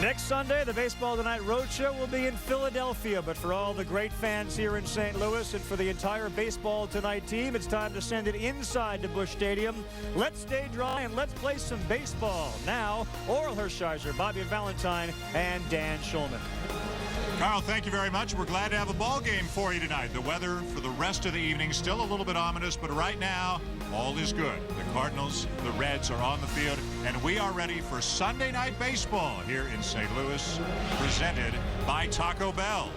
Next Sunday, the Baseball Tonight Roadshow will be in Philadelphia. But for all the great fans here in St. Louis and for the entire Baseball Tonight team, it's time to send it inside to Busch Stadium. Let's stay dry and let's play some baseball. Now, Oral Hershiser, Bobby Valentine, and Dan Schulman. Carl, thank you very much. We're glad to have a ball game for you tonight. The weather for the rest of the evening still a little bit ominous, but right now, all is good. The Cardinals, the Reds are on the field, and we are ready for Sunday Night Baseball here in St. Louis, presented by Taco Bell.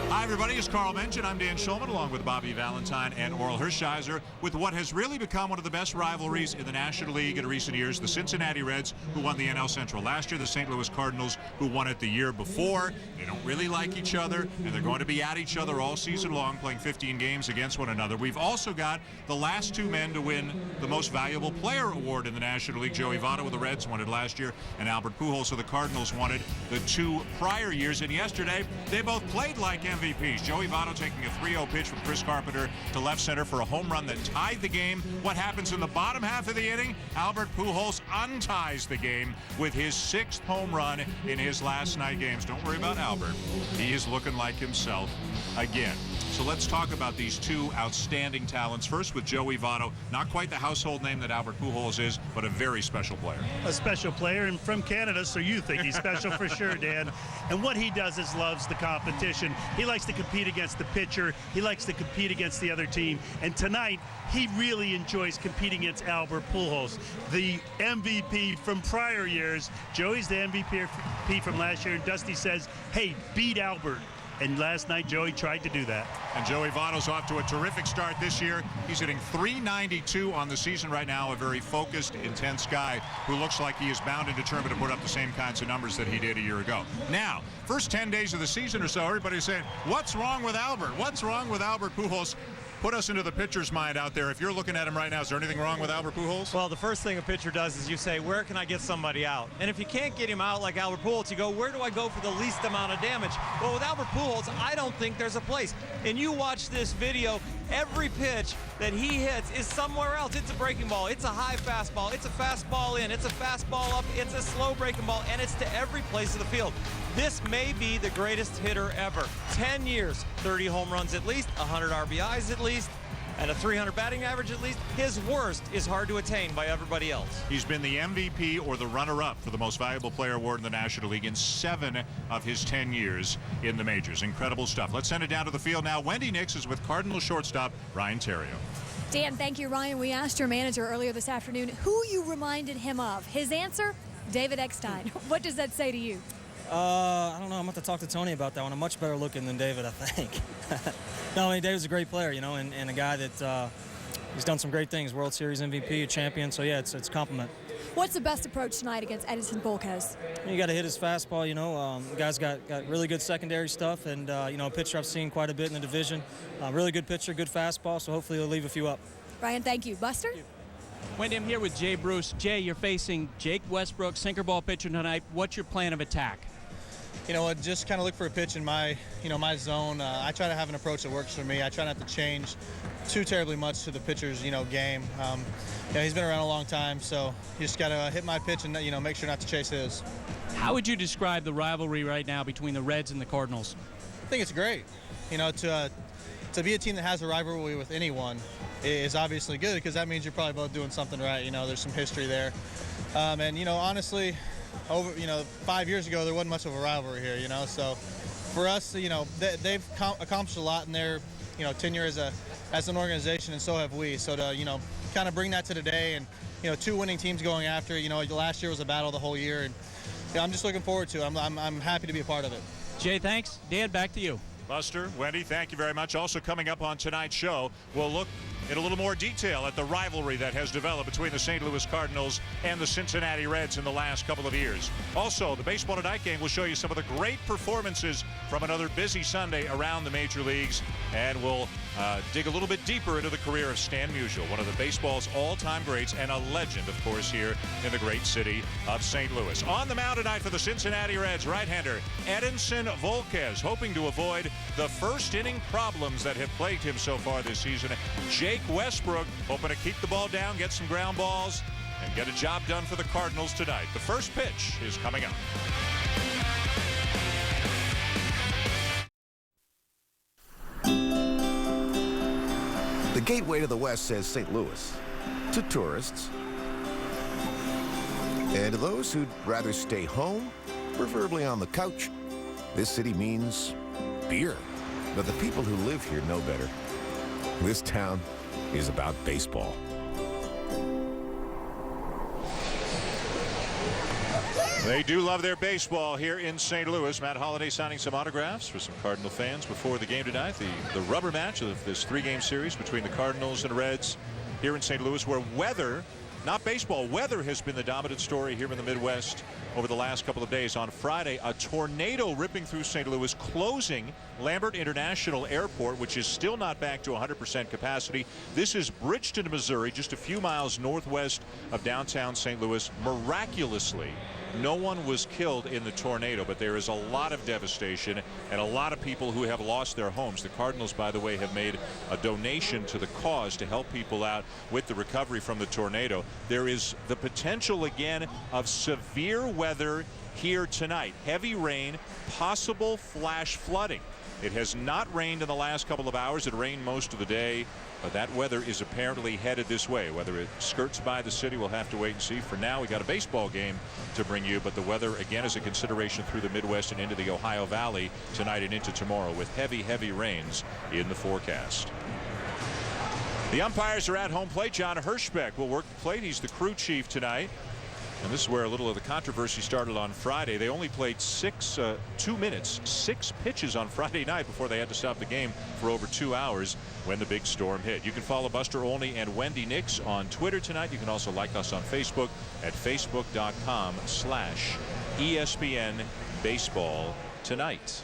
Hi, everybody. As Carl mentioned, I'm Dan Schulman, along with Bobby Valentine and Oral Hershiser, with what has really become one of the best rivalries in the National League in recent years. The Cincinnati Reds, who won the NL Central last year, the St. Louis Cardinals, who won it the year before. They don't really like each other, and they're going to be at each other all season long, playing 15 games against one another. We've also got the last two men to win the Most Valuable Player award in the National League. Joey Votto of the Reds won it last year, and Albert Pujols of the Cardinals won it the two prior years. And yesterday, they both played like MVPs. Joey Votto taking a 3-0 pitch from Chris Carpenter to left center for a home run that tied the game. What happens in the bottom half of the inning? Albert Pujols unties the game with his 6th home run in his last night games. Don't worry about Albert. He is looking like himself again. So let's talk about these two outstanding talents. First with Joey Votto, not quite the household name that Albert Pujols is, but a very special player. A special player, and from Canada, so you think he's special for sure, Dan. And what he does is loves the competition. He likes to compete against the pitcher. He likes to compete against the other team. And tonight, he really enjoys competing against Albert Pujols, the MVP from prior years. Joey's the MVP from last year, and Dusty says, hey, beat Albert. And last night, Joey tried to do that. And Joey Votto's off to a terrific start this year. He's hitting .392 on the season right now, a very focused, intense guy who looks like he is bound and determined to put up the same kinds of numbers that he did a year ago. Now, first 10 days of the season or so, everybody's saying, what's wrong with Albert? What's wrong with Albert Pujols? Put us into the pitcher's mind out there. If you're looking at him right now, is there anything wrong with Albert Pujols? Well, the first thing a pitcher does is you say, where can I get somebody out? And if you can't get him out like Albert Pujols, you go, where do I go for the least amount of damage? Well, with Albert Pujols, I don't think there's a place. And you watch this video, every pitch that he hits is somewhere else. It's a breaking ball. It's a high fastball. It's a fastball in. It's a fastball up. It's a slow breaking ball. And it's to every place of the field. This may be the greatest hitter ever. 10 years, 30 home runs at least, 100 RBIs at least, and a 300 batting average at least. His worst is hard to attain by everybody else. He's been the MVP or the runner-up for the Most Valuable Player award in the National League in 7 of his 10 years in the majors. Incredible stuff. Let's send it down to the field now. Wendy Nix is with Cardinal shortstop Ryan Theriot. Dan, thank you, Ryan. We asked your manager earlier this afternoon who you reminded him of. His answer, David Eckstein. What does that say to you? I don't know. I'm going to talk to Tony about that one. I'm much better looking than David, I think. No, I mean, David's a great player, you know, and a guy that he's done some great things. World Series MVP, a champion. So, yeah, it's a compliment. What's the best approach tonight against Edinson Volquez? You got to hit his fastball, you know. The guy's got really good secondary stuff, and, you know, a pitcher I've seen quite a bit in the division. Really good pitcher, good fastball, so hopefully he'll leave a few up. Ryan, thank you. Buster? Thank you. Wendy, I'm here with Jay Bruce. Jay, you're facing Jake Westbrook, sinker ball pitcher tonight. What's your plan of attack? You know what, just kind of look for a pitch in my zone. I try to have an approach that works for me. I try not to change too terribly much to the pitcher's, game. He's been around a long time, so you just got to hit my pitch and, make sure not to chase his. How would you describe the rivalry right now between the Reds and the Cardinals? I think it's great. To be a team that has a rivalry with anyone is obviously good because that means you're probably both doing something right. There's some history there. And, honestly, over 5 years ago there wasn't much of a rivalry here, so for us, they've accomplished a lot in their 10 years as an organization, and so have we. So to kind of bring that to today, and 2 winning teams going after, last year was a battle the whole year, and I'm just looking forward to it. I'm happy to be a part of it. Jay, thanks. Dan, back to you. Buster, Wendy, thank you very much. Also coming up on tonight's show, we'll look in a little more detail at the rivalry that has developed between the St. Louis Cardinals and the Cincinnati Reds in the last couple of years. Also, the Baseball Tonight game will show you some of the great performances from another busy Sunday around the major leagues, and we'll dig a little bit deeper into the career of Stan Musial, one of the baseball's all-time greats and a legend, of course, here in the great city of St. Louis. On the mound tonight for the Cincinnati Reds, right-hander Edinson Volquez, hoping to avoid the first inning problems that have plagued him so far this season. Jake Westbrook hoping to keep the ball down, get some ground balls, and get a job done for the Cardinals tonight. The first pitch is coming up. The gateway to the West says St. Louis to tourists, and to those who'd rather stay home, preferably on the couch. This city means beer, but the people who live here know better. This town is about baseball. They do love their baseball here in St. Louis. Matt Holliday signing some autographs for some Cardinal fans before the game tonight. The rubber match of this 3-game series between the Cardinals and Reds here in St. Louis, where weather, not baseball, weather has been the dominant story here in the Midwest over the last couple of days. On Friday, a tornado ripping through St. Louis, closing Lambert International Airport, which is still not back to 100% capacity. This is Bridgeton, Missouri, just a few miles northwest of downtown St. Louis. Miraculously, no one was killed in the tornado, but there is a lot of devastation and a lot of people who have lost their homes. The Cardinals, by the way, have made a donation to the cause to help people out with the recovery from the tornado. There is the potential again of severe weather here tonight. Heavy rain, possible flash flooding. It has not rained in the last couple of hours. It rained most of the day, but that weather is apparently headed this way. Whether it skirts by the city, we'll have to wait and see. For now, we got a baseball game to bring you, but the weather again is a consideration through the Midwest and into the Ohio Valley tonight and into tomorrow, with heavy rains in the forecast. The umpires are at home plate. John Hirschbeck will work the plate. He's the crew chief tonight. And this is where a little of the controversy started on Friday. They only played 2 minutes, 6 pitches on Friday night before they had to stop the game for over 2 hours when the big storm hit. You can follow Buster Olney and Wendy Nix on Twitter tonight. You can also like us on Facebook at facebook.com/ESPN Baseball Tonight.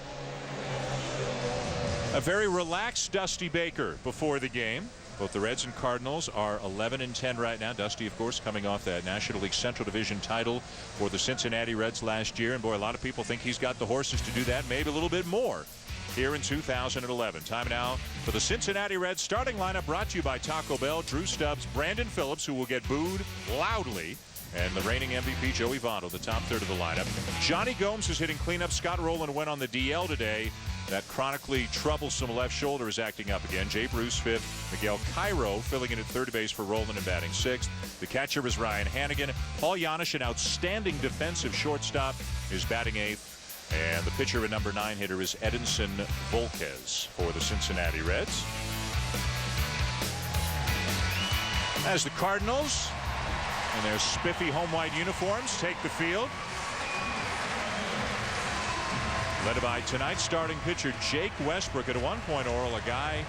A very relaxed Dusty Baker before the game. Both the Reds and Cardinals are 11-10 right now. Dusty, of course, coming off that National League Central Division title for the Cincinnati Reds last year. And boy, a lot of people think he's got the horses to do that, maybe a little bit more here in 2011. Time now for the Cincinnati Reds starting lineup, brought to you by Taco Bell. Drew Stubbs, Brandon Phillips, who will get booed loudly, and the reigning MVP Joey Votto, the top third of the lineup. Johnny Gomes is hitting cleanup. Scott Rowland went on the DL today. That chronically troublesome left shoulder is acting up again. Jay Bruce fifth. Miguel Cairo filling in at third base for Rowland and batting sixth. The catcher is Ryan Hannigan. Paul Janisch, an outstanding defensive shortstop, is batting eighth. And the pitcher and number 9 hitter is Edinson Volquez for the Cincinnati Reds. As the Cardinals in their spiffy home white uniforms take the field, led by tonight's starting pitcher Jake Westbrook. At one point, Oral, a guy,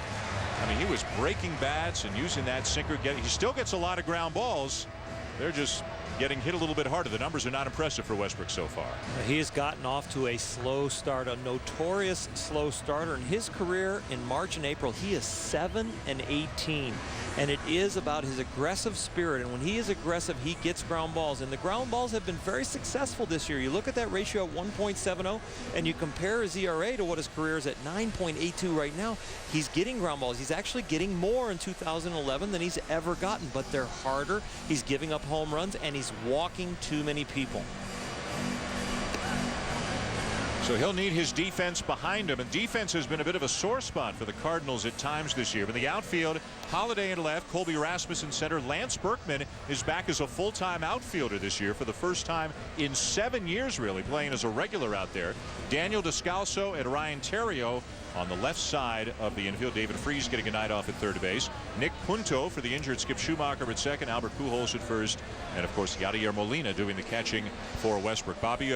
I mean, he was breaking bats and using that sinker. He still gets a lot of ground balls. They're just getting hit a little bit harder. The numbers are not impressive for Westbrook so far. He has gotten off to a slow start, a notorious slow starter. In his career in March and April, he is 7-18. And it is about his aggressive spirit. And when he is aggressive, he gets ground balls. And the ground balls have been very successful this year. You look at that ratio at 1.70, and you compare his ERA to what his career is at 9.82 right now. He's getting ground balls. He's actually getting more in 2011 than he's ever gotten. But they're harder. He's giving up home runs, and he's walking too many people. So he'll need his defense behind him, and defense has been a bit of a sore spot for the Cardinals at times this year. In the outfield, Holiday in left, Colby Rasmussen center. Lance Berkman is back as a full-time outfielder this year for the first time in 7 years, really, playing as a regular out there. Daniel Descalso and Ryan Theriot on the left side of the infield. David Freese getting a night off at third base. Nick Punto for the injured Skip Schumacher at second. Albert Pujols at first. And, of course, Yadier Molina doing the catching for Westbrook. Bobby,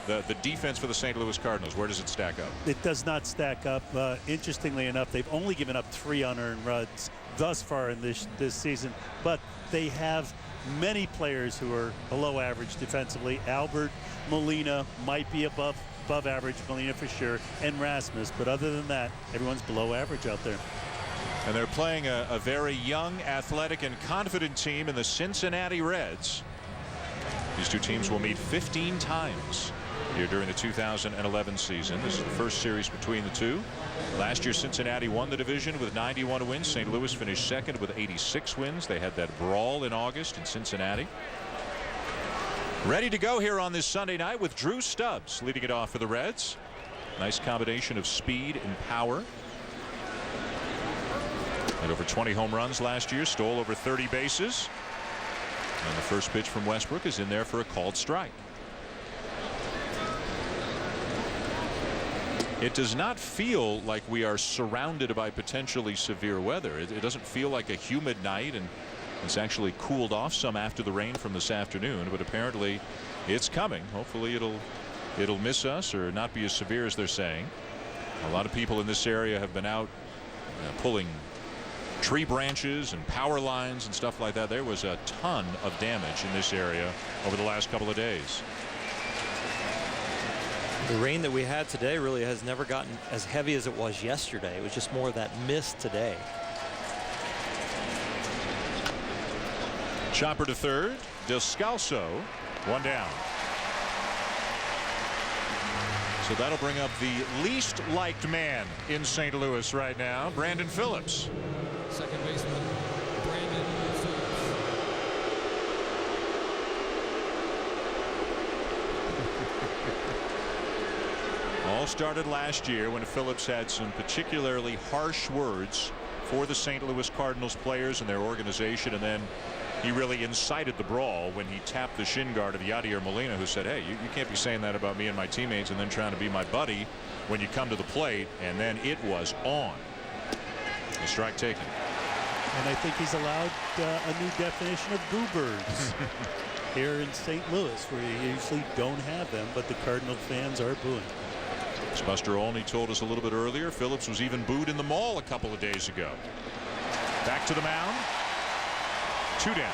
the defense for the St. Louis Cardinals, where does it stack up? It does not stack up. Interestingly enough, they've only given up 3 unearned runs thus far in this season, but they have many players who are below average defensively. Albert, Molina might be above average, Molina for sure, and Rasmus, but other than that, everyone's below average out there. And they're playing a very young, athletic, and confident team in the Cincinnati Reds. These two teams will meet 15 times here during the 2011 season. This is the first series between the two. Last year, Cincinnati won the division with 91 wins. St. Louis finished second with 86 wins. They had that brawl in August in Cincinnati. Ready to go here on this Sunday night with Drew Stubbs leading it off for the Reds. Nice combination of speed and power. Had over 20 home runs last year, stole over 30 bases. And the first pitch from Westbrook is in there for a called strike. It does not feel like we are surrounded by potentially severe weather. It doesn't feel like a humid night, and it's actually cooled off some after the rain from this afternoon, but apparently it's coming. Hopefully it'll miss us or not be as severe as they're saying. A lot of people in this area have been out pulling tree branches and power lines and stuff like that. There was a ton of damage in this area over the last couple of days. The rain that we had today really has never gotten as heavy as it was yesterday. It was just more of that mist today. Chopper to third. Descalso, one down. So that'll bring up the least liked man in St. Louis right now, Brandon Phillips. Second baseman Brandon Phillips. All started last year when Phillips had some particularly harsh words for the St. Louis Cardinals players and their organization, and then he really incited the brawl when he tapped the shin guard of Yadier Molina, who said, hey, you can't be saying that about me and my teammates and then trying to be my buddy when you come to the plate. And then it was on. A strike taken. And I think he's allowed a new definition of boo-birds here in St. Louis, where you usually don't have them, but the Cardinal fans are booing. As Buster Olney told us a little bit earlier, Phillips was even booed in the mall a couple of days ago. Back to the mound. 2 down.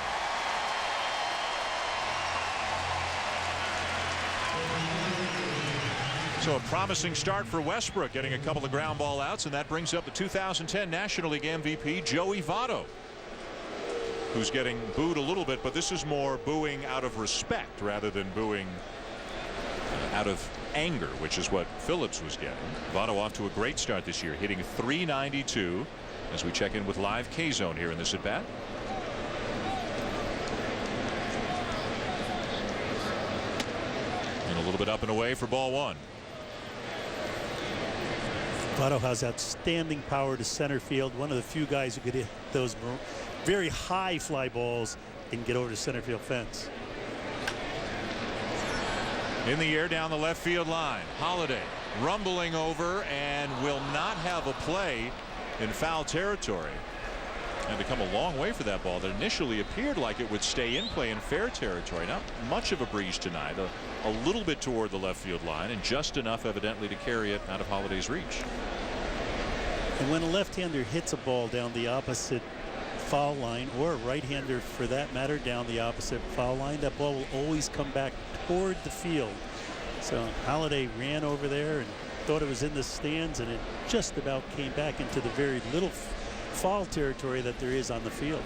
So a promising start for Westbrook, getting a couple of ground ball outs, and that brings up the 2010 National League MVP Joey Votto, who's getting booed a little bit, but this is more booing out of respect rather than booing out of anger, which is what Phillips was getting. Votto off to a great start this year, hitting .392 as we check in with live K-Zone here in this at bat. A little bit up and away for ball one. Votto has outstanding power to center field. One of the few guys who could hit those very high fly balls and get over the center field fence. In the air down the left field line. Holiday rumbling over and will not have a play in foul territory. Had to come a long way for that ball that initially appeared like it would stay in play in fair territory. Not much of a breeze tonight. A little bit toward the left field line, and just enough evidently to carry it out of Holiday's reach. And when a left-hander hits a ball down the opposite foul line, or a right-hander for that matter down the opposite foul line, that ball will always come back toward the field. So Holiday ran over there and thought it was in the stands, and it just about came back into the very little foul territory that there is on the field.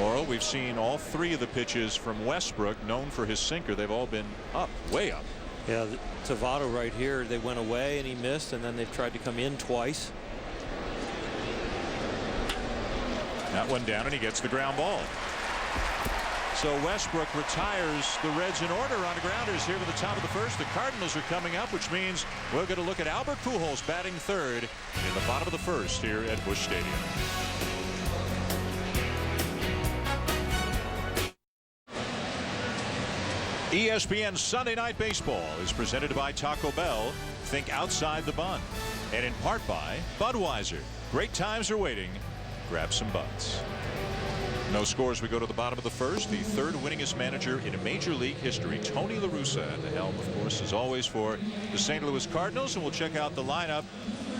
Oral, we've seen all three of the pitches from Westbrook, known for his sinker. They've all been up, way up. Yeah, to Votto right here, they went away and he missed, and then they've tried to come in twice. That one down, and he gets the ground ball. So Westbrook retires the Reds in order on the grounders here to the top of the first. The Cardinals are coming up, which means we're going to look at Albert Pujols batting third in the bottom of the first here at Busch Stadium. ESPN Sunday Night Baseball is presented by Taco Bell. Think outside the bun. And in part by Budweiser. Great times are waiting. Grab some buds. No scores. We go to the bottom of the first. The third winningest manager in Major League history, Tony La Russa, at the helm, of course, as always, for the St. Louis Cardinals. And we'll check out the lineup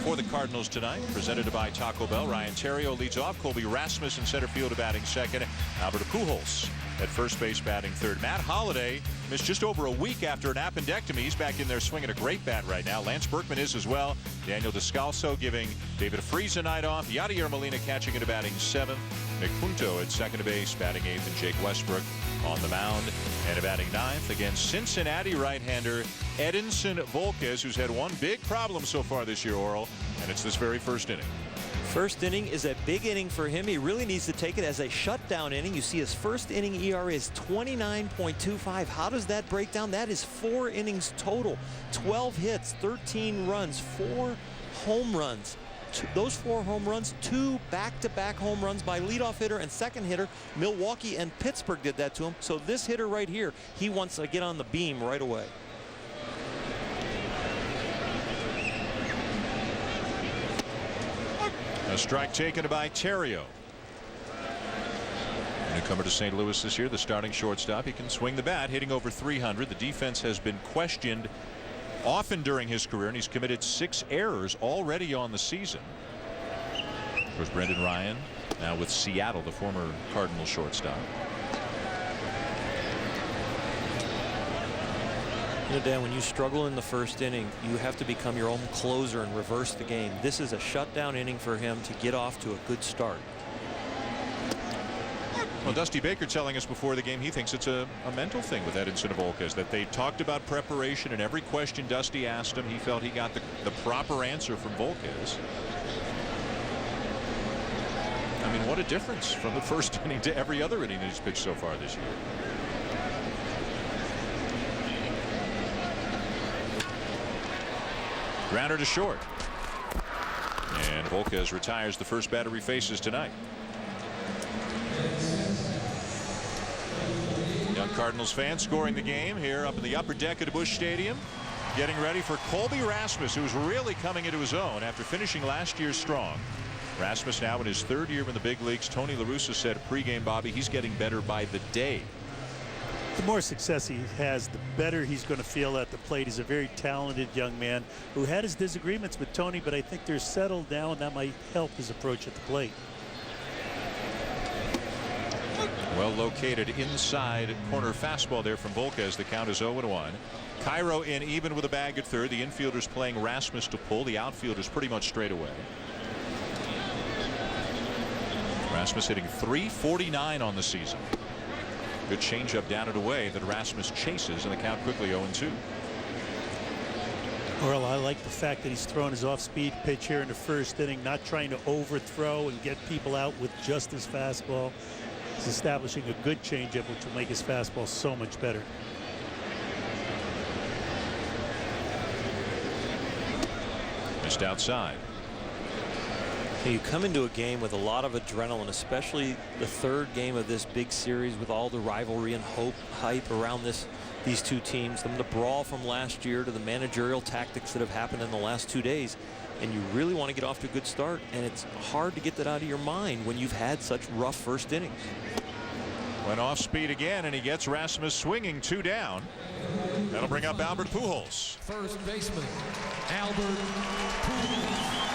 for the Cardinals tonight, presented by Taco Bell. Ryan Theriot leads off. Colby Rasmus in center field batting second. Albert Pujols at first base batting third. Matt Holliday missed just over a week after an appendectomy. He's back in there swinging a great bat right now. Lance Berkman is as well. Daniel Descalso giving David Freese a night off. Yadier Molina catching into batting seventh. Nick Punto at second base batting eighth, and Jake Westbrook on the mound and batting ninth against Cincinnati right-hander Edinson Volquez, who's had one big problem so far this year, Oral, and it's this very first inning. First inning is a big inning for him. He really needs to take it as a shutdown inning. You see his first inning ERA is 29.25. How does that break down? That is 4 innings total. 12 hits, 13 runs, 4 home runs. Those 4 home runs, 2 back-to-back home runs by leadoff hitter and second hitter. Milwaukee and Pittsburgh did that to him. So this hitter right here, he wants to get on the beam right away. A strike taken by Terrio. Newcomer to St. Louis this year, the starting shortstop. He can swing the bat, hitting over 300. The defense has been questioned often during his career, and he's committed 6 errors already on the season. Of course, Brendan Ryan now with Seattle, the former Cardinals shortstop. You know, Dan, when you struggle in the first inning, you have to become your own closer and reverse the game. This is a shutdown inning for him to get off to a good start. Well, Dusty Baker telling us before the game he thinks it's a mental thing with Edinson Volquez, that they talked about preparation, and every question Dusty asked him, he felt he got the proper answer from Volquez. I mean, what a difference from the first inning to every other inning that he's pitched so far this year. Grounder to short. And Volquez retires the first batter he faces tonight. Young Cardinals fans scoring the game here up in the upper deck of the Busch Stadium, getting ready for Colby Rasmus, who's really coming into his own after finishing last year strong. Rasmus now in his 3rd year in the big leagues. Tony La Russa said pregame, Bobby, he's getting better by the day. The more success he has, the better he's going to feel at the plate. He's a very talented young man who had his disagreements with Tony, but I think they're settled now, and that might help his approach at the plate. Well located inside corner fastball there from Volquez. The count is 0-1. Cairo in even with a bag at third. The infielders playing Rasmus to pull. The outfielders pretty much straight away. Rasmus hitting .349 on the season. Good changeup down and away that Rasmus chases, and the count quickly 0-2. Well, I like the fact that he's throwing his off-speed pitch here in the first inning, not trying to overthrow and get people out with just his fastball. He's establishing a good changeup, which will make his fastball so much better. Missed outside. You come into a game with a lot of adrenaline, especially the 3rd game of this big series with all the rivalry and hype around these two teams, the brawl from last year to the managerial tactics that have happened in the last 2 days, and you really want to get off to a good start, and it's hard to get that out of your mind when you've had such rough first innings. Went off speed again, and he gets Rasmus swinging 2 down. That'll bring up Albert Pujols. First baseman, Albert Pujols.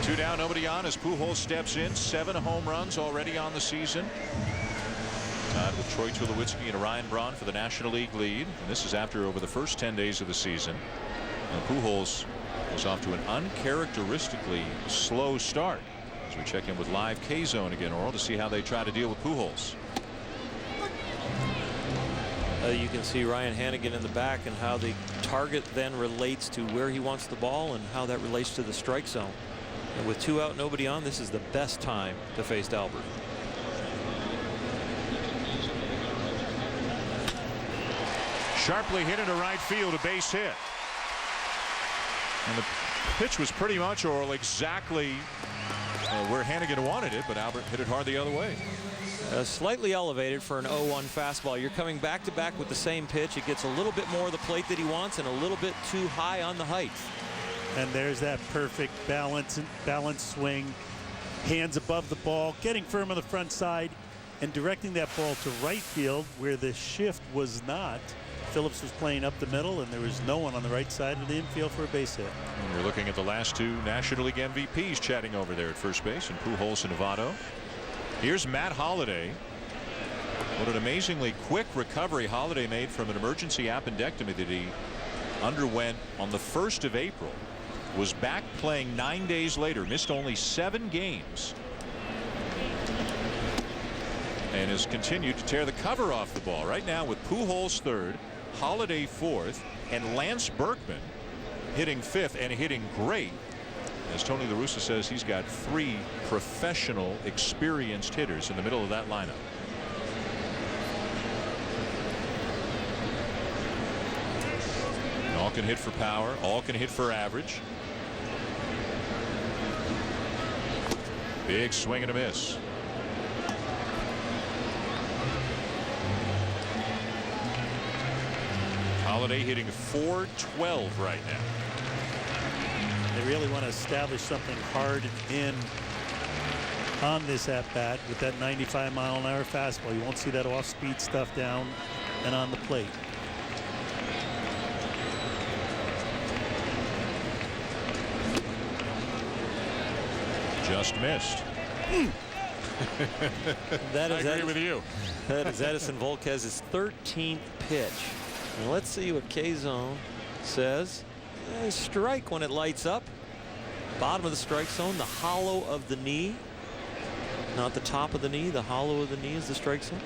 Two down, nobody on as Pujols steps in. 7 home runs already on the season. Tied with Troy Tulowitzki and Ryan Braun for the National League lead. And this is after over the first 10 days of the season. And Pujols was off to an uncharacteristically slow start. As we check in with live K-Zone again, Oral, to see how they try to deal with Pujols. You can see Ryan Hannigan in the back and how the target then relates to where he wants the ball and how that relates to the strike zone. And with 2 out, nobody on, this is the best time to face Albert. Sharply hit into right field, a base hit. And the pitch was pretty much, Oral, exactly where Hannigan wanted it, but Albert hit it hard the other way. Slightly elevated for an 0-1 fastball. You're coming back to back with the same pitch. It gets a little bit more of the plate that he wants and a little bit too high on the height. And there's that perfect balance swing. Hands above the ball, getting firm on the front side, and directing that ball to right field where the shift was not Phillips was playing up the middle, and there was no one on the right side of the infield for a base hit. And we're looking at the last two National League MVPs chatting over there at first base, and Pujols and Novato. Here's Matt Holliday. What an amazingly quick recovery Holliday made from an emergency appendectomy that he underwent on the 1st of April. Was back playing 9 days later, missed only 7 games, and has continued to tear the cover off the ball. Right now with Pujols 3rd, Holliday 4th, and Lance Berkman hitting 5th and hitting great. As Tony La Russa says, he's got 3 professional experienced hitters in the middle of that lineup. All can hit for power, all can hit for average. Big swing and a miss. Holliday hitting .412 right now. They really want to establish something hard in on this at bat with that 95-mile-an-hour fastball. You won't see that off-speed stuff down and on the plate. Just missed. That is I agree with you. That is Edison Volquez's 13th pitch. And let's see what K-Zone says. Strike when it lights up. Bottom of the strike zone, the hollow of the knee. Not the top of the knee, the hollow of the knee is the strike zone.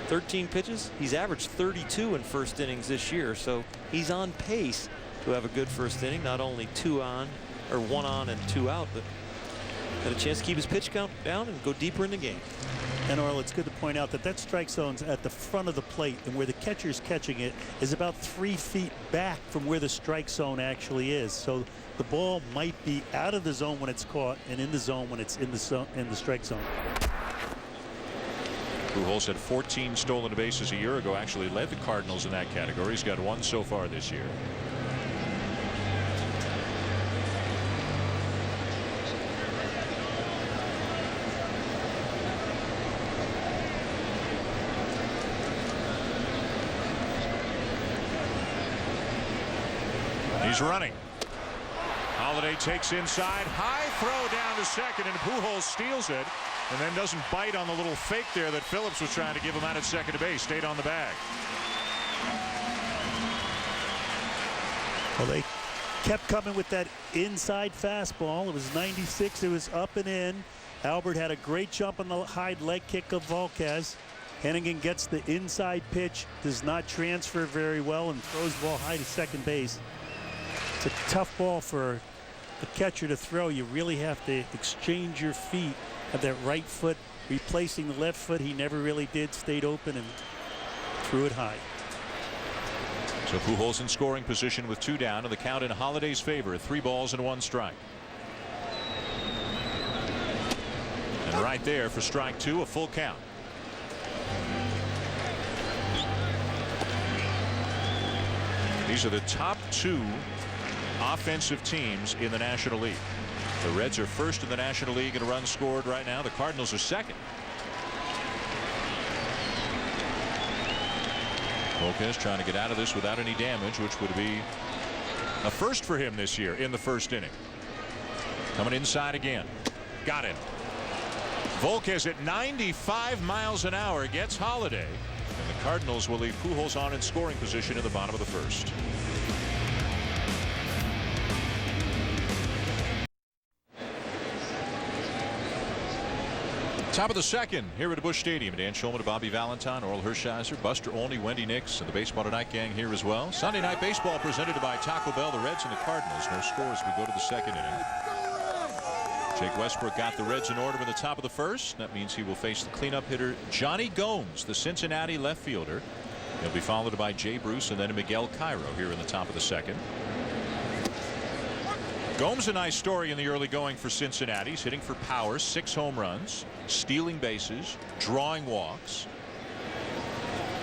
13 pitches. He's averaged 32 in first innings this year, so he's on pace to have a good first inning. Not only 2 on, or 1 on and 2 out, but had a chance to keep his pitch count down and go deeper in the game. And Earl, it's good to point out that that strike zone's at the front of the plate, and where the catcher's catching it is about 3 feet back from where the strike zone actually is. So the ball might be out of the zone when it's caught and in the zone when it's in the strike zone. Pujols had 14 stolen bases a year ago, actually led the Cardinals in that category. He's got 1 so far this year. He's running. Holliday takes inside, high throw down to second, and Pujols steals it, and then doesn't bite on the little fake there that Phillips was trying to give him out at second base. Stayed on the bag. Well, they kept coming with that inside fastball. It was 96. It was up and in. Albert had a great jump on the high leg kick of Volquez. Hennigan gets the inside pitch, does not transfer very well, and throws the ball high to second base. It's a tough ball for a catcher to throw. You really have to exchange your feet. Have that right foot replacing the left foot. He never really did. Stayed open and threw it high. So Pujols in scoring position with 2 down, and the count in Holliday's favor, 3 balls and 1 strike. And right there for strike 2, a full count. These are the top 2 offensive teams in the National League. The Reds are first in the National League in runs scored right now. The Cardinals are second. Volquez trying to get out of this without any damage, which would be a first for him this year in the first inning. Coming inside again. Got it. Volquez at 95 miles an hour gets Holliday, and the Cardinals will leave Pujols on in scoring position in the bottom of the first. Top of the second here at Busch Stadium. Dan Shulman, Bobby Valentine, Oral Hershiser, Buster Olney, Wendy Nix, and the Baseball Tonight gang here as well. Sunday Night Baseball presented by Taco Bell, the Reds and the Cardinals. No scores. We go to the second inning. Jake Westbrook got the Reds in order in the top of the first. That means he will face the cleanup hitter Johnny Gomes, the Cincinnati left fielder. He'll be followed by Jay Bruce and then Miguel Cairo here in the top of the second. Gomes, a nice story in the early going for Cincinnati. He's hitting for power, 6 home runs, stealing bases, drawing walks.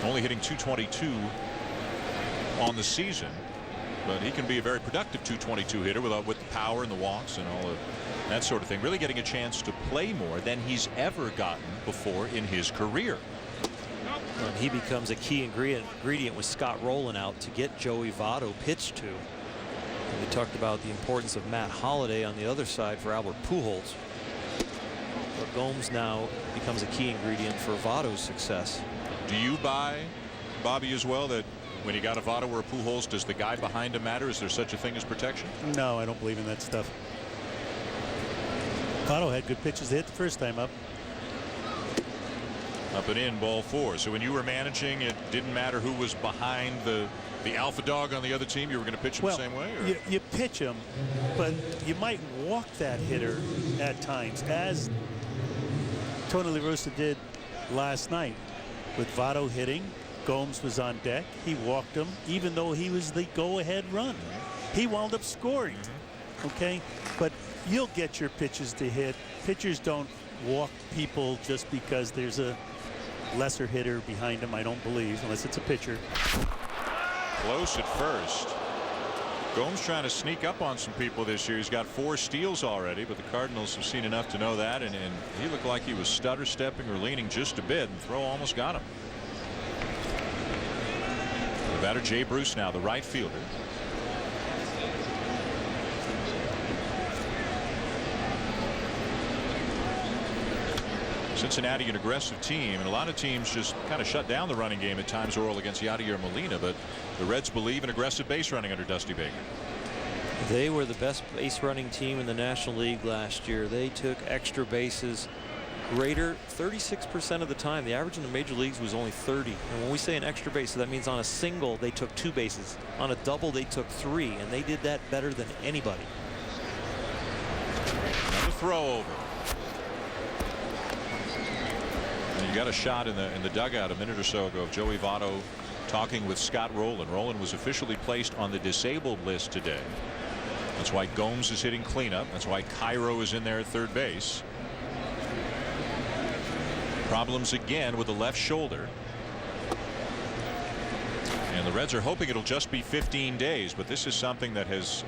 Only hitting .222 on the season, but he can be a very productive .222 hitter with the power and the walks and all of that sort of thing. Really getting a chance to play more than he's ever gotten before in his career. And he becomes a key ingredient with Scott Rowland out to get Joey Votto pitched to. And we talked about the importance of Matt Holliday on the other side for Albert Pujols. But Gomes now becomes a key ingredient for Votto's success. Do you buy, Bobby, as well, that when you got a Votto or a Pujols, does the guy behind him matter? Is there such a thing as protection? No, I don't believe in that stuff. Votto had good pitches to hit the first time up. Up and in, ball 4. So when you were managing, it didn't matter who was behind the alpha dog on the other team. You were going to pitch him the same way? Or? You pitch him, but you might walk that hitter at times, as Tony La Russa did last night. With Votto hitting, Gomes was on deck. He walked him, even though he was the go-ahead run. He wound up scoring. Okay, but you'll get your pitches to hit. Pitchers don't walk people just because there's a lesser hitter behind him, I don't believe, unless it's a pitcher. Close at first. Gomes trying to sneak up on some people this year. He's got 4 steals already, but the Cardinals have seen enough to know that, and he looked like he was stutter stepping or leaning just a bit, and throw almost got him. The batter, Jay Bruce, now the right fielder. Cincinnati, an aggressive team, and a lot of teams just kind of shut down the running game at times, Oral, against Yadier Molina, but the Reds believe in aggressive base running under Dusty Baker. They were the best base running team in the National League last year. They took extra bases greater 36% of the time. The average in the major leagues was only 30. And when we say an extra base, so that means on a single they took 2 bases. On a double they took 3, and they did that better than anybody. Another throw over. And you got a shot in the dugout a minute or so ago of Joey Votto talking with Scott Rowland. Rowland was officially placed on the disabled list today. That's why Gomes is hitting cleanup. That's why Cairo is in there at third base. Problems again with the left shoulder. And the Reds are hoping it'll just be 15 days, but this is something that has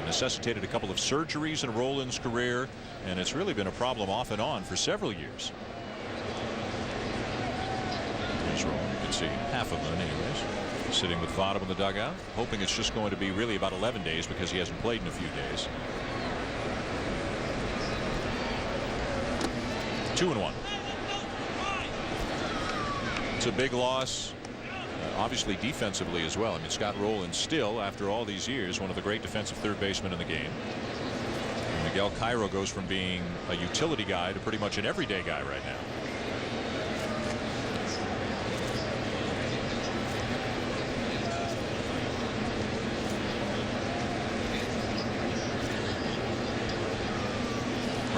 necessitated a couple of surgeries in Rowland's career, and it's really been a problem off and on for several years. There's Rowland. You can see half of them anyways. Sitting with Votto in the dugout, hoping it's just going to be really about 11 days because he hasn't played in a few days. 2-1. It's a big loss, obviously defensively as well. I mean, Scott Rowland still, after all these years, one of the great defensive third basemen in the game. And Miguel Cairo goes from being a utility guy to pretty much an everyday guy right now.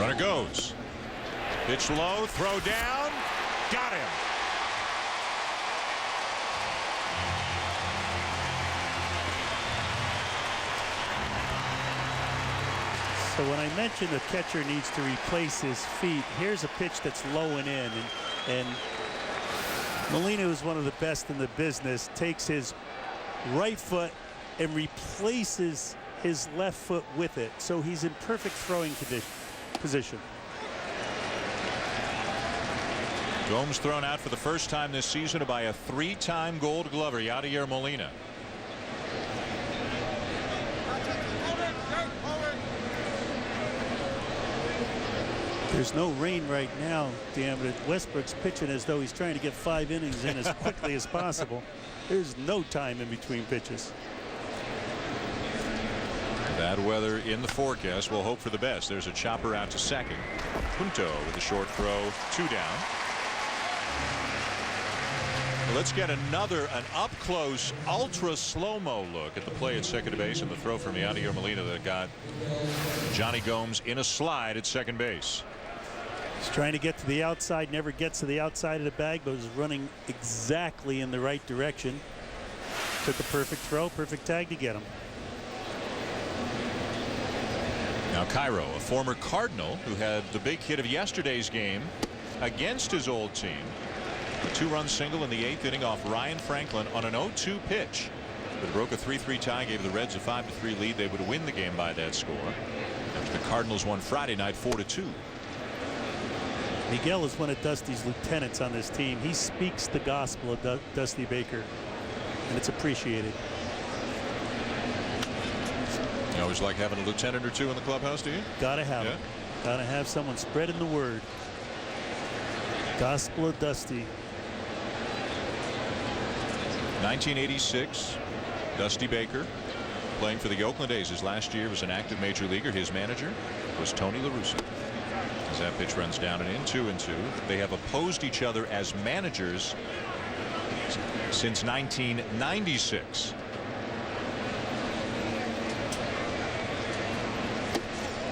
Runner goes. Pitch low, throw down, got him. So when I mentioned the catcher needs to replace his feet, here's a pitch that's low and in, and Molina, who's one of the best in the business, takes his right foot and replaces his left foot with it, so he's in perfect throwing position. Gomes thrown out for the first time this season by a 3-time Gold Glover, Yadier Molina. There's no rain right now, Dan, but Westbrook's pitching as though he's trying to get 5 innings in as quickly as possible. There's no time in between pitches. Bad weather in the forecast. We'll hope for the best. There's a chopper out to second. Punto with a short throw, 2 down. Let's get an up-close, ultra slow-mo look at the play at second base and the throw from Yadier Molina that got Johnny Gomes in a slide at second base. He's trying to get to the outside, never gets to the outside of the bag, but is running exactly in the right direction. Took a perfect throw, perfect tag to get him. Now Cairo, a former Cardinal who had the big hit of yesterday's game against his old team. A 2-run single in the 8th inning off Ryan Franklin on an 0-2 pitch. But it broke a 3-3 tie, gave the Reds a 5-3 lead. They would win the game by that score. After the Cardinals won Friday night 4-2. Miguel is one of Dusty's lieutenants on this team. He speaks the gospel of Dusty Baker, and it's appreciated. You always like having a lieutenant or two in the clubhouse, do you? Gotta have it. Gotta have someone spreading the word. Gospel of Dusty. 1986, Dusty Baker playing for the Oakland A's. His last year was an active major leaguer. His manager was Tony La Russa. As that pitch runs down and in, 2-2. They have opposed each other as managers since 1996.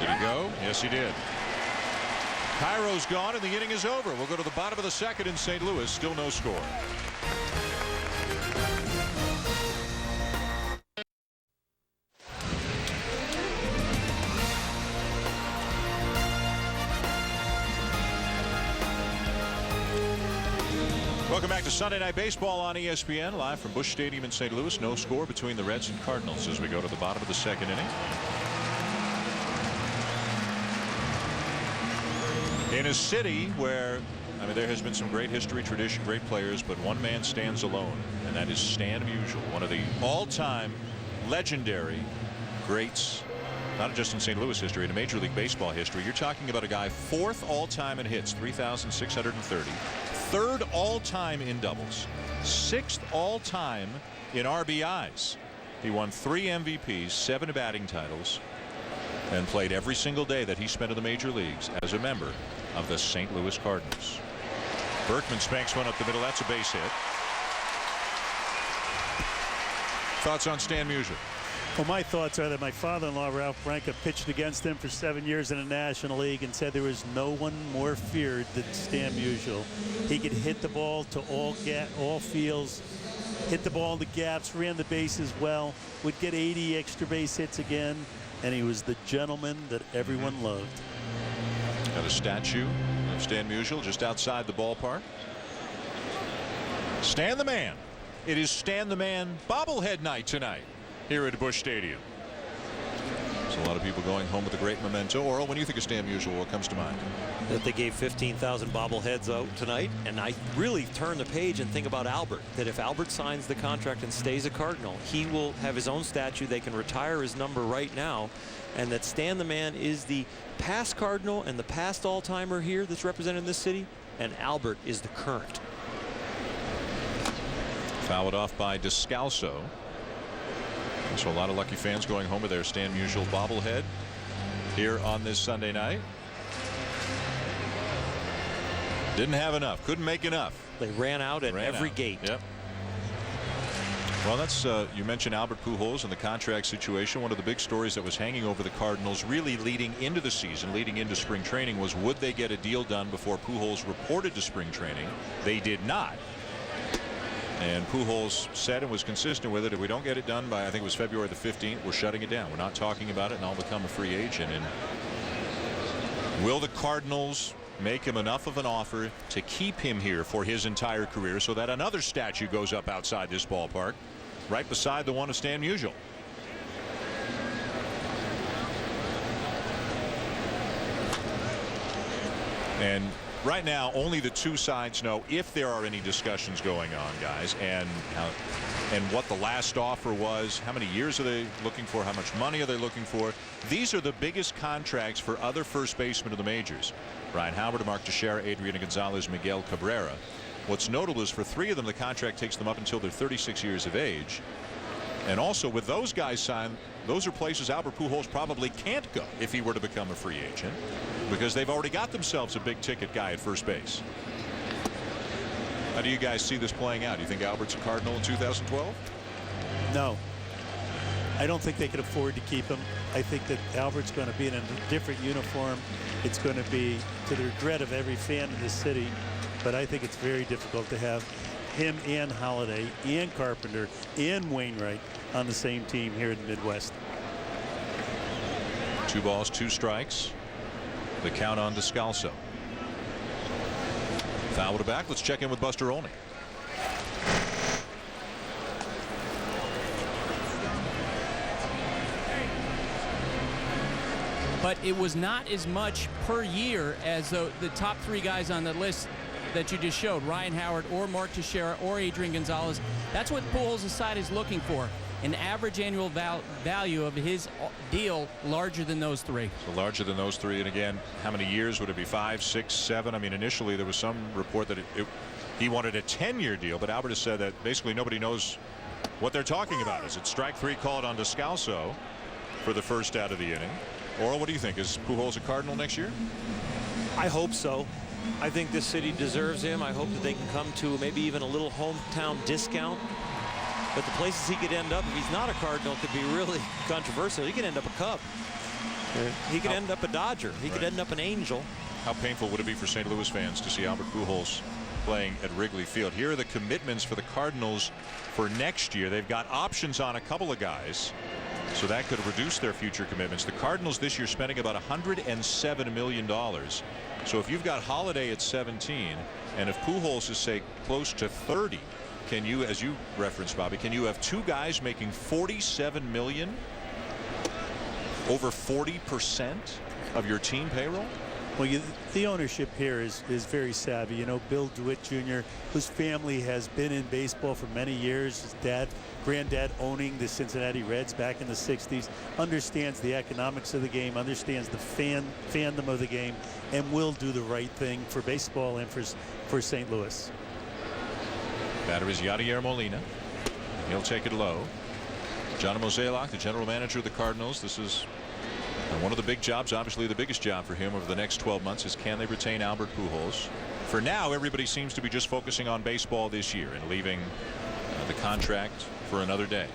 Did he go? Yes, he did. Cairo's gone and the inning is over. We'll go to the bottom of the second in St. Louis. Still no score. Welcome back to Sunday Night Baseball on ESPN, live from Busch Stadium in St. Louis. No score between the Reds and Cardinals as we go to the bottom of the second inning. In a city where, I mean, there has been some great history, tradition, great players, but one man stands alone, and that is Stan Musial, one of the all-time legendary greats, not just in St. Louis history, in Major League Baseball history. You're talking about a guy 4th all-time in hits, 3,630. 3rd all-time in doubles, 6th all-time in RBIs. He won 3 MVPs, 7 batting titles, and played every single day that he spent in the major leagues as a member of the St. Louis Cardinals. Berkman spanks one up the middle. That's a base hit. Thoughts on Stan Musial? Well, my thoughts are that my father-in-law, Ralph Branca, pitched against him for 7 years in the National League and said there was no one more feared than Stan Musial. He could hit the ball to all fields, hit the ball in the gaps, ran the bases well, would get 80 extra base hits again, and he was the gentleman that everyone loved. Got a statue of Stan Musial just outside the ballpark. Stan the Man. It is Stan the Man bobblehead night tonight here at Busch Stadium. There's a lot of people going home with a great memento. Oral, when you think of Stan Musial, what comes to mind? That they gave 15,000 bobbleheads out tonight, and I really turn the page and think about Albert, that if Albert signs the contract and stays a Cardinal, he will have his own statue. They can retire his number right now, and that Stan the Man is the past Cardinal and the past all-timer here that's represented in this city, and Albert is the current. Fouled off by Descalso. So a lot of lucky fans going home with their Stan Musial bobblehead here on this Sunday night. Didn't have enough. Couldn't make enough. They ran out at every gate. Yep. Well, that's you mentioned Albert Pujols and the contract situation. One of the big stories that was hanging over the Cardinals really leading into the season, leading into spring training, was would they get a deal done before Pujols reported to spring training? They did not. And Pujols said and was consistent with it. If we don't get it done by, I think it was February the 15th, we're shutting it down. We're not talking about it, and I'll become a free agent. And will the Cardinals make him enough of an offer to keep him here for his entire career so that another statue goes up outside this ballpark right beside the one of Stan Musial? And right now, only the two sides know if there are any discussions going on, guys, and what the last offer was. How many years are they looking for? How much money are they looking for? These are the biggest contracts for other first basemen of the majors. Ryan Howard, Mark Teixeira, Adriana Gonzalez, Miguel Cabrera. What's notable is for 3 of them, the contract takes them up until they're 36 years of age. And also with those guys signed, those are places Albert Pujols probably can't go if he were to become a free agent, because they've already got themselves a big ticket guy at first base. How do you guys see this playing out? Do you think Albert's a Cardinal in 2012? No. I don't think they could afford to keep him. I think that Albert's going to be in a different uniform. It's going to be to the regret of every fan in this city. But I think it's very difficult to have him and Holiday and Carpenter and Wainwright on the same team here in the Midwest. 2 balls, 2 strikes. The count on Descalso. Foul to back. Let's check in with Buster Olney. but it was not as much per year as the top 3 guys on the list that you just showed, Ryan Howard or Mark Teixeira or Adrian Gonzalez. That's what Pujols' side is looking for. An average annual value of his deal larger than those 3. So larger than those 3. And again, how many years would it be? 5, 6, 7? I mean, initially there was some report that he wanted a 10-year deal, but Albert has said that basically nobody knows what they're talking about. Is it strike 3 called on Descalso for the first out of the inning? Oral, what do you think? Is Pujols a Cardinal next year? I hope so. I think this city deserves him. I hope that they can come to maybe even a little hometown discount. But the places he could end up, if he's not a Cardinal, could be really controversial. He could end up a Cub. He could end up a Dodger. He could end up an Angel. How painful would it be for St. Louis fans to see Albert Pujols playing at Wrigley Field? Here are the commitments for the Cardinals for next year. They've got options on a couple of guys, so that could reduce their future commitments. The Cardinals this year spending about $107 million. So if you've got Holiday at 17, and if Pujols is, say, close to 30, can you, as you referenced, Bobby, can you have 2 guys making $47 million, over 40% of your team payroll? Well, the ownership here is very savvy. You know, Bill DeWitt Jr., whose family has been in baseball for many years, his granddad owning the Cincinnati Reds back in the 60s, understands the economics of the game, understands the fandom of the game, and will do the right thing for baseball and for St. Louis. Batter is Yadier Molina. He'll take it low. John Mozeliak, the general manager of the Cardinals. This is one of the big jobs, obviously the biggest job for him over the next 12 months, is can they retain Albert Pujols? For now, everybody seems to be just focusing on baseball this year and leaving the contract for another day.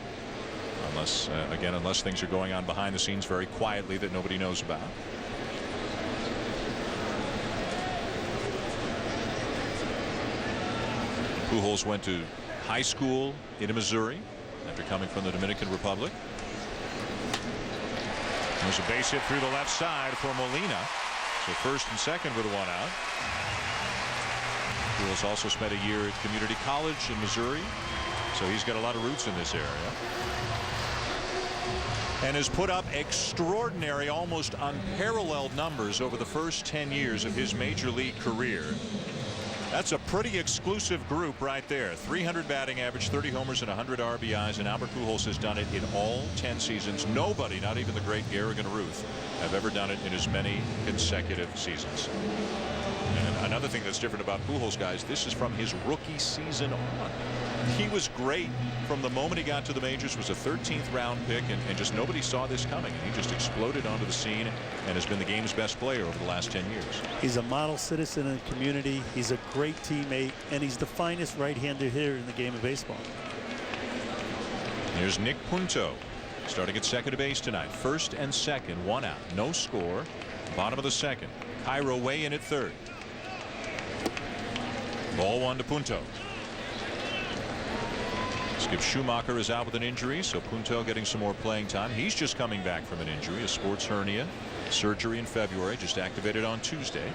Unless, unless things are going on behind the scenes very quietly that nobody knows about. Pujols went to high school in Missouri after coming from the Dominican Republic. There's a base hit through the left side for Molina. So first and second with 1 out. Pujols also spent a year at community college in Missouri. So he's got a lot of roots in this area. And has put up extraordinary, almost unparalleled numbers over the first 10 years of his major league career. That's a pretty exclusive group right there. 300 batting average, 30 homers, and 100 RBIs, and Albert Pujols has done it in all 10 seasons. Nobody, not even the great Garrigan Ruth, have ever done it in as many consecutive seasons. And another thing that's different about Pujols, guys, this is from his rookie season on. He was great from the moment he got to the majors, was a 13th round pick, and just nobody saw this coming. And he just exploded onto the scene and has been the game's best player over the last 10 years. He's a model citizen in the community. He's a great teammate, and he's the finest right-handed hitter in the game of baseball. Here's Nick Punto starting at second base tonight. First and second, 1 out, no score. Bottom of the second. Cairo way in at third. Ball 1 to Punto. Skip Schumacher is out with an injury, so Punto getting some more playing time. He's just coming back from an injury, a sports hernia, surgery in February, just activated on Tuesday.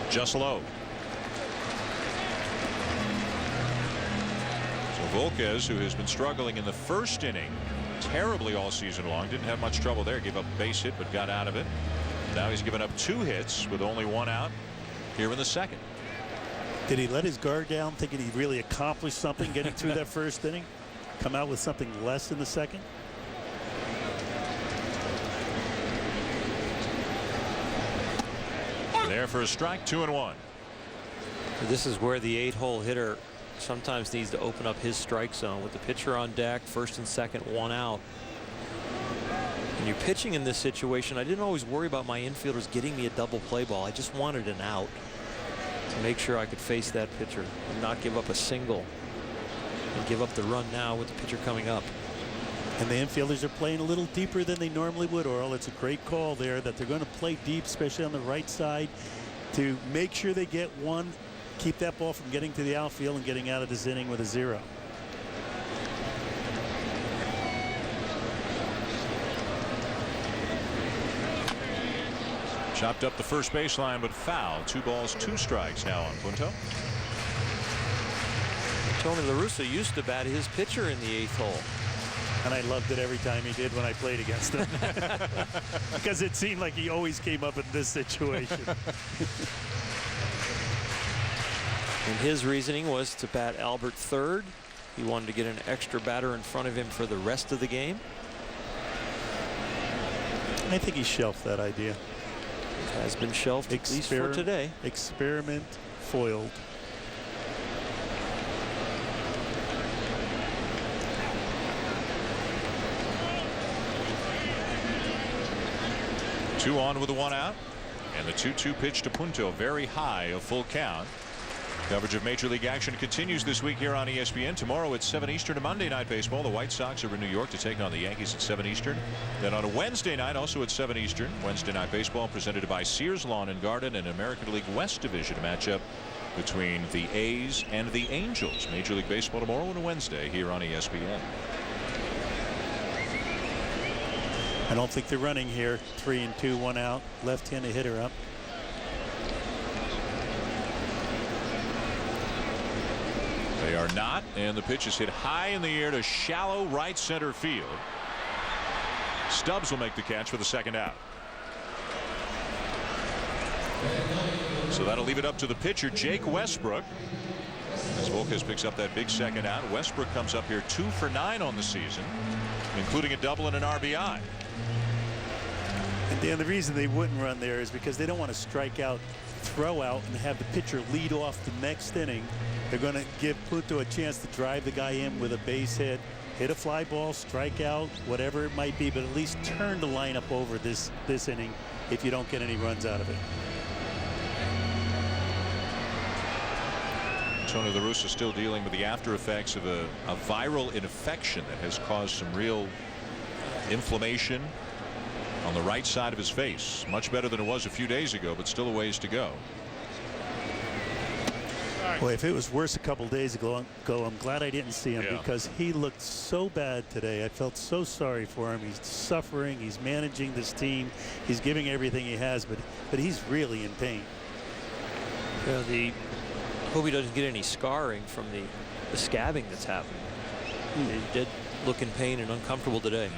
Just low. Volquez, who has been struggling in the first inning terribly all season long, didn't have much trouble there. Gave up a base hit but got out of it. Now he's given up 2 hits with only 1 out here in the second. Did he let his guard down thinking he really accomplished something getting through that first inning? Come out with something less in the second? There for a strike, 2-1. This is where the 8-hole hitter sometimes needs to open up his strike zone with the pitcher on deck, first and second, 1 out. When you're pitching in this situation, I didn't always worry about my infielders getting me a double play ball. I just wanted an out to make sure I could face that pitcher and not give up a single and give up the run now with the pitcher coming up. And the infielders are playing a little deeper than they normally would, Earl. It's a great call there that they're going to play deep, especially on the right side, to make sure they get one, keep that ball from getting to the outfield and getting out of this inning with a 0. Chopped up the first baseline, but foul. 2 balls, 2 strikes now on Punto. Tony La Russa used to bat his pitcher in the 8th hole. And I loved it every time he did when I played against him. Because it seemed like he always came up in this situation. And his reasoning was to bat Albert third. He wanted to get an extra batter in front of him for the rest of the game. I think he shelved that idea. It has been shelved at least for today. Experiment foiled. Two on with a 1 out. And the 2-2 pitch to Punto. Very high, a full count. Coverage of Major League action continues this week here on ESPN. Tomorrow at 7 Eastern, Monday Night Baseball. The White Sox are in New York to take on the Yankees at 7 Eastern. Then on a Wednesday night, also at 7 Eastern, Wednesday Night Baseball presented by Sears Lawn and Garden, and American League West Division matchup between the A's and the Angels. Major League Baseball tomorrow and a Wednesday here on ESPN. I don't think they're running here. 3-2, 1 out. Left-handed hitter up. They are not, and the pitch is hit high in the air to shallow right center field. Stubbs will make the catch for the 2nd out. So that'll leave it up to the pitcher, Jake Westbrook. As Volquez picks up that big 2nd out, Westbrook comes up here 2 for 9 on the season, including a double and an RBI. And Dan, the reason they wouldn't run there is because they don't want to strike out, throw out, and have the pitcher lead off the next inning. They're going to give Punto a chance to drive the guy in with a base hit, hit a fly ball, strike out, whatever it might be, but at least turn the lineup over this inning if you don't get any runs out of it. Tony La Russa still dealing with the after effects of a viral infection that has caused some real inflammation on the right side of his face. Much better than it was a few days ago, but still a ways to go. Boy, if it was worse a couple days ago, I'm glad I didn't see him because he looked so bad today. I felt so sorry for him. He's suffering. He's managing this team. He's giving everything he has, but he's really in pain. Yeah, hope he doesn't get any scarring from the scabbing that's happened. He did look in pain and uncomfortable today.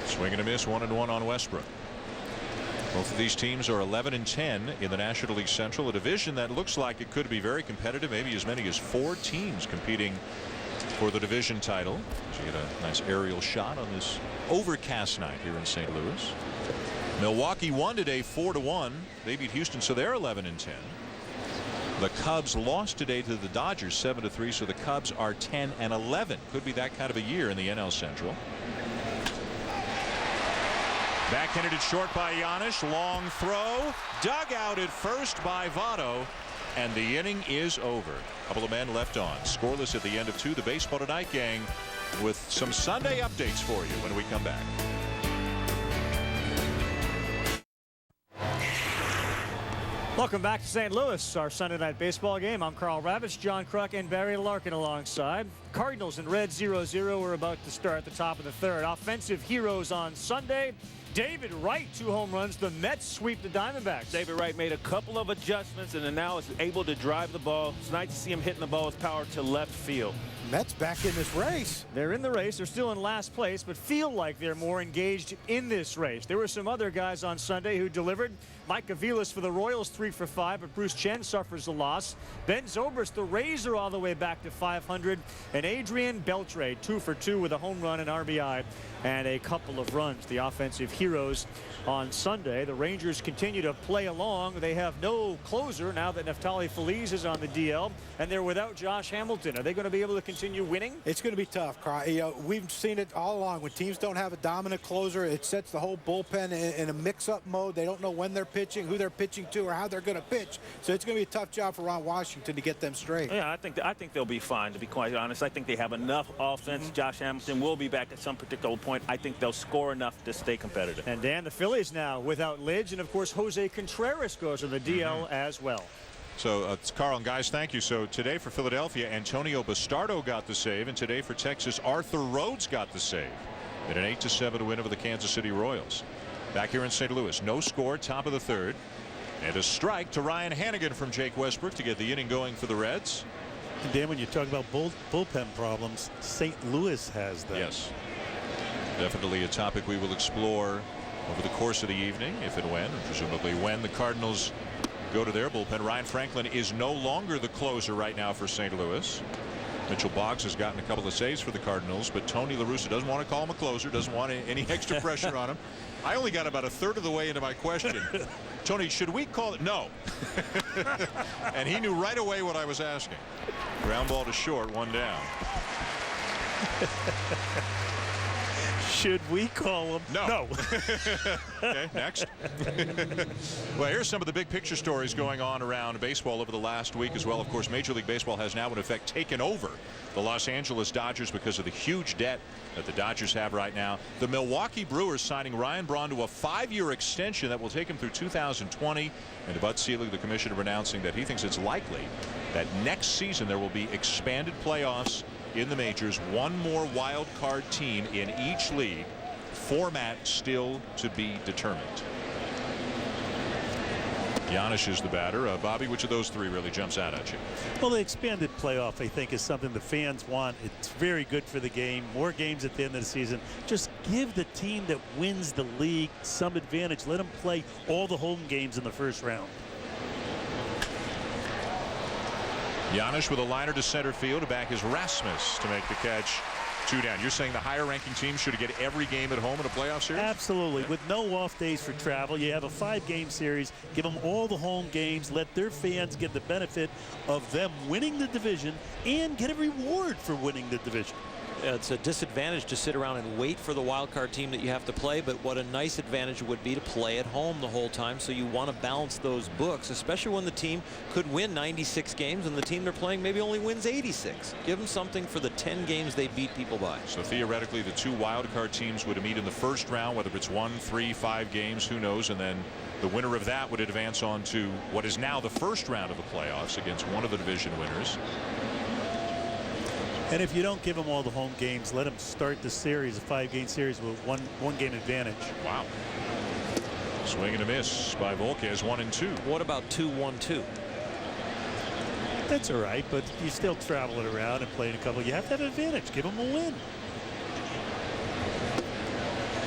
Swing and a miss, 1-1 on Westbrook. Both of these teams are 11-10 in the National League Central, a division that looks like it could be very competitive, maybe as many as 4 teams competing for the division title. So you get a nice aerial shot on this overcast night here in St. Louis. Milwaukee won today 4-1. They beat Houston, so they're 11-10. The Cubs lost today to the Dodgers 7-3, so the Cubs are 10-11. Could be that kind of a year in the NL Central. Backhanded it short by Giannis. Long throw. Dug out at first by Votto. And the inning is over. A couple of men left on. Scoreless at the end of 2. The Baseball Tonight gang with some Sunday updates for you when we come back. Welcome back to St. Louis, our Sunday night baseball game. I'm Carl Ravitch, John Kruk, and Barry Larkin alongside. Cardinals in red 0-0. We're about to start the top of the 3rd. Offensive heroes on Sunday. David Wright, 2 home runs. The Mets sweep the Diamondbacks. David Wright made a couple of adjustments and now is able to drive the ball. It's nice to see him hitting the ball with power to left field. Mets back in this race. They're in the race. They're still in last place, but feel like they're more engaged in this race. There were some other guys on Sunday who delivered. Mike Aviles for the Royals, 3 for 5, but Bruce Chen suffers a loss. Ben Zobrist, the Rays, are all the way back to 500. And Adrian Beltre, 2 for 2 with a home run and RBI and a couple of runs. The offensive heroes on Sunday. The Rangers continue to play along. They have no closer now that Neftali Feliz is on the DL, and they're without Josh Hamilton. Are they going to be able to continue winning? It's going to be tough, Carl. You know, we've seen it all along. When teams don't have a dominant closer, it sets the whole bullpen in a mix-up mode. They don't know when they're pitching, who they're pitching to, or how they're going to pitch. So it's going to be a tough job for Ron Washington to get them straight. Yeah, I think they'll be fine, to be quite honest. I think they have enough offense. Josh Hamilton will be back at some particular point. I think they'll score enough to stay competitive. And Dan, the Phillies now without Lidge, and of course Jose Contreras goes to the DL as well. So Carl and guys, thank you. So today for Philadelphia, Antonio Bastardo got the save, and today for Texas, Arthur Rhodes got the save. in an 8-7 win over the Kansas City Royals. Back here in St. Louis, no score, top of the third. And a strike to Ryan Hanigan from Jake Westbrook to get the inning going for the Reds. And Dan, when you talk about bullpen problems, St. Louis has that. Yes. Definitely a topic we will explore over the course of the evening, if and when, and presumably when the Cardinals go to their bullpen. Ryan Franklin is no longer the closer right now for St. Louis. Mitchell Boggs has gotten a couple of saves for the Cardinals, but Tony La Russa doesn't want to call him a closer, doesn't want any extra pressure on him. I only got about a third of the way into my question. Tony, should we call it? No. And he knew right away what I was asking. Ground ball to short, one down. Should we call him? No. Okay, next. Well, here's some of the big picture stories going on around baseball over the last week as well. Of course, Major League Baseball has now in effect taken over the Los Angeles Dodgers because of the huge debt that the Dodgers have right now. The Milwaukee Brewers signing Ryan Braun to a 5-year extension that will take him through 2020. And Bud Selig, the commissioner, announcing that he thinks it's likely that next season there will be expanded playoffs in the majors, one more wild card team in each league, format still to be determined. Giannis is the batter. Bobby, which of those three really jumps out at you? Well, the expanded playoff, I think, is something the fans want. It's very good for the game. More games at the end of the season. Just give the team that wins the league some advantage. Let them play all the home games in the first round. Giannis with a liner to center field. To back is Rasmus to make the catch. 2 down. You're saying the higher ranking team should get every game at home in a playoff series? Absolutely. With no off days for travel, you have a 5-game series. Give them all the home games. Let their fans get the benefit of them winning the division and get a reward for winning the division. It's a disadvantage to sit around and wait for the wild card team that you have to play, but what a nice advantage it would be to play at home the whole time. So you want to balance those books, especially when the team could win 96 games and the team they're playing maybe only wins 86. Give them something for the 10 games they beat people by. So theoretically the 2 wild card teams would meet in the first round, whether it's 1, 3, 5 games, who knows, and then the winner of that would advance on to what is now the first round of the playoffs against one of the division winners. And if you don't give them all the home games, let them start the series, a 5-game series, with one game advantage. Wow. Swing and a miss by Volquez, 1-2. What about 2-1-2? That's all right, but you still travel it around and play in a couple. You have to have an advantage. Give them a win.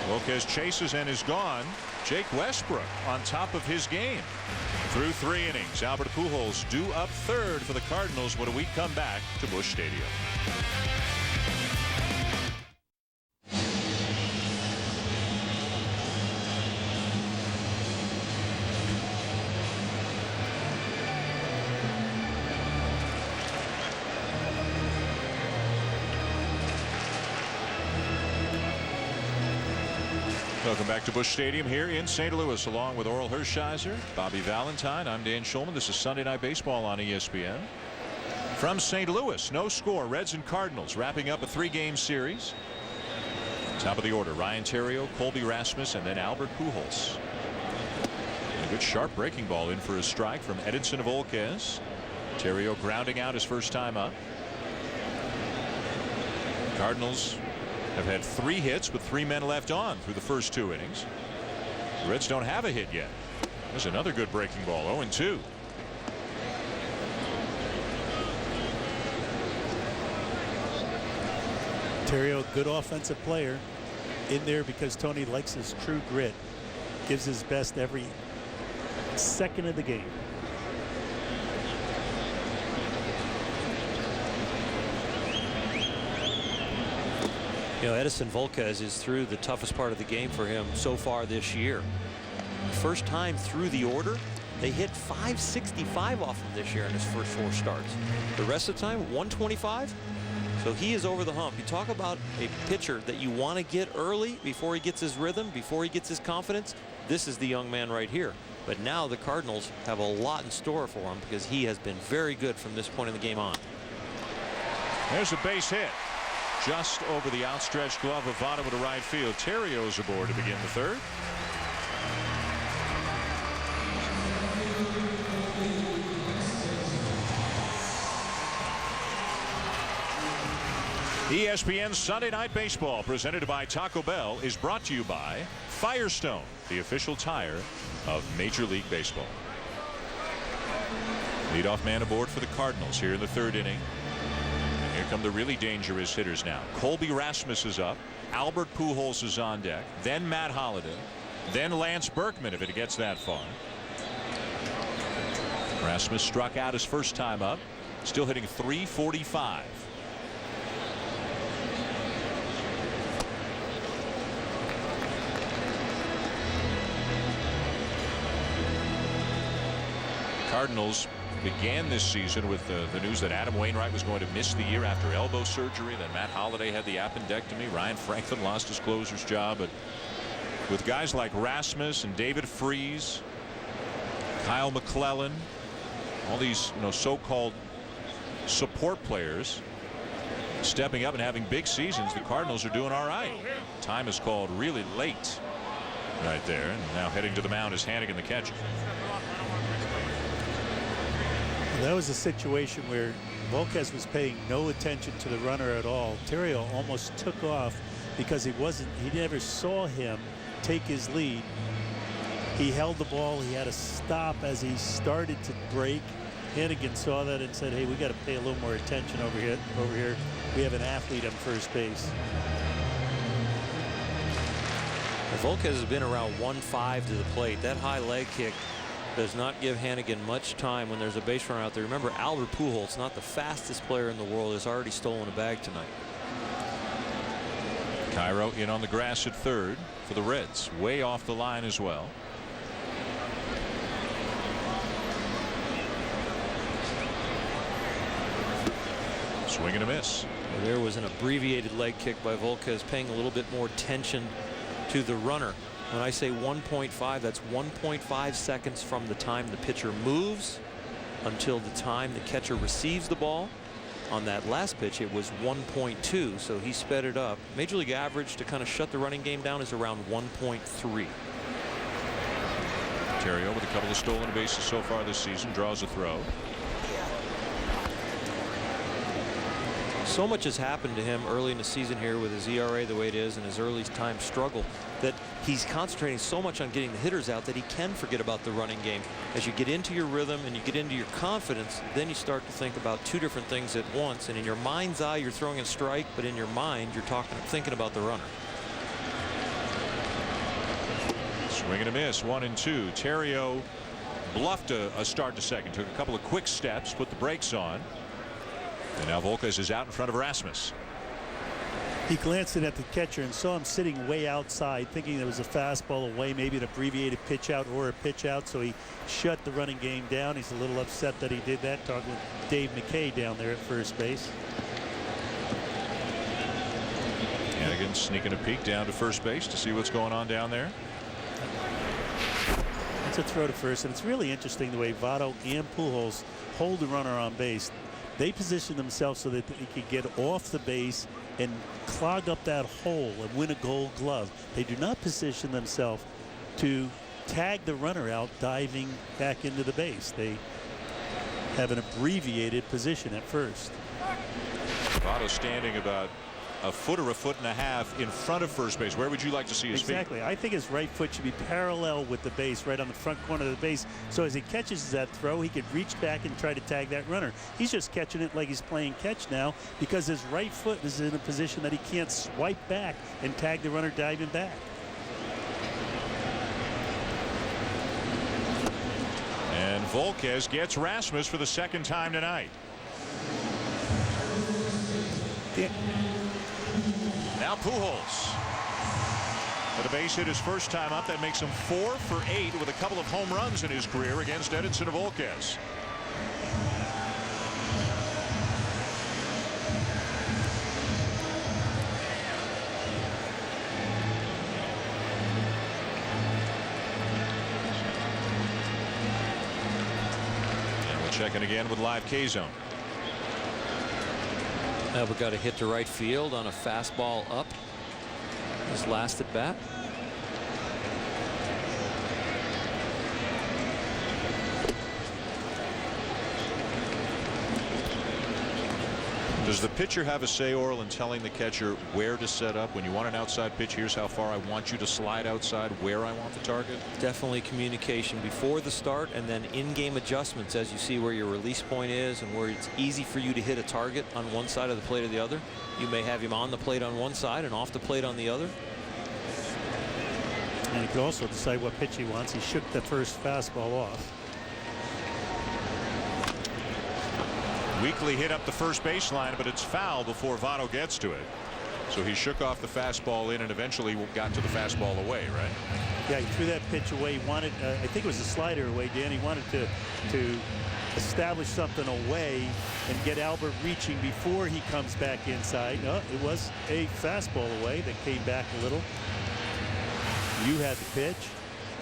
Volquez chases and is gone. Jake Westbrook on top of his game. Through 3 innings, Albert Pujols due up third for the Cardinals when we come back to Busch Stadium. Welcome back to Busch Stadium here in St. Louis, along with Orel Hershiser, Bobby Valentine. I'm Dan Schulman. This is Sunday Night Baseball on ESPN. From St. Louis, no score. Reds and Cardinals wrapping up a 3-game series. Top of the order, Ryan Theriot, Colby Rasmus, and then Albert Pujols. And a good sharp breaking ball in for a strike from Edinson Volquez. Theriot grounding out his first time up. Cardinals have had 3 hits with 3 men left on through the first 2 innings. The Reds don't have a hit yet. There's another good breaking ball, 0-2. Theriot, good offensive player, in there because Tony likes his true grit. Gives his best every second of the game. You know, Edinson Volquez is through the toughest part of the game for him so far this year. First time through the order, they hit .565 off him this year in his first 4 starts. The rest of the time, .125. So he is over the hump. You talk about a pitcher that you want to get early before he gets his rhythm, before he gets his confidence. This is the young man right here. But now the Cardinals have a lot in store for him because he has been very good from this point in the game on. There's a base hit. Just over the outstretched glove of Votto to right field. Theriot's aboard to begin the 3rd. ESPN Sunday Night Baseball, presented by Taco Bell, is brought to you by Firestone, the official tire of Major League Baseball. Leadoff man aboard for the Cardinals here in the 3rd inning. And here come the really dangerous hitters now. Colby Rasmus is up. Albert Pujols is on deck. Then Matt Holliday. Then Lance Berkman if it gets that far. Rasmus struck out his first time up. Still hitting .345. Cardinals began this season with the news that Adam Wainwright was going to miss the year after elbow surgery. Then Matt Holliday had the appendectomy. Ryan Franklin lost his closer's job. But with guys like Rasmus and David Freese, Kyle McClellan, all these so-called support players stepping up and having big seasons, the Cardinals are doing all right. Time is called really late right there. And now heading to the mound is Hannigan, the catcher. That was a situation where Volquez was paying no attention to the runner at all. Terrio almost took off because he never saw him take his lead. He held the ball. He had to stop as he started to break. Hannigan saw that and said, hey, we got to pay a little more attention over here. We have an athlete on first base. Volquez has been around 1-5 to the plate. That high leg kick does not give Hannigan much time when there's a base runner out there. Remember, Albert Pujols, not the fastest player in the world, has already stolen a bag tonight. Cairo in on the grass at 3rd for the Reds. Way off the line as well. Swing and a miss. Well, there was an abbreviated leg kick by Volquez, paying a little bit more attention to the runner. When I say 1.5, that's 1.5 seconds from the time the pitcher moves until the time the catcher receives the ball. On that last pitch, it was 1.2, so he sped it up. Major League average to kind of shut the running game down is around 1.3. Terrio with a couple of stolen bases so far this season, draws a throw. So much has happened to him early in the season here with his ERA the way it is and his early time struggle that he's concentrating so much on getting the hitters out that he can forget about the running game. As you get into your rhythm and you get into your confidence, then you start to think about 2 different things at once. And in your mind's eye, you're throwing a strike, but in your mind, you're thinking about the runner. Swing and a miss, 1-2. Terrio bluffed a start to second, took a couple of quick steps, put the brakes on. And now Volquez is out in front of Rasmus. He glanced in at the catcher and saw him sitting way outside, thinking there was a fastball away, maybe an abbreviated pitch out or a pitch out, so he shut the running game down. He's a little upset that he did that. Talking with Dave McKay down there at first base. Hannigan sneaking a peek down to first base to see what's going on down there. It's a throw to first, and it's really interesting the way Votto and Pujols hold the runner on base. They position themselves so that they could get off the base and clog up that hole and win a Gold Glove. They do not position themselves to tag the runner out diving back into the base. They have an abbreviated position at first. Votto standing about a foot or a foot and a half in front of first base. Where would you like to see his feet? Exactly. I think his right foot should be parallel with the base, right on the front corner of the base. So as he catches that throw, he could reach back and try to tag that runner. He's just catching it like he's playing catch now because his right foot is in a position that he can't swipe back and tag the runner diving back. And Volquez gets Rasmus for the 2nd time tonight. Yeah. Now Pujols for the base hit his first time up. That makes him 4 for 8 with a couple of home runs in his career against Edinson Volquez. And we'll check in again with live K-Zone. Albert got a hit to right field on a fastball up his last at bat. Does the pitcher have a say, Orel, in telling the catcher where to set up? When you want an outside pitch, here's how far I want you to slide outside, where I want the target? Definitely communication before the start, and then in-game adjustments as you see where your release point is and where it's easy for you to hit a target on one side of the plate or the other. You may have him on the plate on one side and off the plate on the other. And he could also decide what pitch he wants. He shook the first fastball off. Weekly hit up the first baseline, but it's foul before Votto gets to it. So he shook off the fastball in and eventually got to the fastball away, right? Yeah, he threw that pitch away. He wanted, I think it was a slider away, Dan. He wanted to establish something away and get Albert reaching before he comes back inside. No, it was a fastball away that came back a little. You had the pitch.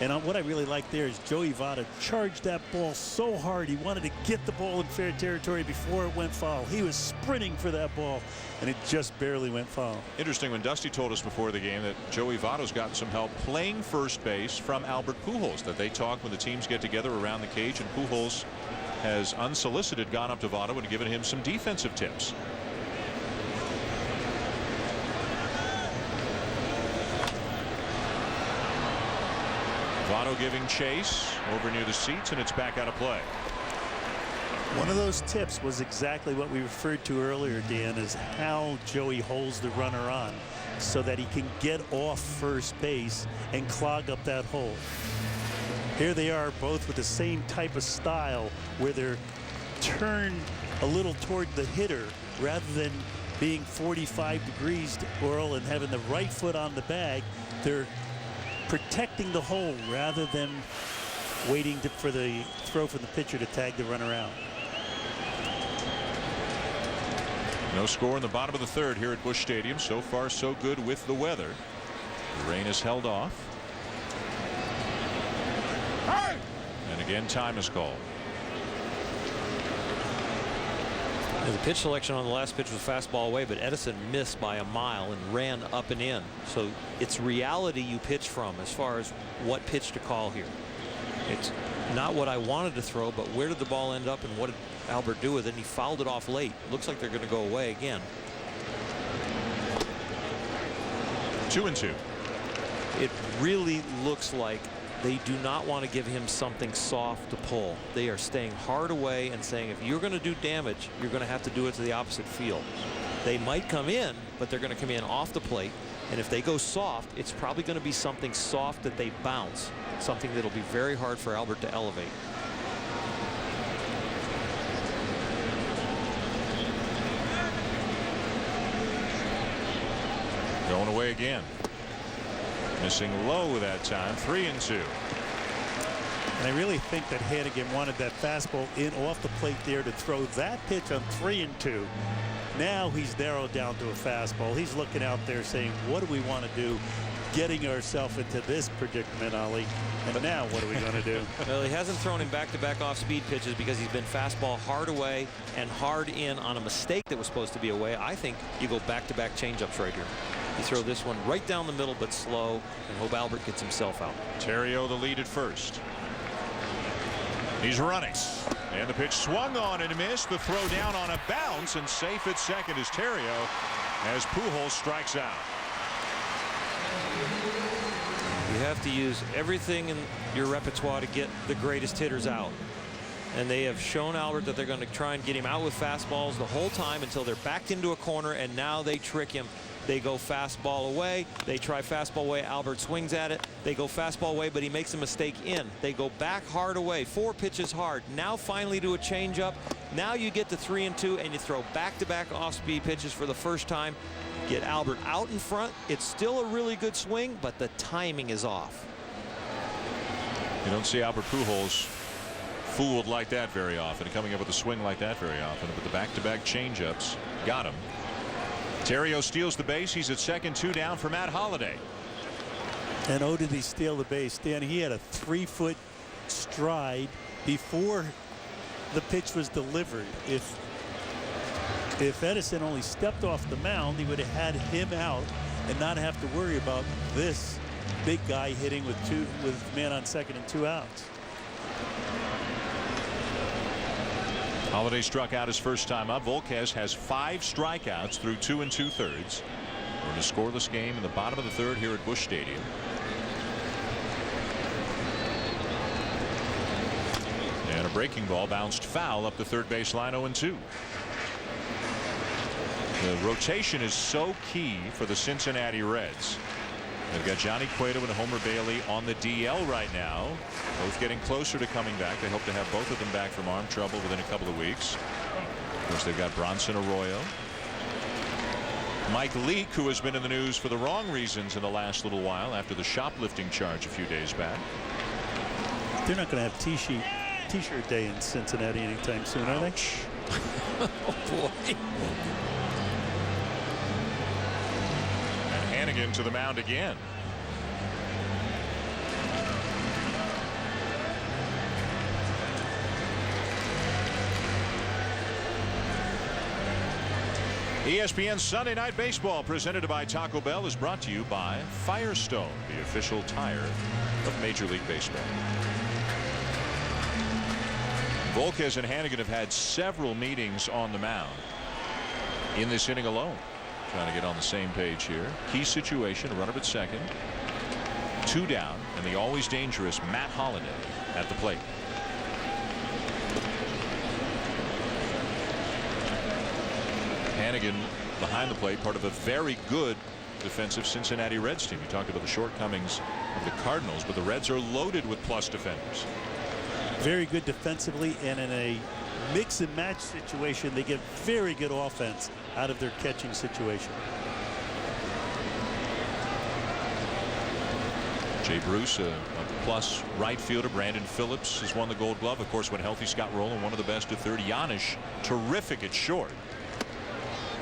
And what I really like there is Joey Votto charged that ball so hard. He wanted to get the ball in fair territory before it went foul. He was sprinting for that ball, and it just barely went foul. Interesting, when Dusty told us before the game that Joey Votto's gotten some help playing first base from Albert Pujols, that they talk when the teams get together around the cage, and Pujols has unsolicited gone up to Votto and given him some defensive tips. Votto giving chase over near the seats, and it's back out of play. One of those tips was exactly what we referred to earlier, Dan, is how Joey holds the runner on so that he can get off first base and clog up that hole. Here they are both with the same type of style where they're turned a little toward the hitter rather than being 45 degrees to Orel and having the right foot on the bag. They're protecting the hole rather than waiting for the throw from the pitcher to tag the runner out. No score in the bottom of the third here at Busch Stadium. So far so good with the weather. The rain is held off. And again time is called. The pitch selection on the last pitch was fastball away, but Edison missed by a mile and ran up and in. So it's reality you pitch from as far as what pitch to call here. It's not what I wanted to throw, but where did the ball end up and what did Albert do with it? And he fouled it off late. Looks like they're going to go away again. 2-2. It really looks like they do not want to give him something soft to pull. They are staying hard away and saying, if you're going to do damage, you're going to have to do it to the opposite field. They might come in, but they're going to come in off the plate. And if they go soft, it's probably going to be something soft that they bounce, something that'll be very hard for Albert to elevate. Going away again. Missing low that time. 3-2. And I really think that Hannigan wanted that fastball in off the plate there to throw that pitch on 3-2. Now he's narrowed down to a fastball. He's looking out there saying, what do we want to do? Getting ourselves into this predicament, Ollie. And now what are we going to do? Well, he hasn't thrown him back-to-back off-speed pitches because he's been fastball hard away and hard in on a mistake that was supposed to be away. I think you go back-to-back changeups right here. You throw this one right down the middle, but slow, and hope Albert gets himself out. Terrio the lead at first. He's running. And the pitch swung on and missed. The throw down on a bounce, and safe at second is Terrio as Pujols strikes out. You have to use everything in your repertoire to get the greatest hitters out. And they have shown Albert that they're going to try and get him out with fastballs the whole time until they're backed into a corner, and now they trick him. They go fastball away. They try fastball away. Albert swings at it. They go fastball away, but he makes a mistake in. They go back hard away. 4 pitches hard. Now finally to a changeup. Now you get to 3-2, and you throw back-to-back off-speed pitches for the first time. Get Albert out in front. It's still a really good swing, but the timing is off. You don't see Albert Pujols fooled like that very often, and coming up with a swing like that very often. But the back-to-back changeups got him. Terrio steals the base. He's at second, 2 down for Matt Holliday. And oh, did he steal the base, Dan? He had a 3-foot stride before the pitch was delivered. If Edison only stepped off the mound, he would have had him out and not have to worry about this big guy hitting with man on second and 2 outs. Holiday struck out his first time up. Volquez has 5 strikeouts through 2 2/3. We're in a scoreless game in the bottom of the 3rd here at Busch Stadium. And a breaking ball bounced foul up the third baseline, 0-2. The rotation is so key for the Cincinnati Reds. They've got Johnny Cueto and Homer Bailey on the DL right now, both getting closer to coming back. They hope to have both of them back from arm trouble within a couple of weeks. Of course, they've got Bronson Arroyo, Mike Leake, who has been in the news for the wrong reasons in the last little while after the shoplifting charge a few days back. They're not going to have T-shirt day in Cincinnati anytime soon, are they? Oh boy. Hannigan to the mound again. ESPN Sunday Night Baseball, presented by Taco Bell, is brought to you by Firestone, the official tire of Major League Baseball. Volquez and Hannigan have had several meetings on the mound in this inning alone, trying to get on the same page here. Key situation, a runner at second, 2 down, and the always dangerous Matt Holliday at the plate. Hannigan behind the plate, part of a very good defensive Cincinnati Reds team. You talked about the shortcomings of the Cardinals, but the Reds are loaded with plus defenders. Very good defensively, and in a mix and match situation, they get very good offense out of their catching situation. Jay Bruce, a plus right fielder. Brandon Phillips has won the Gold Glove. Of course, when healthy, Scott Rowland, one of the best at third. Giannis, terrific at short.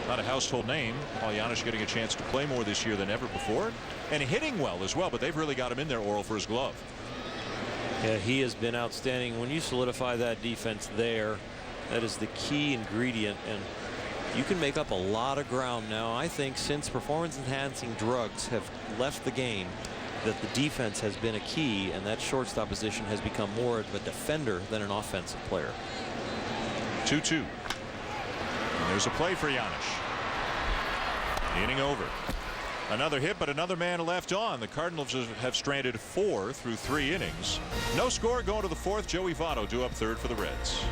Not a household name. While Giannis getting a chance to play more this year than ever before, and hitting well as well. But they've really got him in there, Oral, for his glove. Yeah, he has been outstanding. When you solidify that defense there, that is the key ingredient, and you can make up a lot of ground now. I think since performance-enhancing drugs have left the game, that the defense has been a key, and that shortstop position has become more of a defender than an offensive player. 2-2. And there's a play for Giannis. Inning over. Another hit, but another man left on. The Cardinals have stranded 4 through 3 innings. No score going to the 4th. Joey Votto due up 3rd for the Reds.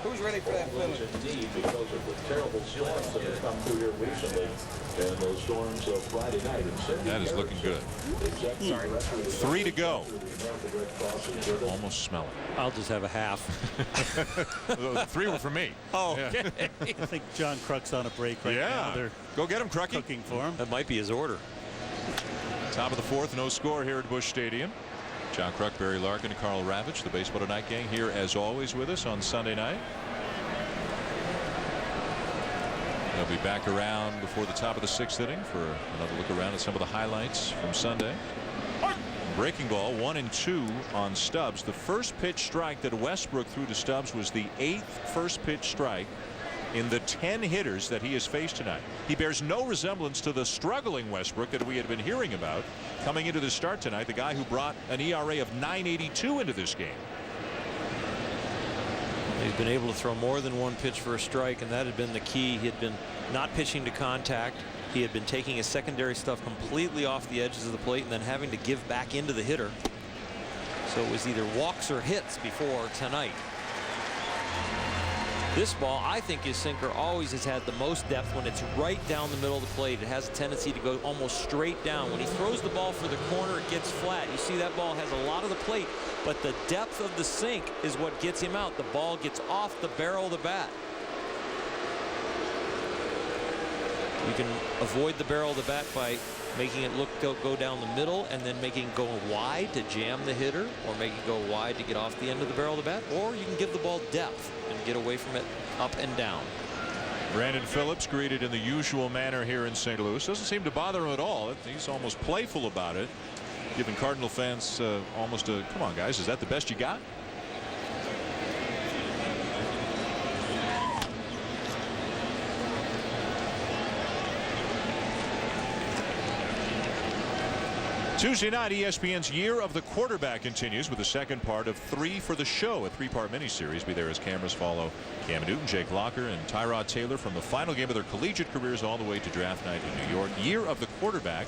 Who's ready for that finish? Indeed, because of the terrible storms that have come through here recently, and those storms of Friday night. That is looking good. 3 to go. Almost smell it. I'll just have a half. 3 were for me. Oh, okay. Yeah. I think John Kruk's on a break right now. They're go get him, Krucky. Cooking for him. That might be his order. Top of the 4th, no score here at Busch Stadium. John Kruk, Barry Larkin, and Carl Ravitch, the Baseball Tonight gang, here as always with us on Sunday night. They'll be back around before the top of the 6th inning for another look around at some of the highlights from Sunday. Breaking ball, 1-2 on Stubbs. The first pitch strike that Westbrook threw to Stubbs was the 8th first pitch strike in the 10 hitters that he has faced tonight. He bears no resemblance to the struggling Westbrook that we had been hearing about coming into the start tonight, the guy who brought an ERA of 9.82 into this game. He's been able to throw more than one pitch for a strike, and that had been the key. He had been not pitching to contact. He had been taking his secondary stuff completely off the edges of the plate and then having to give back into the hitter. So it was either walks or hits before tonight. This ball, I think his sinker always has had the most depth when it's right down the middle of the plate. It has a tendency to go almost straight down. When he throws the ball for the corner, it gets flat. You see that ball has a lot of the plate, but the depth of the sink is what gets him out. The ball gets off the barrel of the bat. You can avoid the barrel of the bat by making it go down the middle and then making it go wide to jam the hitter, or make it go wide to get off the end of the barrel of the bat, or you can give the ball depth and get away from it up and down. Brandon Phillips greeted in the usual manner here in St. Louis. Doesn't seem to bother him at all. He's almost playful about it, giving Cardinal fans almost a, come on guys, is that the best you got? Tuesday night, ESPN's Year of the Quarterback continues with the second part of 3 for the Show, a 3-part miniseries. Be there as cameras follow Cam Newton, Jake Locker, and Tyrod Taylor from the final game of their collegiate careers all the way to draft night in New York. Year of the Quarterback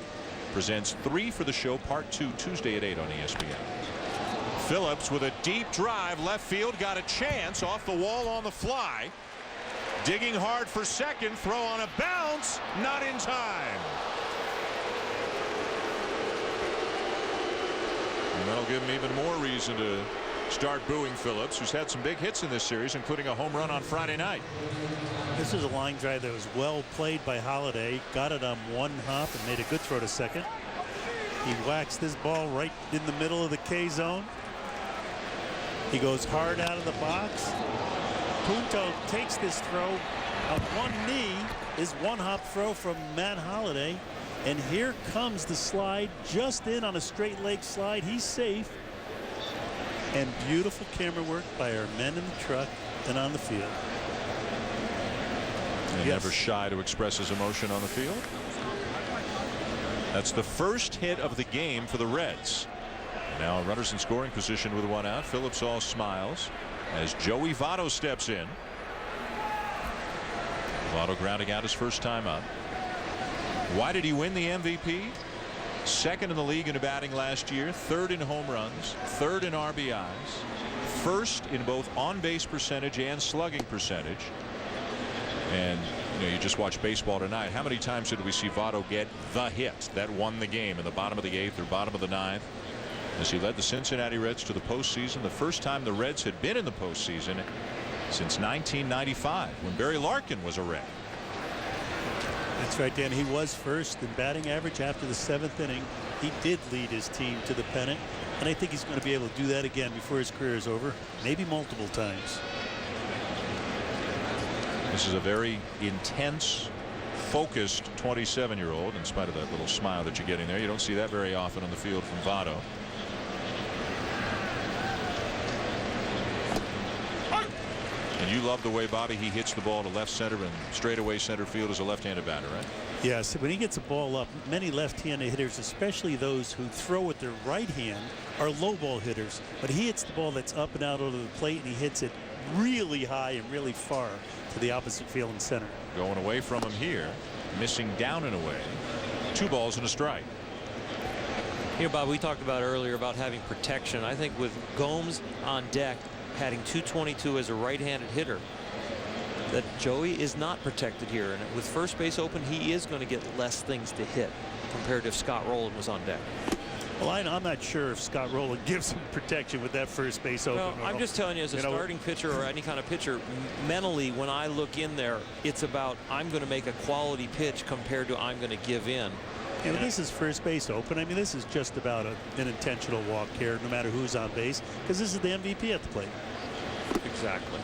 presents 3 for the Show, Part 2, Tuesday at 8 on ESPN. Phillips with a deep drive, left field, got a chance, off the wall on the fly. Digging hard for second, throw on a bounce, not in time. And that'll give him even more reason to start booing Phillips, who's had some big hits in this series, including a home run on Friday night. This is a line drive that was well played by Holiday. Got it on one hop and made a good throw to second. He waxed this ball right in the middle of the K zone. He goes hard out of the box. Punto takes this throw on one knee. Is one hop throw from Matt Holiday. And here comes the slide, just in on a straight leg slide. He's safe. And beautiful camera work by our men in the truck and on the field. And never shy to express his emotion on the field. That's the first hit of the game for the Reds. Now runners in scoring position with one out. Phillips all smiles as Joey Votto steps in. Votto grounding out his first time up. Why did he win the MVP? Second in the league in batting last year, third in home runs, third in RBIs, first in both on-base percentage and slugging percentage. And you just watched baseball tonight. How many times did we see Votto get the hit that won the game in the bottom of the 8th or bottom of the 9th as he led the Cincinnati Reds to the postseason, the first time the Reds had been in the postseason since 1995 when Barry Larkin was a Red. That's right, Dan. He was first in batting average after the 7th inning. He did lead his team to the pennant, and I think he's going to be able to do that again before his career is over, maybe multiple times. This is a very intense, focused 27-year-old, in spite of that little smile that you're getting there. You don't see that very often on the field from Votto. And you love the way, Bobby, he hits the ball to left center and straightaway center field as a left-handed batter, right? Yes, when he gets a ball up, many left-handed hitters, especially those who throw with their right hand, are low ball hitters. But he hits the ball that's up and out over the plate, and he hits it really high and really far to the opposite field and center. Going away from him here, missing down and away. 2 balls and a strike. Here, Bob, we talked about earlier about having protection. I think with Gomes on deck, batting .222 as a right-handed hitter, that Joey is not protected here, and with first base open, he is going to get less things to hit compared to if Scott Rowland was on deck. Well, I'm not sure if Scott Rowland gives him protection with that first base open. Well, I'm just telling you, as a starting pitcher or any kind of pitcher, mentally, when I look in there, it's about I'm going to make a quality pitch compared to I'm going to give in. And this is first base open. I mean, this is just about an intentional walk here, no matter who's on base, because this is the MVP at the plate. Exactly.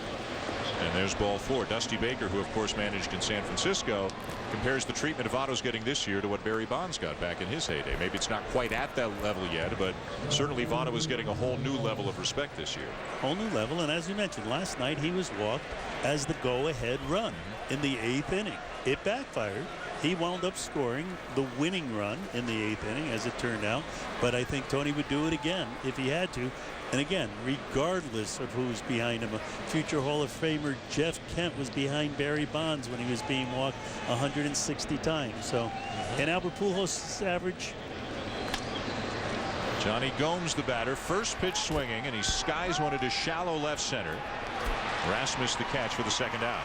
And there's ball 4. Dusty Baker, who of course managed in San Francisco, compares the treatment Votto's getting this year to what Barry Bonds got back in his heyday. Maybe it's not quite at that level yet, but certainly Votto is getting a whole new level of respect this year. Whole new level, and as you mentioned, last night he was walked as the go-ahead run in the 8th inning. It backfired. He wound up scoring the winning run in the 8th inning, as it turned out. But I think Tony would do it again if he had to. And again, regardless of who's behind him, a future Hall of Famer Jeff Kent was behind Barry Bonds when he was being walked 160 times. So, and Albert Pujols' average. Johnny Gomes, the batter, first pitch swinging, and he skies one into shallow left center. Rasmus the catch for the second out.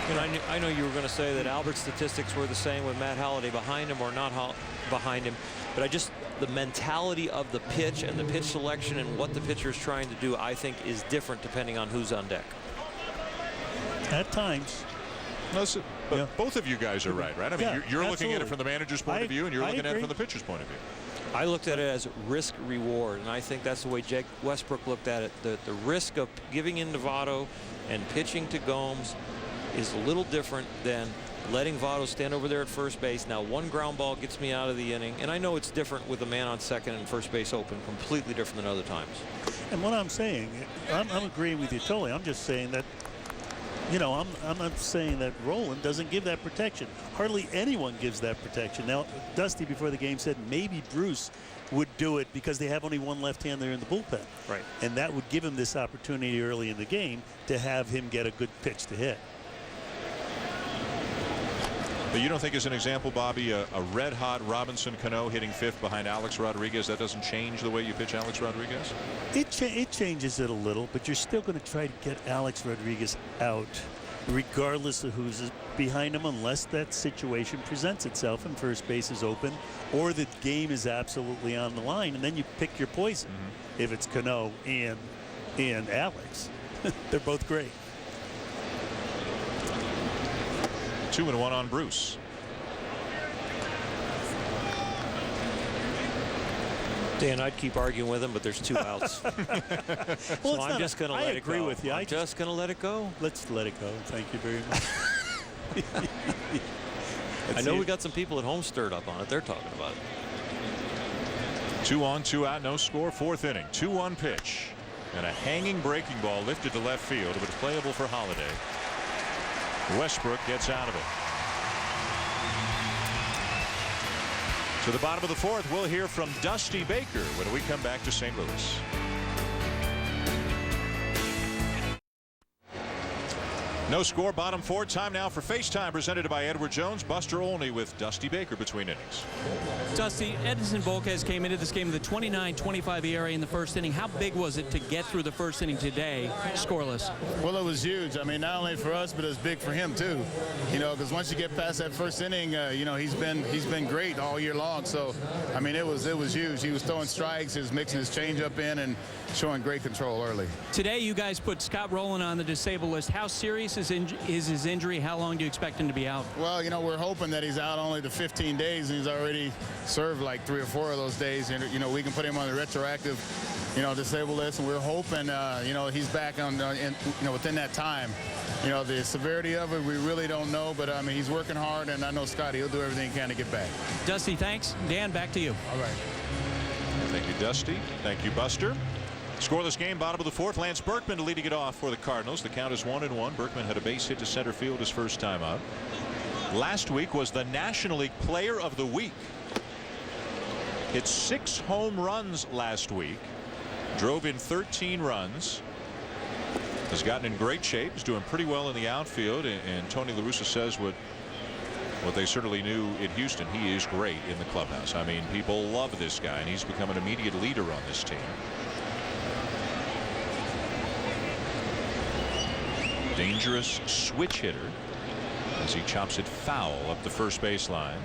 You know, I know you were going to say that Albert's statistics were the same with Matt Holliday behind him or not behind him, but the mentality of the pitch and the pitch selection and what the pitcher is trying to do, I think, is different depending on who's on deck. At times. Listen, but both of you guys are right? I mean, you're looking at it from the manager's point of view, and you're looking at it from the pitcher's point of view. I looked at it as risk reward, and I think that's the way Jake Westbrook looked at it. The risk of giving in to Votto and pitching to Gomes is a little different than letting Votto stand over there at first base. Now, one ground ball gets me out of the inning, and I know it's different with a man on second and first base open, completely different than other times. And what I'm saying, I'm agreeing with you totally. I'm just saying that you know, I'm not saying that Roland doesn't give that protection. Hardly anyone gives that protection. Now, Dusty before the game said maybe Bruce would do it because they have only one left-hander in the bullpen. Right. And that would give him this opportunity early in the game to have him get a good pitch to hit. But you don't think, as an example, Bobby, a red-hot Robinson Cano hitting fifth behind Alex Rodriguez, that doesn't change the way you pitch Alex Rodriguez? It changes it a little, but you're still going to try to get Alex Rodriguez out regardless of who's behind him, unless that situation presents itself and first base is open or the game is absolutely on the line, and then you pick your poison. If it's Cano and Alex. They're both great. 2-1 on Bruce. Dan, I'd keep arguing with him, but there's 2 outs. Well, so I'm just going to let it go. I agree with you. I'm just going to let it go. Let's let it go. Thank you very much. I know we got some people at home stirred up on it. They're talking about it. 2 on, 2 out, no score. 4th inning. 2-1 pitch. And a hanging breaking ball lifted to left field, but it's playable for Holiday. Westbrook gets out of it. To the bottom of the 4th, we'll hear from Dusty Baker when we come back to St. Louis. No score, bottom 4. Time now for FaceTime, presented by Edward Jones. Buster Olney with Dusty Baker between innings. Dusty, Edinson Volquez came into this game with a 29-25 ERA in the first inning. How big was it to get through the first inning today scoreless? Well, it was huge. I mean, not only for us, but it's big for him too. You know, because once you get past that first inning, you know, he's been great all year long. So, I mean, it was huge. He was throwing strikes, he was mixing his changeup in, and showing great control early. Today, you guys put Scott Rowland on the disabled list. How serious is his injury? How long do you expect him to be out? Well, you know, we're hoping that he's out only the 15 days, and he's already served like 3 or 4 of those days. And, you know, we can put him on the retroactive, you know, disabled list, and we're hoping, you know, he's back on, you know, within that time. You know, the severity of it, we really don't know, but I mean, he's working hard, and I know Scotty, he'll do everything he can to get back. Dusty, thanks. Dan, back to you. All right. Thank you, Dusty. Thank you, Buster. Scoreless game, bottom of the 4th. Lance Berkman leading it off for the Cardinals. The count is 1-1. Berkman had a base hit to center field his first time out. Last week was the National League Player of the Week. Hit 6 home runs last week. Drove in 13 runs. Has gotten in great shape. He's doing pretty well in the outfield. And Tony La Russa says what they certainly knew in Houston, he is great in the clubhouse. I mean, people love this guy, and he's become an immediate leader on this team. Dangerous switch hitter as he chops it foul up the first baseline.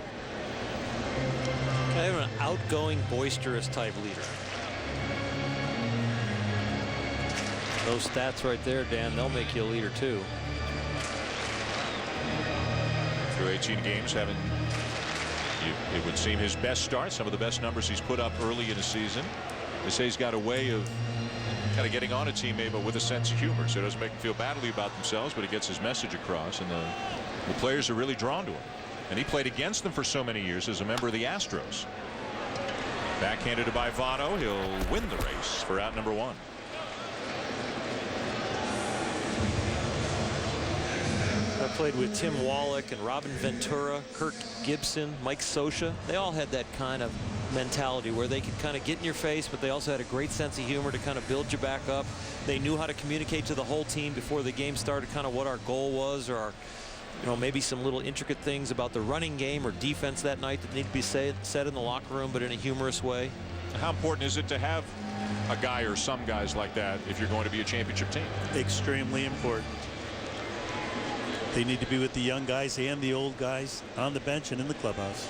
Kind of an outgoing, boisterous type leader. Those stats right there, Dan, they'll make you a leader too. Through 18 games, it would seem his best start. Some of the best numbers he's put up early in a season. They say he's got a way of kind of getting on a teammate, but with a sense of humor, so it doesn't make them feel badly about themselves, but it gets his message across, and the players are really drawn to him. And he played against them for so many years as a member of the Astros. Backhanded by Votto, he'll win the race for out number 1. I played with Tim Wallach and Robin Ventura, Kirk Gibson, Mike Scioscia. They all had that kind of mentality where they could kind of get in your face, but they also had a great sense of humor to kind of build you back up. They knew how to communicate to the whole team before the game started, kind of what our goal was, or our, you know, maybe some little intricate things about the running game or defense that night that need to be said in the locker room, but in a humorous way. How important is it to have a guy or some guys like that if you're going to be a championship team? Extremely important. They need to be with the young guys and the old guys on the bench and in the clubhouse.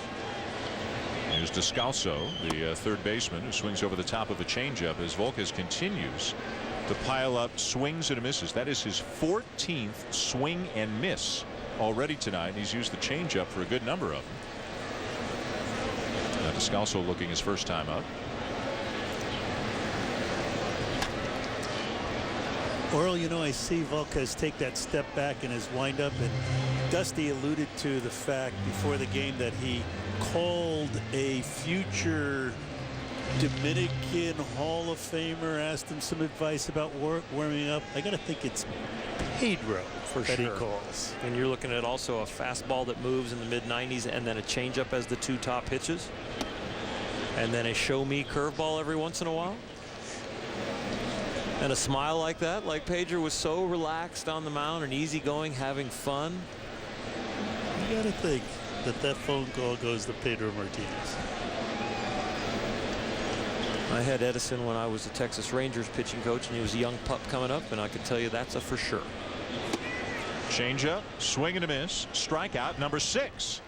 Here's Descalso, the third baseman, who swings over the top of a changeup as Volquez continues to pile up swings and misses. That is his 14th swing and miss already tonight, and he's used the changeup for a good number of them. Now Descalso looking his first time up. Orel, you know, I see Volquez take that step back in his windup, and Dusty alluded to the fact before the game that he called a future Dominican Hall of Famer asked him some advice about warming up. I got to think it's Pedro for that sure. he calls. And you're looking at also a fastball that moves in the mid-90s and then a changeup as the two top pitches. And then a show me curveball every once in a while. And a smile like that, like Pedro was so relaxed on the mound and easygoing, having fun. You got to think that phone call goes to Pedro Martinez. I had Edison when I was the Texas Rangers pitching coach, and he was a young pup coming up, and I could tell you that's a for sure. Changeup, swing and a miss, strikeout number 6.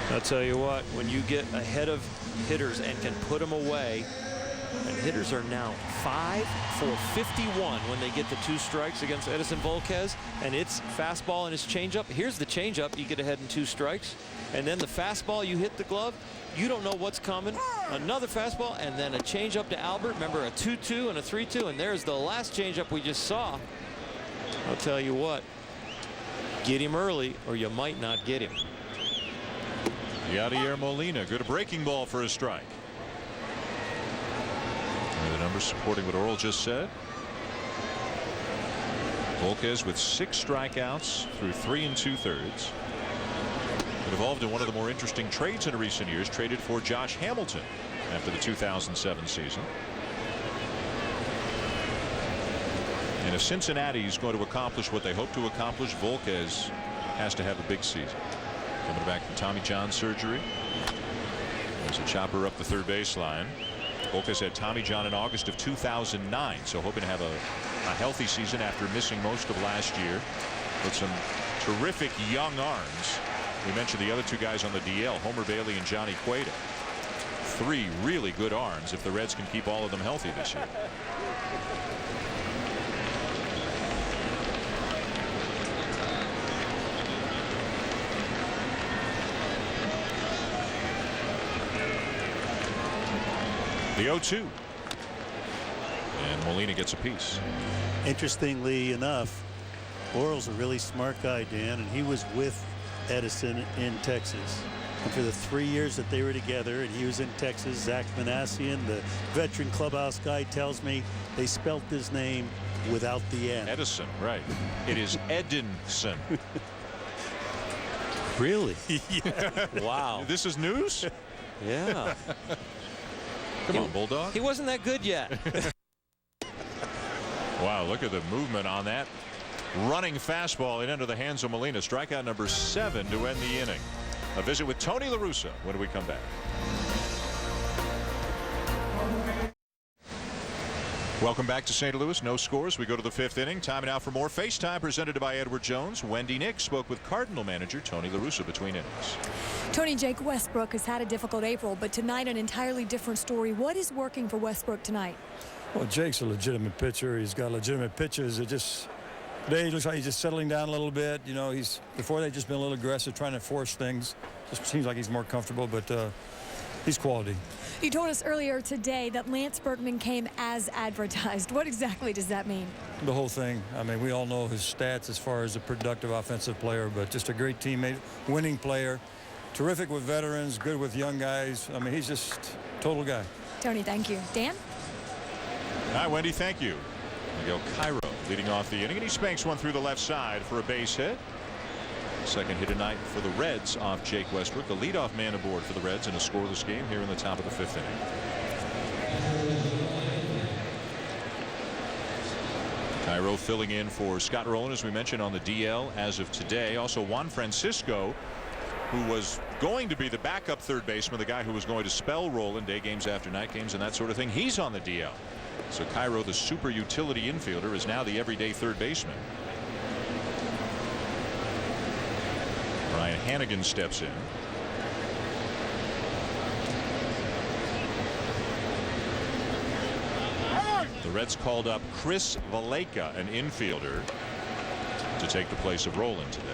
I'll tell you what, when you get ahead of hitters and can put them away, and hitters are now 5 for 51 when they get the 2 strikes against Edison Volquez, and it's fastball and his changeup. Here's the changeup, you get ahead in 2 strikes, and then the fastball, you hit the glove, you don't know what's coming. Another fastball, and then a changeup to Albert. Remember, a 2-2 and a 3-2, and there's the last changeup we just saw. I'll tell you what, get him early or you might not get him. Yadier Molina, good breaking ball for a strike. And the numbers supporting what Earl just said. Volquez with 6 strikeouts through 3 2/3. Involved in one of the more interesting trades in recent years, traded for Josh Hamilton after the 2007 season. And if Cincinnati is going to accomplish what they hope to accomplish, Volquez has to have a big season. Coming back from Tommy John surgery. There's a chopper up the third baseline. Volquez had Tommy John in August of 2009, so hoping to have a healthy season after missing most of last year with some terrific young arms. We mentioned the other 2 guys on the DL, Homer Bailey and Johnny Cueto. 3 really good arms if the Reds can keep all of them healthy this year. The 0-2. And Molina gets a piece. Interestingly enough, Orel's a really smart guy, Dan, and he was with Edison in Texas. And for the 3 years that they were together and he was in Texas, Zach Manassian, the veteran clubhouse guy, tells me they spelt his name without the N. Edison, right. It is Edinson. Really? Yeah. Wow. This is news? Yeah. Come on, Bulldog. He wasn't that good yet. Wow, look at the movement on that running fastball into the hands of Molina. Strikeout number 7 to end the inning. A visit with Tony La Russa when we come back. Welcome back to St. Louis. No scores. We go to the 5th inning. Time now for more FaceTime presented by Edward Jones. Wendy Nick spoke with Cardinal manager Tony La Russa between innings. Tony, Jake Westbrook has had a difficult April, but tonight an entirely different story. What is working for Westbrook tonight? Well, Jake's a legitimate pitcher. He's got legitimate pitches. Today he looks like he's just settling down a little bit. You know, before they've just been a little aggressive, trying to force things. Just seems like he's more comfortable, but he's quality. You told us earlier today that Lance Berkman came as advertised. What exactly does that mean? The whole thing. I mean, we all know his stats as far as a productive offensive player, but just a great teammate, winning player, terrific with veterans, good with young guys. I mean, he's just a total guy. Tony, thank you. Dan? Hi, Wendy. Thank you. Miguel Cairo leading off the inning, and he spanks one through the left side for a base hit. Second hit tonight for the Reds off Jake Westbrook, the leadoff man aboard for the Reds in a scoreless game here in the top of the 5th inning. Cairo filling in for Scott Rowland, as we mentioned, on the DL as of today. Also Juan Francisco, who was going to be the backup third baseman, the guy who was going to spell Rowland day games after night games and that sort of thing. He's on the DL. So Cairo, the super utility infielder, is now the everyday third baseman. Ryan Hannigan steps in. The Reds called up Chris Valleca, an infielder, to take the place of Rowland today.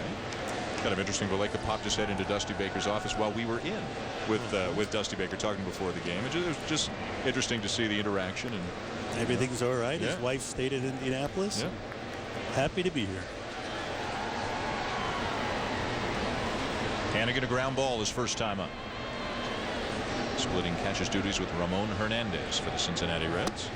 Kind of interesting. Valleca popped his head into Dusty Baker's office while we were in with Dusty Baker talking before the game. It was just interesting to see the interaction. And everything's all right. Yeah. His wife stayed in Indianapolis. Yeah. Happy to be here. Hannigan, a ground ball his first time up. splitting catcher's duties with Ramon Hernandez for the Cincinnati Reds.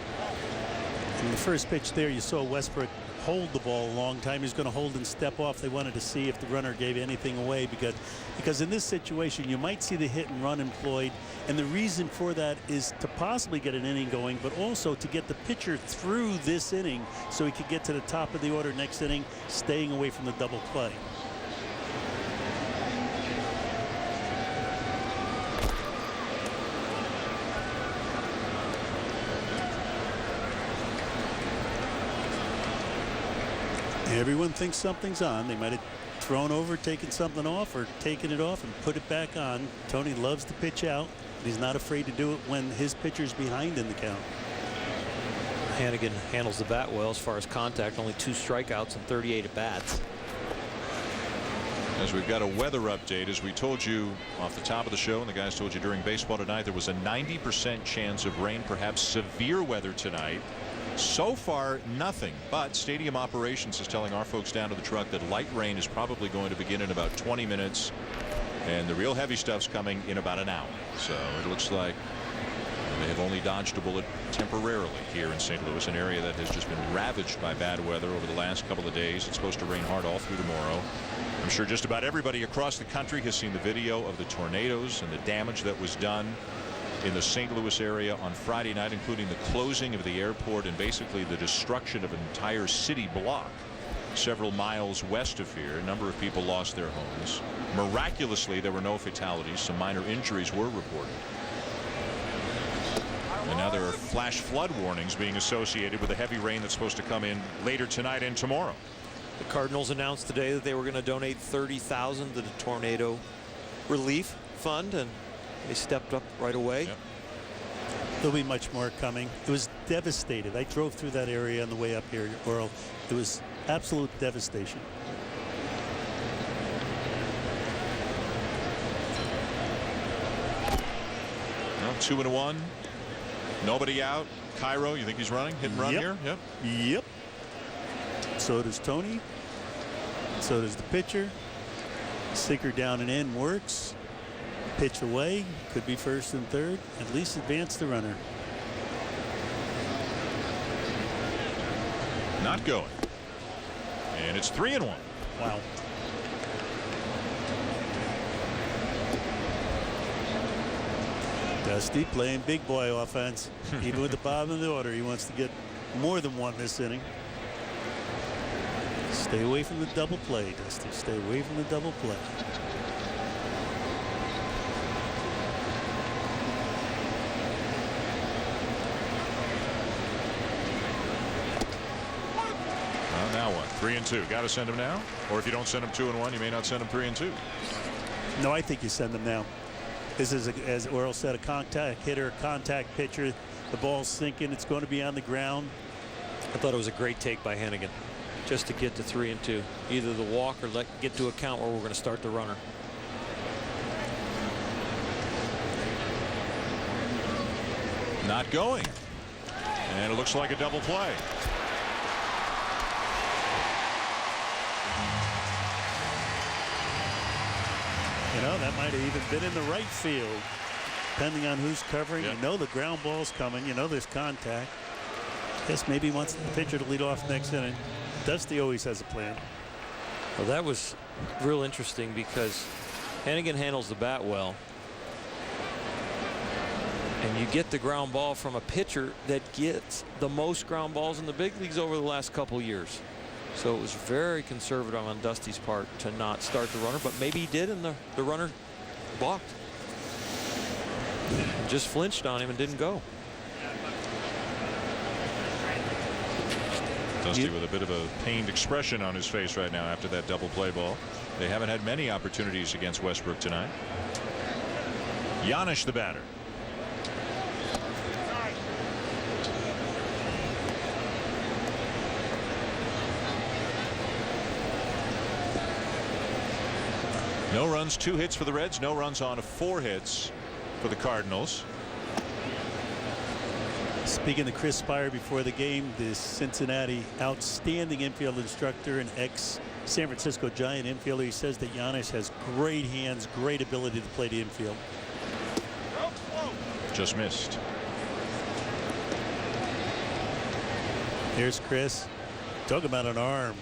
In the first pitch there, you saw Westbrook hold the ball a long time. He's going to hold and step off. They wanted to see if the runner gave anything away, because in this situation you might see the hit and run employed, and the reason for that is to possibly get an inning going, but also to get the pitcher through this inning so he could get to the top of the order next inning, staying away from the double play. Everyone thinks something's on. They might have thrown over, taken something off, or taken it off and put it back on. Tony loves to pitch out, but he's not afraid to do it when his pitcher's behind in the count. Hannigan handles the bat well as far as contact. Only 2 strikeouts and 38 at bats. As we've got a weather update, as we told you off the top of the show, and the guys told you during baseball tonight, there was a 90% chance of rain, perhaps severe weather tonight. So far, nothing, but stadium operations is telling our folks down to the truck that light rain is probably going to begin in about 20 minutes, and the real heavy stuff's coming in about an hour. So it looks like they have only dodged a bullet temporarily here in St. Louis, an area that has just been ravaged by bad weather over the last couple of days. It's supposed to rain hard all through tomorrow. I'm sure just about everybody across the country has seen the video of the tornadoes and the damage that was done in the St. Louis area on Friday night, including the closing of the airport and basically the destruction of an entire city block several miles west of here. A number of people lost their homes. Miraculously, there were no fatalities. Some minor injuries were reported. And now there are flash flood warnings being associated with the heavy rain that's supposed to come in later tonight and tomorrow. The Cardinals announced today that they were going to donate $30,000 to the tornado relief fund, and they stepped up right away. Yep. There'll be much more coming. It was devastated. I drove through that area on the way up here, Earl. It was absolute devastation. Well, 2-1. Nobody out. Cairo, you think he's running? Hit and run here? Yep. Yep. So does Tony. So does the pitcher. Sinker down and in works. Pitch away, could be first and third, at least advance the runner. Not going. And it's 3-1. Wow. Dusty playing big boy offense. Even with the bottom of the order, he wants to get more than one this inning. Stay away from the double play, Dusty. Stay away from the double play. Now what? 3-2. Got to send him now? Or if you don't send him 2-1, you may not send him 3-2. No, I think you send him now. This is, as Earl said, a contact hitter, a contact pitcher. The ball's sinking. It's going to be on the ground. I thought it was a great take by Hannigan, just to get to 3-2. Either the walk or get to a count where we're going to start the runner. Not going. And it looks like a double play. You know, that might have even been in the right field, depending on who's covering. Yep. You know the ground ball's coming. You know there's contact. Guess maybe he wants the pitcher to lead off next inning. Dusty always has a plan. Well, that was real interesting because Hannigan handles the bat well. And you get the ground ball from a pitcher that gets the most ground balls in the big leagues over the last couple years. So it was very conservative on Dusty's part to not start the runner, but maybe he did, and the runner balked. Just flinched on him and didn't go. Dusty with a bit of a pained expression on his face right now after that double play ball. They haven't had many opportunities against Westbrook tonight. Giannis the batter. No runs, 2 hits for the Reds. No runs on 4 hits for the Cardinals. Speaking to Chris Spire before the game, the Cincinnati outstanding infield instructor and ex-San Francisco Giant infielder, he says that Giannis has great hands, great ability to play the infield. Just missed. Here's Chris. Talk about an arm.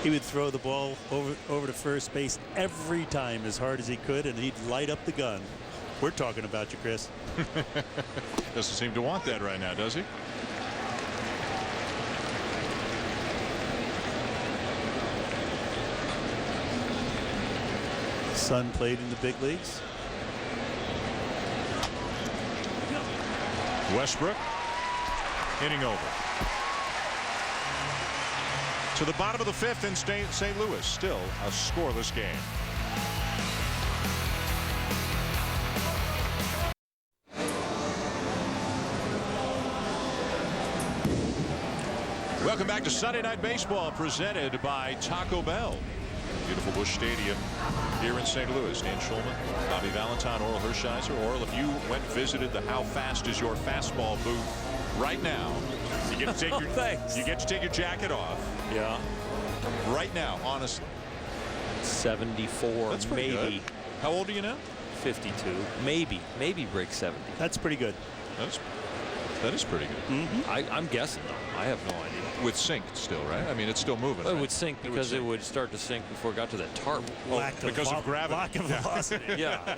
He would throw the ball over to first base every time as hard as he could, and he'd light up the gun. We're talking about you, Chris. Doesn't seem to want that right now, does he? Son played in the big leagues. Westbrook, inning over. To the bottom of the 5th in St. Louis, still a scoreless game. Welcome back to Sunday Night Baseball, presented by Taco Bell. Beautiful Busch Stadium here in St. Louis. Dan Schulman, Bobby Valentine, Oral Hershiser. Oral, if you went and visited the How Fast Is Your Fastball booth right now, you get to take your, you get to take your jacket off. Yeah. Right now, honestly. 74. That's pretty maybe. good. How old are you now? 52. Maybe break 70. That's pretty good. That is pretty good. I'm guessing though. I have no idea. With sink still, right? I mean, it's still moving. Well, right? It would sink because it would start to sink before it got to that tarp. Because of gravity. Lack of velocity. Yeah.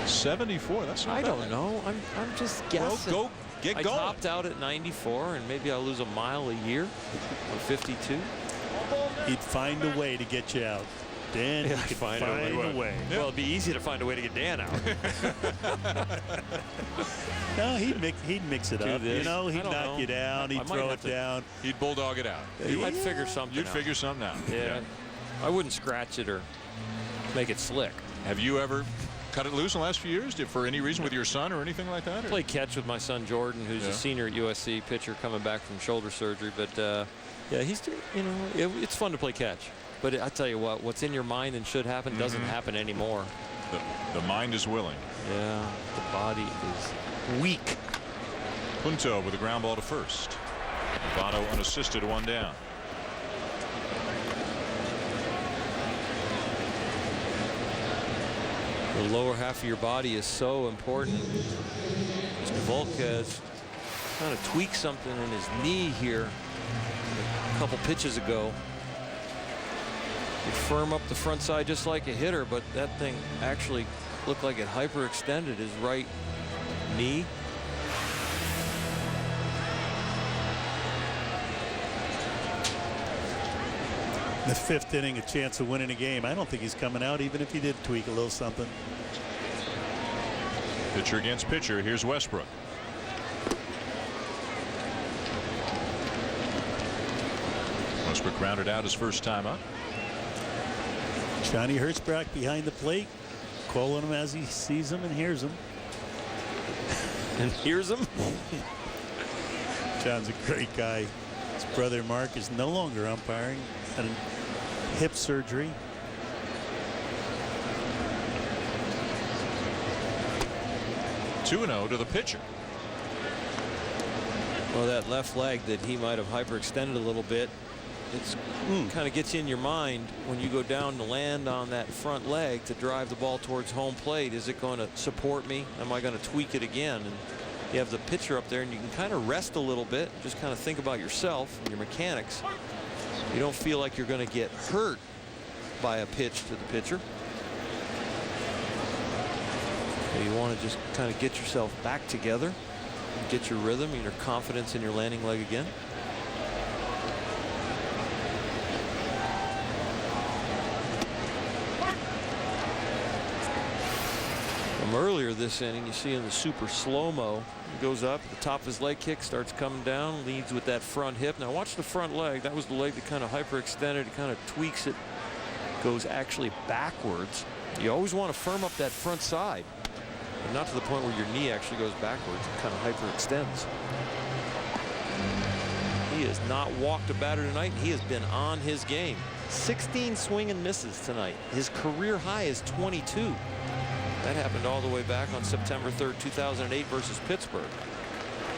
74. That's not I bad. don't know. I'm just guessing. Well, get I going. topped out at 94, and maybe I'll lose a mile a year. I'm 52. He'd find a way to get you out. Dan, Yeah, he could find find a a way. Well, it'd be easy to find a way to get Dan out. No, he'd mix it Do up. this. You know, he'd I don't knock know. you down. I He'd might throw have it to- down. He'd bulldog it out. You might figure something You'd out. figure something out. Yeah. I wouldn't scratch it or make it slick. Have you ever cut it loose in the last few years for any reason with your son or anything like that? Or? Play catch with my son Jordan, who's a senior at USC, pitcher coming back from shoulder surgery. But yeah, he's, you know, it's fun to play catch. But I tell you what, what's in your mind and should happen doesn't happen anymore. The mind is willing. Yeah, the body is weak. Punto with a ground ball to first. Votto unassisted, 1 down. The lower half of your body is so important. Volquez kind of tweaked something in his knee here a couple pitches ago. He'd firm up the front side just like a hitter, but that thing actually looked like it hyperextended his right knee. The 5th inning, a chance of winning a game. I don't think he's coming out, even if he did tweak a little something. Pitcher against pitcher. Here's Westbrook. Westbrook grounded out his first time up. Johnny Hertzbach behind the plate, calling him as he sees him and hears him. And hears him? John's a great guy. His brother Mark is no longer umpiring. Had a hip surgery. Two 2-0 to the pitcher. Well, that left leg that he might have hyperextended a little bit. It's kind of gets in your mind when you go down to land on that front leg to drive the ball towards home plate. Is it going to support me? Am I going to tweak it again? And you have the pitcher up there, and you can kind of rest a little bit, just kind of think about yourself and your mechanics. You don't feel like you're going to get hurt by a pitch to the pitcher. So you want to just kind of get yourself back together, get your rhythm and your confidence in your landing leg again. From earlier this inning, you see in the super slow-mo, he goes up, the top of his leg kick starts coming down, leads with that front hip. Now watch the front leg. That was the leg that kind of hyperextended. It kind of tweaks it, goes actually backwards. You always want to firm up that front side, but not to the point where your knee actually goes backwards. It kind of hyperextends. He has not walked a batter tonight. He has been on his game. 16 swing and misses tonight. His career high is 22. That happened all the way back on September 3rd, 2008 versus Pittsburgh.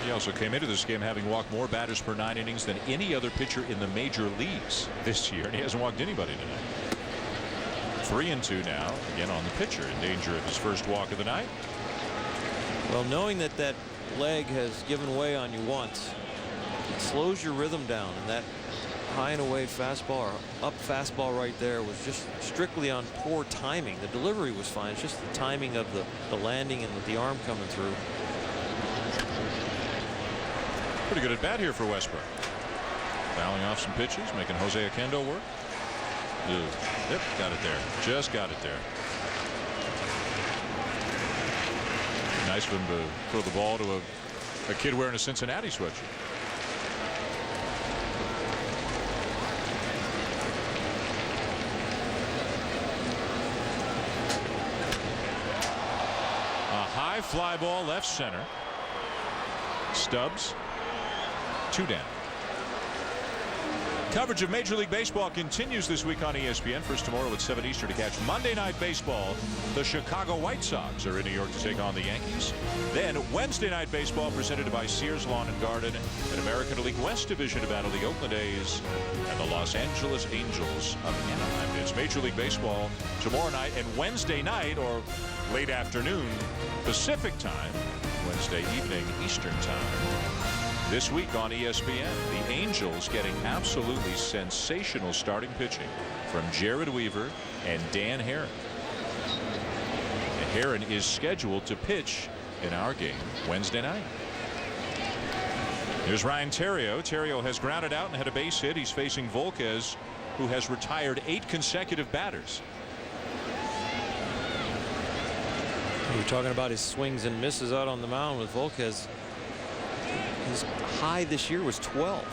He also came into this game having walked more batters per 9 innings than any other pitcher in the major leagues this year, and he hasn't walked anybody tonight. 3-2 now, again on the pitcher, in danger of his first walk of the night. Well, knowing that that leg has given way on you once, it slows your rhythm down, and that high and away fastball, or up fastball right there, was just strictly on poor timing. The delivery was fine. It's just the timing of the landing and with the arm coming through. Pretty good at bat here for Westbrook. Fouling off some pitches, making Jose Oquendo work. Yep, got it there. Just got it there. Nice of him to throw the ball to a kid wearing a Cincinnati sweatshirt. A high fly ball left center. Stubbs, 2 down. Coverage of Major League Baseball continues this week on ESPN. First tomorrow at 7 Eastern to catch Monday Night Baseball. The Chicago White Sox are in New York to take on the Yankees. Then Wednesday Night Baseball presented by Sears Lawn and Garden. An American League West division to battle the Oakland A's and the Los Angeles Angels of Anaheim. It's Major League Baseball tomorrow night and Wednesday night, or late afternoon Pacific time, Wednesday evening Eastern time. This week on ESPN, the Angels getting absolutely sensational starting pitching from Jared Weaver and Dan Herron. And Herron is scheduled to pitch in our game Wednesday night. Here's Ryan Theriot. Theriot has grounded out and had a base hit. He's facing Volquez, who has retired 8 consecutive batters. We're talking about his swings and misses out on the mound with Volquez. His high this year was 12,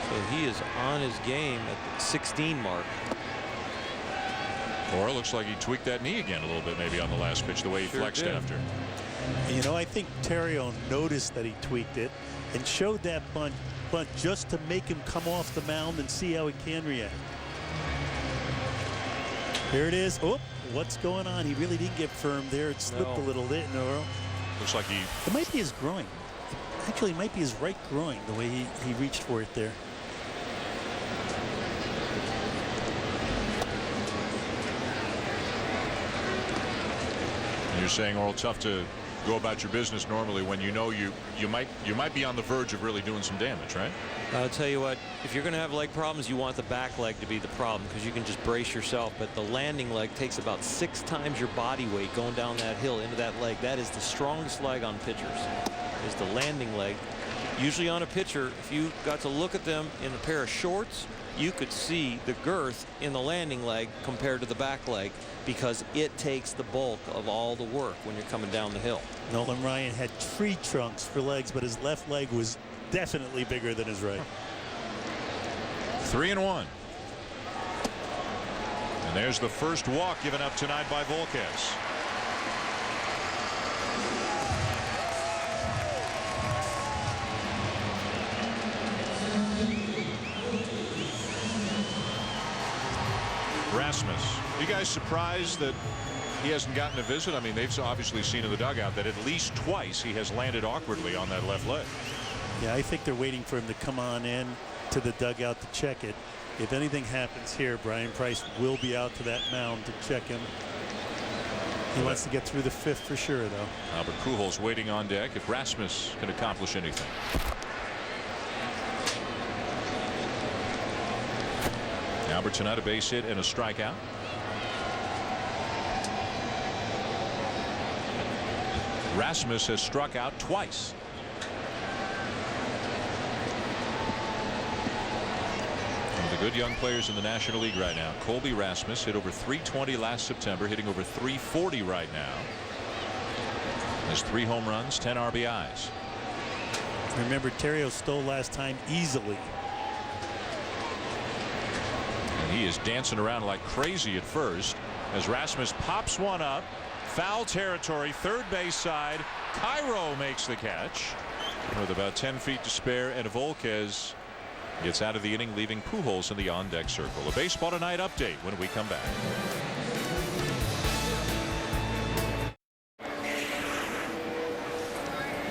so he is on his game at the 16 mark. Or it looks like he tweaked that knee again a little bit, maybe on the last pitch, the way he flexed after. You know, I think Theriot noticed that he tweaked it and showed that bunt just to make him come off the mound and see how he can react. Here it is. Oh, what's going on? He really didn't get firm there. It slipped a little bit. No. Looks like it might be his groin. Actually, it might be his right groin, the way he reached for it there. And you're saying, Earl, tough to go about your business normally when you know you might be on the verge of really doing some damage, right? I'll tell you what, if you're going to have leg problems, you want the back leg to be the problem because you can just brace yourself. But the landing leg takes about 6 times your body weight going down that hill into that leg. That is the strongest leg on pitchers, is the landing leg. Usually on a pitcher, if you got to look at them in a pair of shorts, you could see the girth in the landing leg compared to the back leg because it takes the bulk of all the work when you're coming down the hill. Nolan Ryan had tree trunks for legs, but his left leg was definitely bigger than his right. 3-1. And there's the first walk given up tonight by Volquez. Rasmus, are you guys surprised that he hasn't gotten a visit? I mean, they've obviously seen in the dugout that at least twice he has landed awkwardly on that left leg. Yeah, I think they're waiting for him to come on in to the dugout to check it. If anything happens here, Brian Price will be out to that mound to check him. He wants to get through the 5th for sure, though. Albert Pujols waiting on deck if Rasmus can accomplish anything. Albert tonight a base hit and a strikeout. Rasmus has struck out twice. One of the good young players in the National League right now, Colby Rasmus, hit over 320 last September, hitting over 340 right now. Has 3 home runs, 10 RBIs. Remember, Theriot stole last time easily. He is dancing around like crazy at first as Rasmus pops one up. Foul territory, third base side. Cairo makes the catch with about 10 feet to spare, and Volquez gets out of the inning, leaving Pujols in the on-deck circle. A Baseball Tonight update when we come back.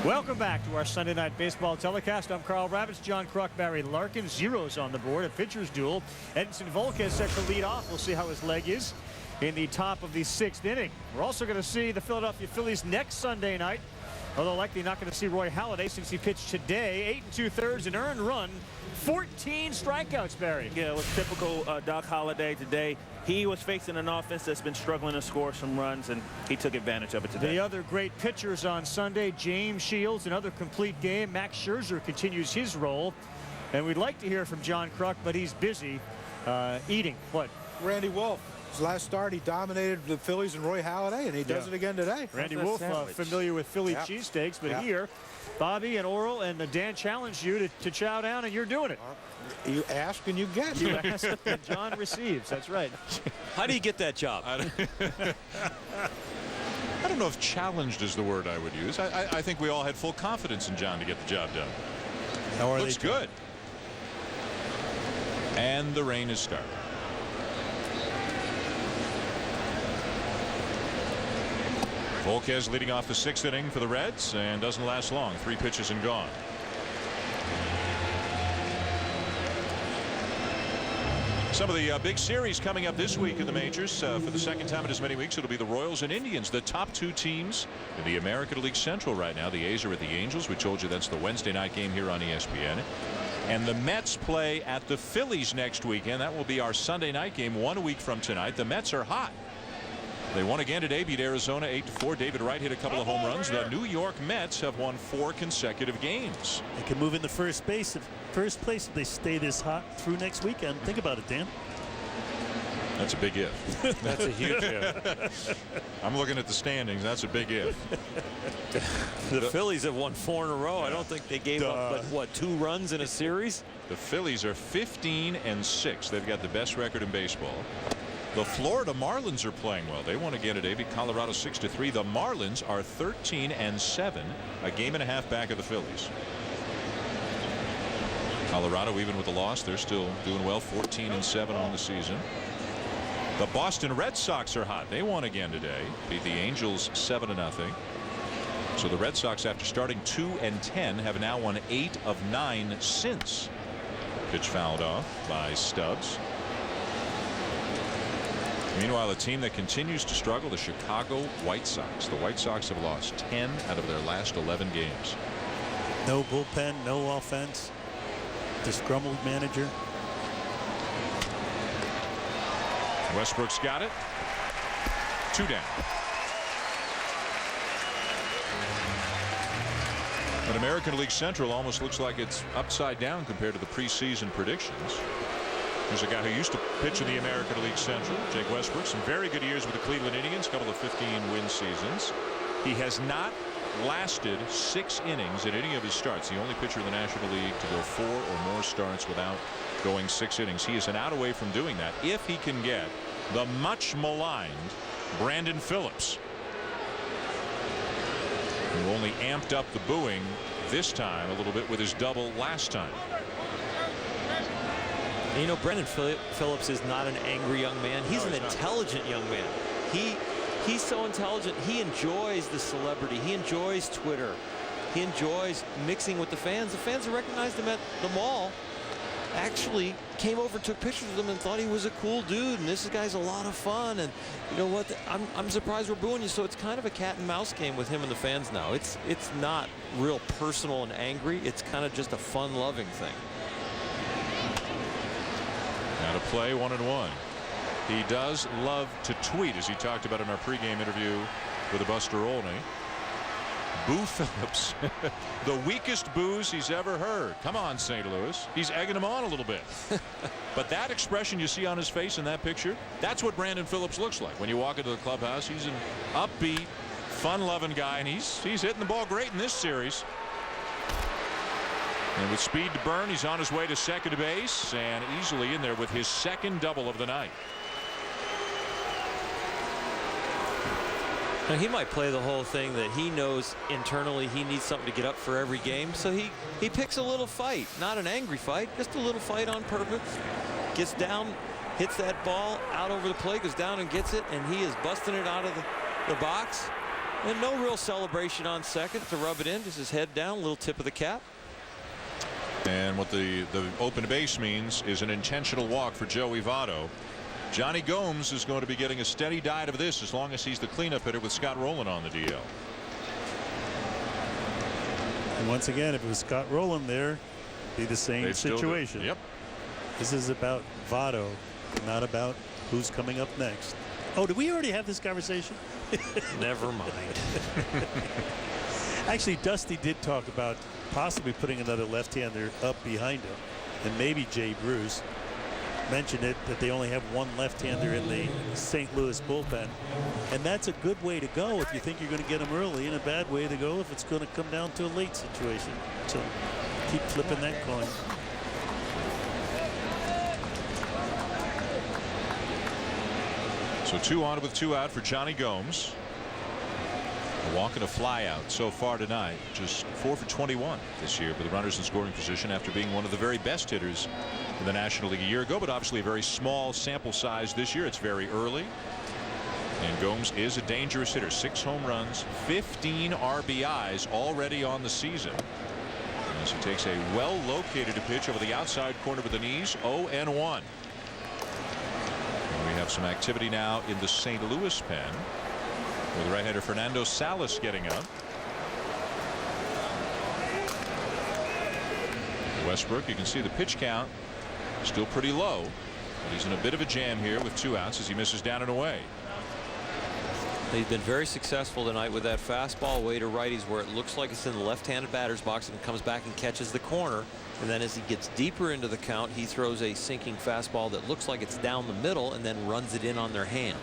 Welcome back to our Sunday Night Baseball telecast. I'm Carl Ravitz, John Kruk, Barry Larkin. Zeros on the board, a pitcher's duel. Edinson Volquez set to lead off. We'll see how his leg is. in the top of the 6th inning. We're also going to see the Philadelphia Phillies next Sunday night, although likely not going to see Roy Halladay since he pitched today. 8 2/3, an earned run, 14 strikeouts, Barry. Yeah, it was typical Doc Halladay today. He was facing an offense that's been struggling to score some runs, and he took advantage of it today. The other great pitchers on Sunday, James Shields, another complete game. Max Scherzer continues his role. And we'd like to hear from John Kruk, but he's busy eating. What? Randy Wolf. His last start, he dominated the Phillies and Roy Halladay, and he does it again today. Randy Wolf, familiar with Philly cheesesteaks, but here, Bobby and Oral and Dan challenged you to chow down, and you're doing it. You ask and you get. You ask and John receives. That's right. How do you get that job? I don't know if challenged is the word I would use. I think we all had full confidence in John to get the job done. How are Looks they good. And the rain has started. Volquez leading off the 6th inning for the Reds and doesn't last long. 3 pitches and gone. Some of the big series coming up this week in the majors. For the second time in as many weeks, it'll be the Royals and Indians, the top 2 teams in the American League Central right now. The A's are at the Angels. We told you that's the Wednesday night game here on ESPN. And the Mets play at the Phillies next weekend. That will be our Sunday night game 1 week from tonight. The Mets are hot. They won again today, beat Arizona 8-4. David Wright hit a couple of home runs. The New York Mets have won 4 consecutive games. They can move into first place if they stay this hot through next weekend. Think about it, Dan. That's a big if. That's a huge if. I'm looking at the standings. That's a big if. The Phillies have won 4 in a row. I don't think they gave up, but what, 2 runs in a series? The Phillies are 15-6. They've got the best record in baseball. The Florida Marlins are playing well. They won again today, beat Colorado 6-3. The Marlins are 13-7, a game and a half back of the Phillies. Colorado, even with the loss, they're still doing well, 14-7 on the season. The Boston Red Sox are hot. They won again today, beat the Angels 7-0. So the Red Sox, after starting 2-10, have now won 8 of 9 since. Pitch fouled off by Stubbs. Meanwhile, a team that continues to struggle, the Chicago White Sox. The White Sox have lost 10 out of their last 11 games. No bullpen, no offense. Disgruntled manager. Westbrook's got it. 2 down. But American League Central almost looks like it's upside down compared to the preseason predictions. There's a guy who used to pitch in the American League Central, Jake Westbrook. Some very good years with the Cleveland Indians, a couple of 15-win seasons. He has not lasted 6 innings in any of his starts. The only pitcher in the National League to go 4 or more starts without going 6 innings. He is an out away from doing that if he can get the much maligned Brandon Phillips, who only amped up the booing this time a little bit with his double last time. You know, Brandon Phillips is not an angry young man. He's an intelligent young man. He's so intelligent. He enjoys the celebrity. He enjoys Twitter. He enjoys mixing with the fans. The fans who recognized him at the mall actually came over and took pictures with him and thought he was a cool dude. And this guy's a lot of fun. And you know what? I'm surprised we're booing you. So it's kind of a cat and mouse game with him and the fans now. It's not real personal and angry. It's kind of just a fun-loving thing. Now to play 1-1. He does love to tweet, as he talked about in our pregame interview with Buster Olney. Boo Phillips. The weakest boos he's ever heard. Come on, St. Louis. He's egging him on a little bit. But that expression you see on his face in that picture, that's what Brandon Phillips looks like. When you walk into the clubhouse, he's an upbeat, fun-loving guy, and he's hitting the ball great in this series. And with speed to burn, he's on his way to second base and easily in there with his second double of the night. Now, he might play the whole thing that he knows internally he needs something to get up for every game. So he picks a little fight, not an angry fight, just a little fight on purpose. Gets down, hits that ball out over the plate, goes down and gets it, and he is busting it out of the box. And no real celebration on second to rub it in, just his head down, little tip of the cap. And what the open base means is an intentional walk for Joey Votto. Johnny Gomes is going to be getting a steady diet of this as long as he's the cleanup hitter with Scott Rowland on the DL. And once again, if it was Scott Rowland there, it'd be the same situation. Yep. This is about Votto, not about who's coming up next. Oh, did we already have this conversation? Never mind. Actually, Dusty did talk about possibly putting another left-hander up behind him, and maybe Jay Bruce mentioned it, that they only have one left-hander in the St. Louis bullpen, and that's a good way to go if you think you're going to get him early, and a bad way to go if it's going to come down to a late situation. So keep flipping that coin. So 2 on with 2 out for Johnny Gomes. A walk and a fly out so far tonight. Just 4 for 21 this year with the runners in scoring position after being one of the very best hitters in the National League a year ago, but obviously a very small sample size this year. It's very early. And Gomes is a dangerous hitter. 6 home runs, 15 RBIs already on the season. As he takes a well-located pitch over the outside corner with the knees. 0-1. We have some activity now in the St. Louis pen with right-hander Fernando Salas getting up. Westbrook, you can see the pitch count still pretty low, but he's in a bit of a jam here with 2 outs as he misses down and away. He's been very successful tonight with that fastball away to righties where it looks like it's in the left-handed batter's box and comes back and catches the corner. And then as he gets deeper into the count, he throws a sinking fastball that looks like it's down the middle and then runs it in on their hands.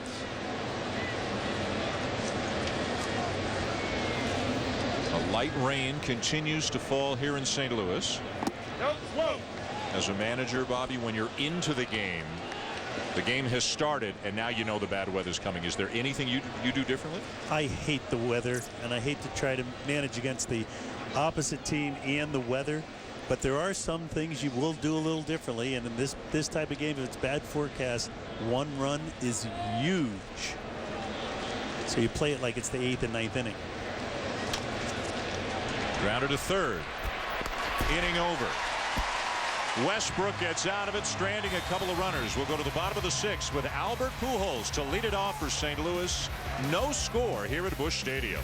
A light rain continues to fall here in St. Louis. As a manager, Bobby, when you're into the game has started and now you know the bad weather's coming. Is there anything you do differently? I hate the weather, and I hate to try to manage against the opposite team and the weather, but there are some things you will do a little differently, and in this type of game, if it's bad forecast, 1 run is huge. So you play it like it's the 8th and 9th inning. Grounded to third. Inning over. Westbrook gets out of it, stranding a couple of runners. We'll go to the bottom of the 6th with Albert Pujols to lead it off for St. Louis. No score here at Busch Stadium.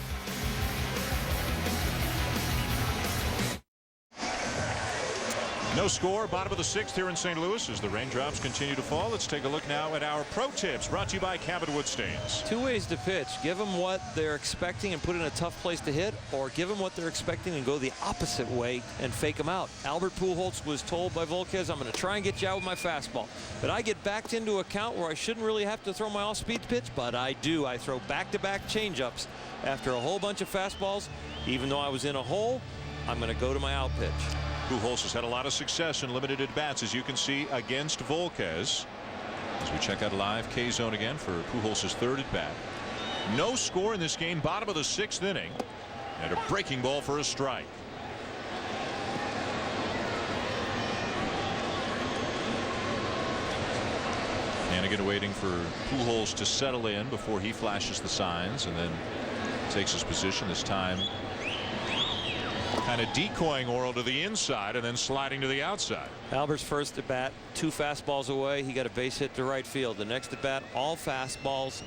No score, bottom of the 6th here in St. Louis as the raindrops continue to fall. Let's take a look now at our pro tips brought to you by Cabot Wood Stains. 2 ways to pitch. Give them what they're expecting and put in a tough place to hit, or give them what they're expecting and go the opposite way and fake them out. Albert Pujols was told by Volquez, I'm going to try and get you out with my fastball. But I get backed into a count where I shouldn't really have to throw my off-speed pitch, but I do. I throw back-to-back changeups after a whole bunch of fastballs. Even though I was in a hole, I'm going to go to my out pitch. Pujols has had a lot of success in limited at-bats, as you can see, against Volquez. As we check out live K-Zone again for Pujols' 3rd at-bat. No score in this game, bottom of the 6th inning. And a breaking ball for a strike. Hannigan waiting for Pujols to settle in before he flashes the signs and then takes his position this time. Kind of decoying Orel to the inside and then sliding to the outside. Albert's first at bat, 2 fastballs away. He got a base hit to right field. The next at bat, all fastballs,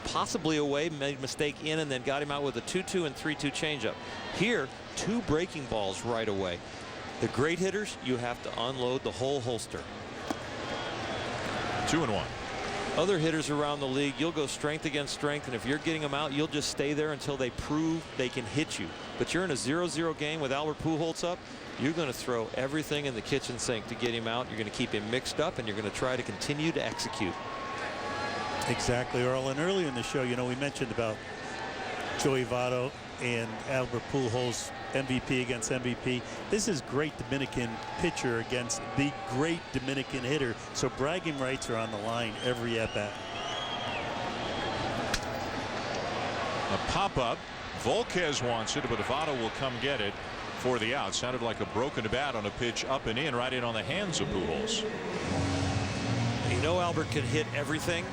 possibly away, made a mistake in and then got him out with a 2-2 and 3-2 changeup. Here, 2 breaking balls right away. The great hitters, you have to unload the whole holster. 2-1. Other hitters around the league, you'll go strength against strength, and if you're getting them out, you'll just stay there until they prove they can hit you. But you're in a 0-0 game with Albert Pujols up, you're going to throw everything in the kitchen sink to get him out. You're going to keep him mixed up, and you're going to try to continue to execute. Exactly, Earl. And earlier in the show, you know, we mentioned about Joey Votto and Albert Pujols, MVP against MVP. This is great Dominican pitcher against the great Dominican hitter. So bragging rights are on the line every at-bat. A pop-up. Volquez wants it, but Votto will come get it for the out. Sounded like a broken bat on a pitch up and in, right in on the hands of Pujols. You know Albert can hit everything.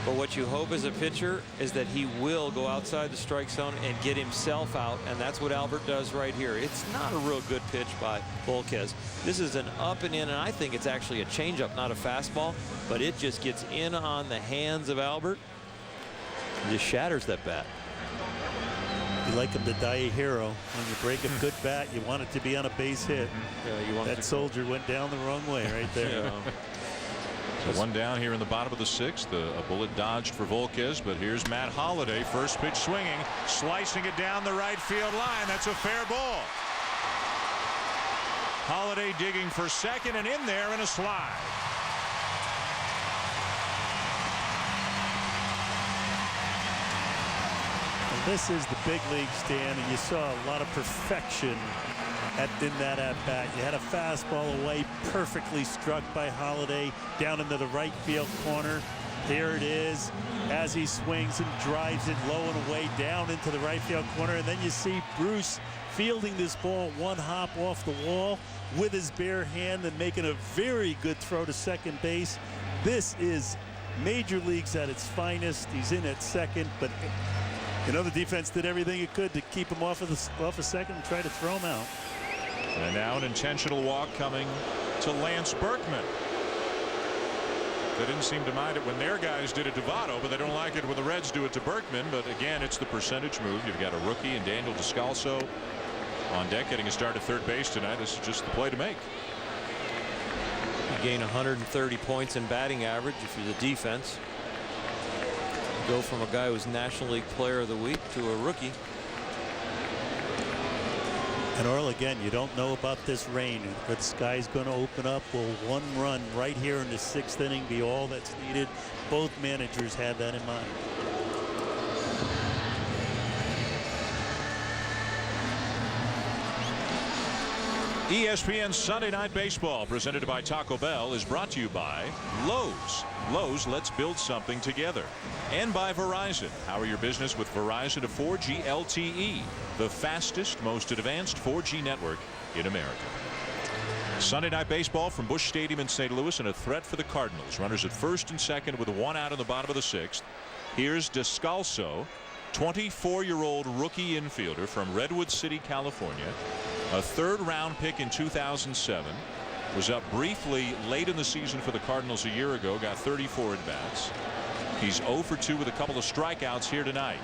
But what you hope as a pitcher is that he will go outside the strike zone and get himself out, and that's what Albert does right here. It's not a real good pitch by Volquez. This is an up and in, and I think it's actually a changeup, not a fastball, but it just gets in on the hands of Albert and just shatters that bat. You like him to die a hero. When you break a good bat, you want it to be on a base hit. Yeah, you want that soldier went down the wrong way right there. So one down here in the bottom of the sixth. A bullet dodged for Volquez, but here's Matt Holliday. First pitch swinging, slicing it down the right field line. That's a fair ball. Holliday digging for second and in there in a slide. And this is the big league stand, and you saw a lot of perfection in that at-bat. You had a fastball away, perfectly struck by Holliday down into the right field corner. Here it is as he swings and drives it low and away down into the right field corner. And then you see Bruce fielding this ball one hop off the wall with his bare hand and making a very good throw to second base. This is major leagues at its finest. He's in at second, but you know the defense did everything it could to keep him off of second and try to throw him out. And now an intentional walk coming to Lance Berkman. They didn't seem to mind it when their guys did it to Votto, but they don't like it when the Reds do it to Berkman. But again, it's the percentage move. You've got a rookie and Daniel Descalso on deck getting a start at third base tonight. This is just the play to make. You gain 130 points in batting average if you're the defense. Go from a guy who's National League Player of the Week to a rookie. And Earl, again, you don't know about this rain. If the sky's going to open up, will one run right here in the sixth inning be all that's needed? Both managers had that in mind. ESPN Sunday Night Baseball, presented by Taco Bell, is brought to you by Lowe's. Lowe's, let's build something together. And by Verizon. Power your business with Verizon to 4G LTE, the fastest, most advanced 4G network in America. Sunday Night Baseball from Busch Stadium in St. Louis, and a threat for the Cardinals. Runners at first and second with one out in the bottom of the sixth. Here's Descalso, 24-year-old rookie infielder from Redwood City, California. A third-round pick in 2007. Was up briefly late in the season for the Cardinals a year ago. Got 34 at-bats. He's 0 for 2 with a couple of strikeouts here tonight.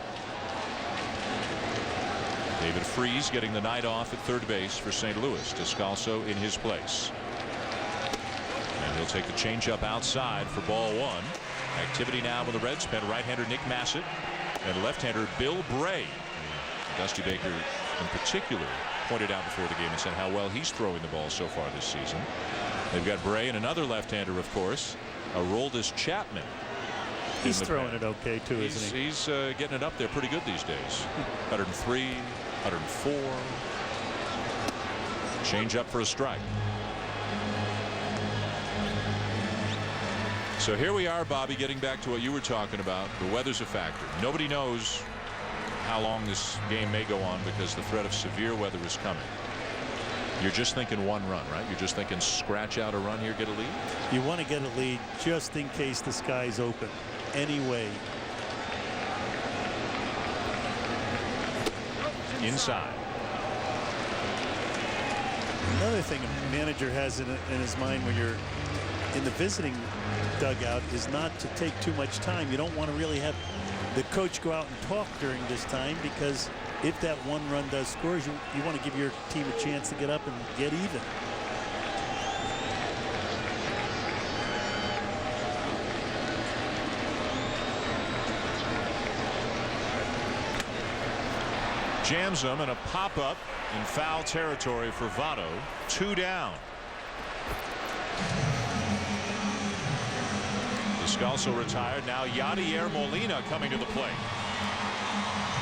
David Freese getting the night off at third base for St. Louis. Descalso in his place. And he'll take the changeup outside for ball one. Activity now with the Reds. Pen right-hander Nick Massett and left-hander Bill Bray. Dusty Baker in particular pointed out before the game and said how well he's throwing the ball so far this season. They've got Bray and another left-hander, of course, Aroldis Chapman. He's throwing it okay too, isn't he? He's getting it up there pretty good these days. 103, 104. Change up for a strike. So here we are, Bobby, getting back to what you were talking about. The weather's a factor. Nobody knows how long this game may go on because the threat of severe weather is coming. You're just thinking one run, right? You're just thinking scratch out a run here, get a lead? You want to get a lead just in case the sky's open. Anyway. Inside. Another thing a manager has in his mind when you're in the visiting dugout is not to take too much time. You don't want to really have the coach go out and talk during this time, because if that one run does scores, you want to give your team a chance to get up and get even. Jams them, and a pop-up in foul territory for Votto. 2 down. Descalso retired. Now Yadier Molina coming to the plate.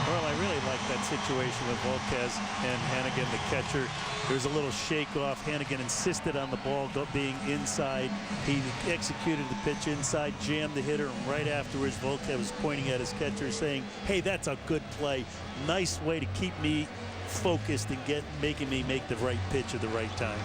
Well, I really like that situation with Volquez and Hannigan, the catcher. There was a little shake-off. Hannigan insisted on the ball being inside. He executed the pitch inside, jammed the hitter, and right afterwards, Volquez was pointing at his catcher saying, hey, that's a good play. Nice way to keep me focused and making me make the right pitch at the right time.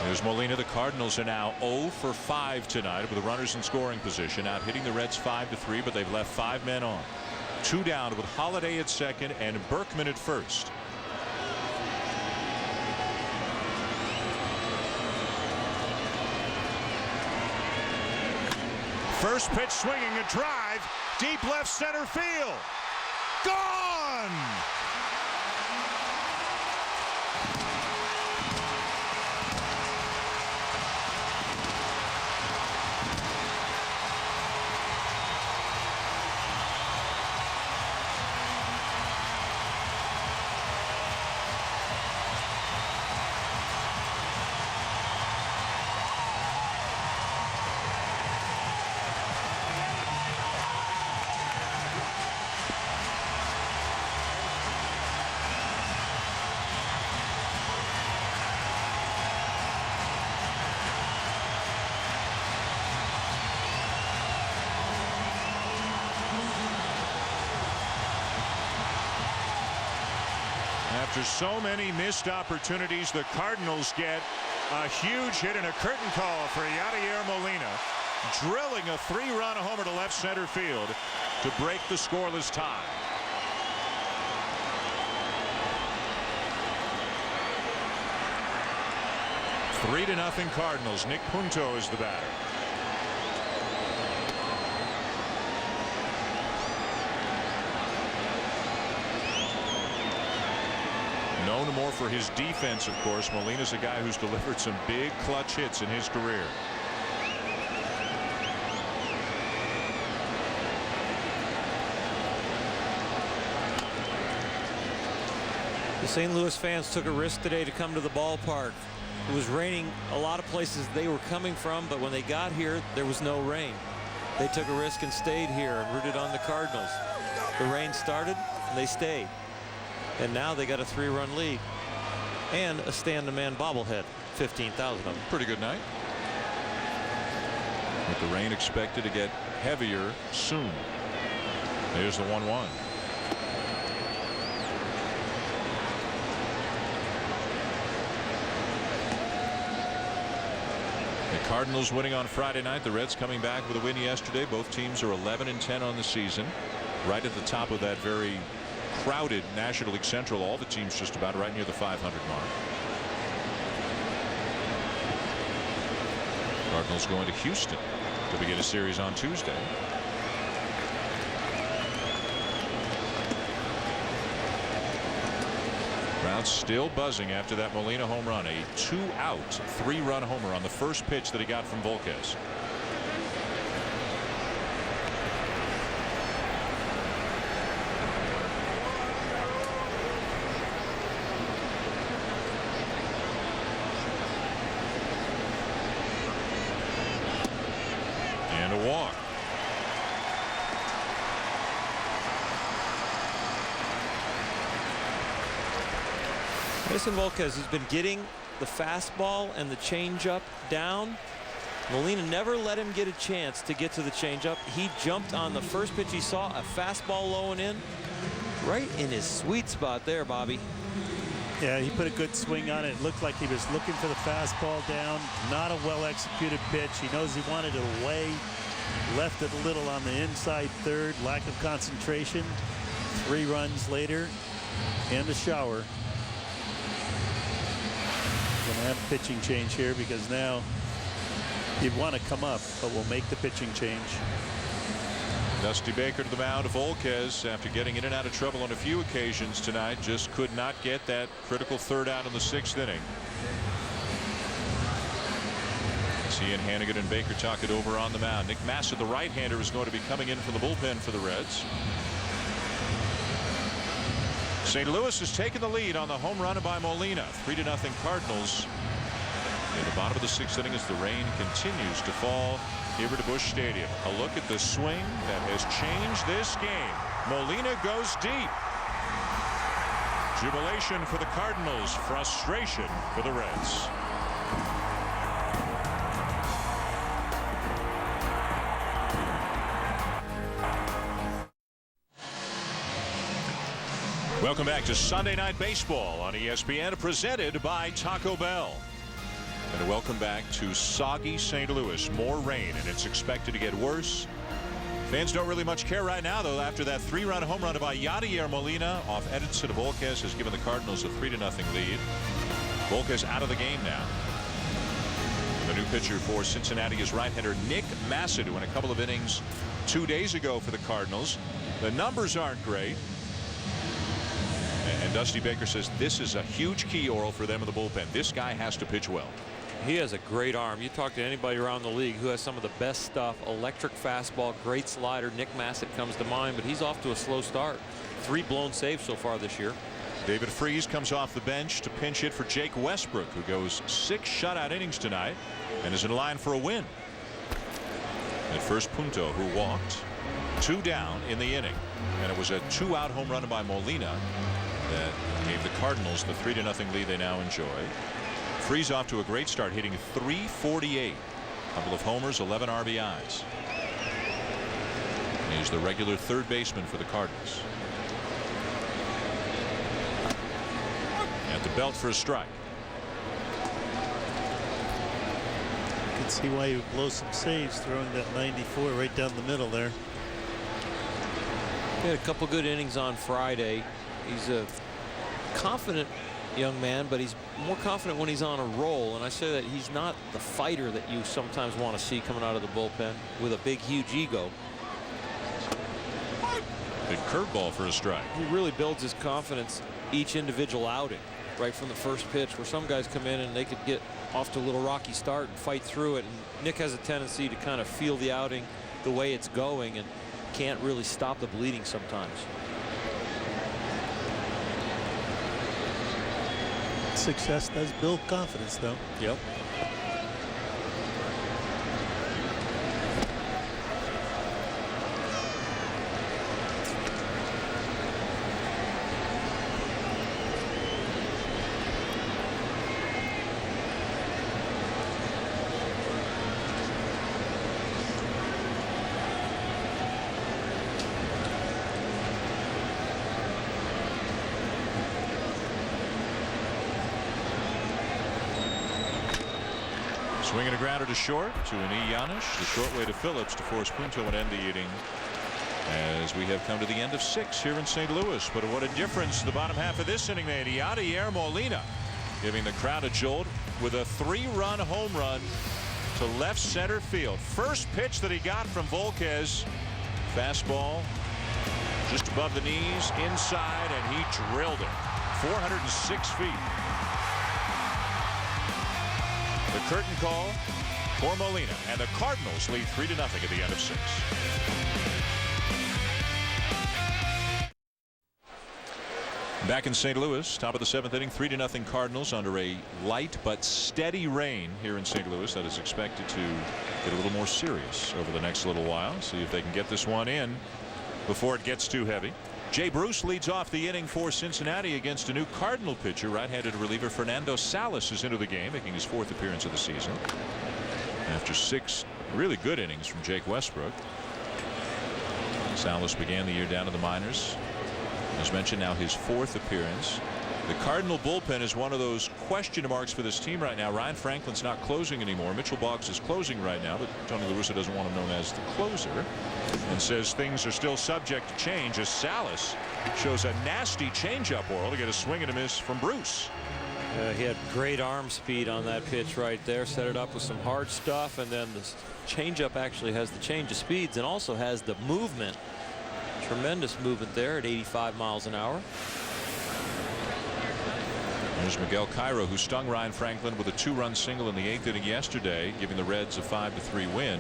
There's Molina. The Cardinals are now 0 for 5 tonight with the runners in scoring position, out hitting the Reds 5-3, but they've left 5 men on. 2 down with Holiday at second and Berkman at first. First pitch swinging, a drive, deep left center field. Gone! After so many missed opportunities, the Cardinals get a huge hit and a curtain call for Yadier Molina, drilling a 3-run homer to left center field to break the scoreless tie. Three to nothing Cardinals. Nick Punto is the batter. Known more for his defense, of course, Molina's a guy who's delivered some big clutch hits in his career. The St. Louis fans took a risk today to come to the ballpark. It was raining a lot of places they were coming from, but when they got here, there was no rain. They took a risk and stayed here and rooted on the Cardinals. The rain started and they stayed. And now they got a 3-run lead and a stand-to-man bobblehead. 15,000 of them. Pretty good night. With the rain expected to get heavier soon. There's the 1-1. The Cardinals winning on Friday night. The Reds coming back with a win yesterday. Both teams are 11-10 on the season. Right at the top of that very crowded National League Central. All the teams just about right near the 500 mark. Cardinals going to Houston to begin a series on Tuesday. Crowd still buzzing after that Molina home run. A 2-out 3-run homer on the first pitch that he got from Volquez. And a walk. Mason Volquez has been getting the fastball and the changeup down. Molina never let him get a chance to get to the changeup. He jumped on the first pitch he saw, a fastball low and in, right in his sweet spot there, Bobby. Yeah, he put a good swing on it. It looked like he was looking for the fastball down. Not a well-executed pitch. He knows he wanted it away. Left it a little on the inside third. Lack of concentration. 3 runs later and a shower. Going to have a pitching change here because now you'd want to come up, but we'll make the pitching change. Dusty Baker to the mound. Volquez, after getting in and out of trouble on a few occasions tonight, just could not get that critical 3rd out in the 6th inning. He and Hannigan and Baker talk it over on the mound. Nick Massa, the right-hander, is going to be coming in from the bullpen for the Reds. St. Louis has taken the lead on the home run by Molina. 3-0 Cardinals. In the bottom of the 6th inning as the rain continues to fall here at Busch Stadium. A look at the swing that has changed this game. Molina goes deep. Jubilation for the Cardinals. Frustration for the Reds. Welcome back to Sunday Night Baseball on ESPN, presented by Taco Bell. And welcome back to soggy St. Louis. More rain, and it's expected to get worse. Fans don't really much care right now, though, after that 3-run home run by Yadier Molina off Edinson Volquez has given the Cardinals a 3-0 lead. Volquez out of the game now. The new pitcher for Cincinnati is right-hander Nick Massett, who in a couple of innings 2 days ago for the Cardinals. The numbers aren't great. And Dusty Baker says this is a huge key, Oral, for them in the bullpen. This guy has to pitch well. He has a great arm. You talk to anybody around the league who has some of the best stuff. Electric fastball, great slider. Nick Massett comes to mind, but he's off to a slow start. 3 blown saves so far this year. David Freese comes off the bench to pinch hit for Jake Westbrook, who goes 6 shutout innings tonight and is in line for a win. At first, Punto, who walked, 2 down in the inning, and it was a 2-out home run by Molina that gave the Cardinals the 3-0 lead they now enjoy. Freese off to a great start, hitting .348. A couple of homers, 11 RBIs. He's the regular third baseman for the Cardinals. At the belt for a strike. You can see why he would blow some saves throwing that 94 right down the middle there. He had a couple good innings on Friday. He's a confident young man, but he's more confident when he's on a roll, and I say that he's not the fighter that you sometimes want to see coming out of the bullpen with a big, huge ego. Big curveball for a strike. He really builds his confidence each individual outing, right from the first pitch, where some guys come in and they could get off to a little rocky start and fight through it, and Nick has a tendency to kind of feel the outing the way it's going and can't really stop the bleeding sometimes. Success does build confidence, though. Yep. Swinging a grounder to short to an Giannis. The short way to Phillips to force Punto and end the inning. As we have come to the end of 6 here in St. Louis. But what a difference the bottom half of this inning made. Yadier Molina giving the crowd a jolt with a 3-run home run to left center field. First pitch that he got from Volquez. Fastball just above the knees, inside, and he drilled it. 406 feet. The curtain call for Molina, and the Cardinals lead 3-0 at the end of 6. Back in St. Louis, top of the 7th inning, 3-0 Cardinals under a light but steady rain here in St. Louis that is expected to get a little more serious over the next little while. See if they can get this one in before it gets too heavy. Jay Bruce leads off the inning for Cincinnati against a new Cardinal pitcher. Right-handed reliever Fernando Salas is into the game, making his 4th appearance of the season after 6 really good innings from Jake Westbrook. Salas began the year down in the minors. As mentioned, now his 4th appearance. The Cardinal bullpen is one of those question marks for this team right now. Ryan Franklin's not closing anymore. Mitchell Boggs is closing right now, but Tony La Russa doesn't want him known as the closer and says things are still subject to change as Salas shows a nasty changeup, Oral, to get a swing and a miss from Bruce. He had great arm speed on that pitch right there. Set it up with some hard stuff, and then the changeup actually has the change of speeds and also has the movement. Tremendous movement there at 85 miles an hour. There's Miguel Cairo, who stung Ryan Franklin with a 2-run single in the 8th inning yesterday, giving the Reds a 5-3 win.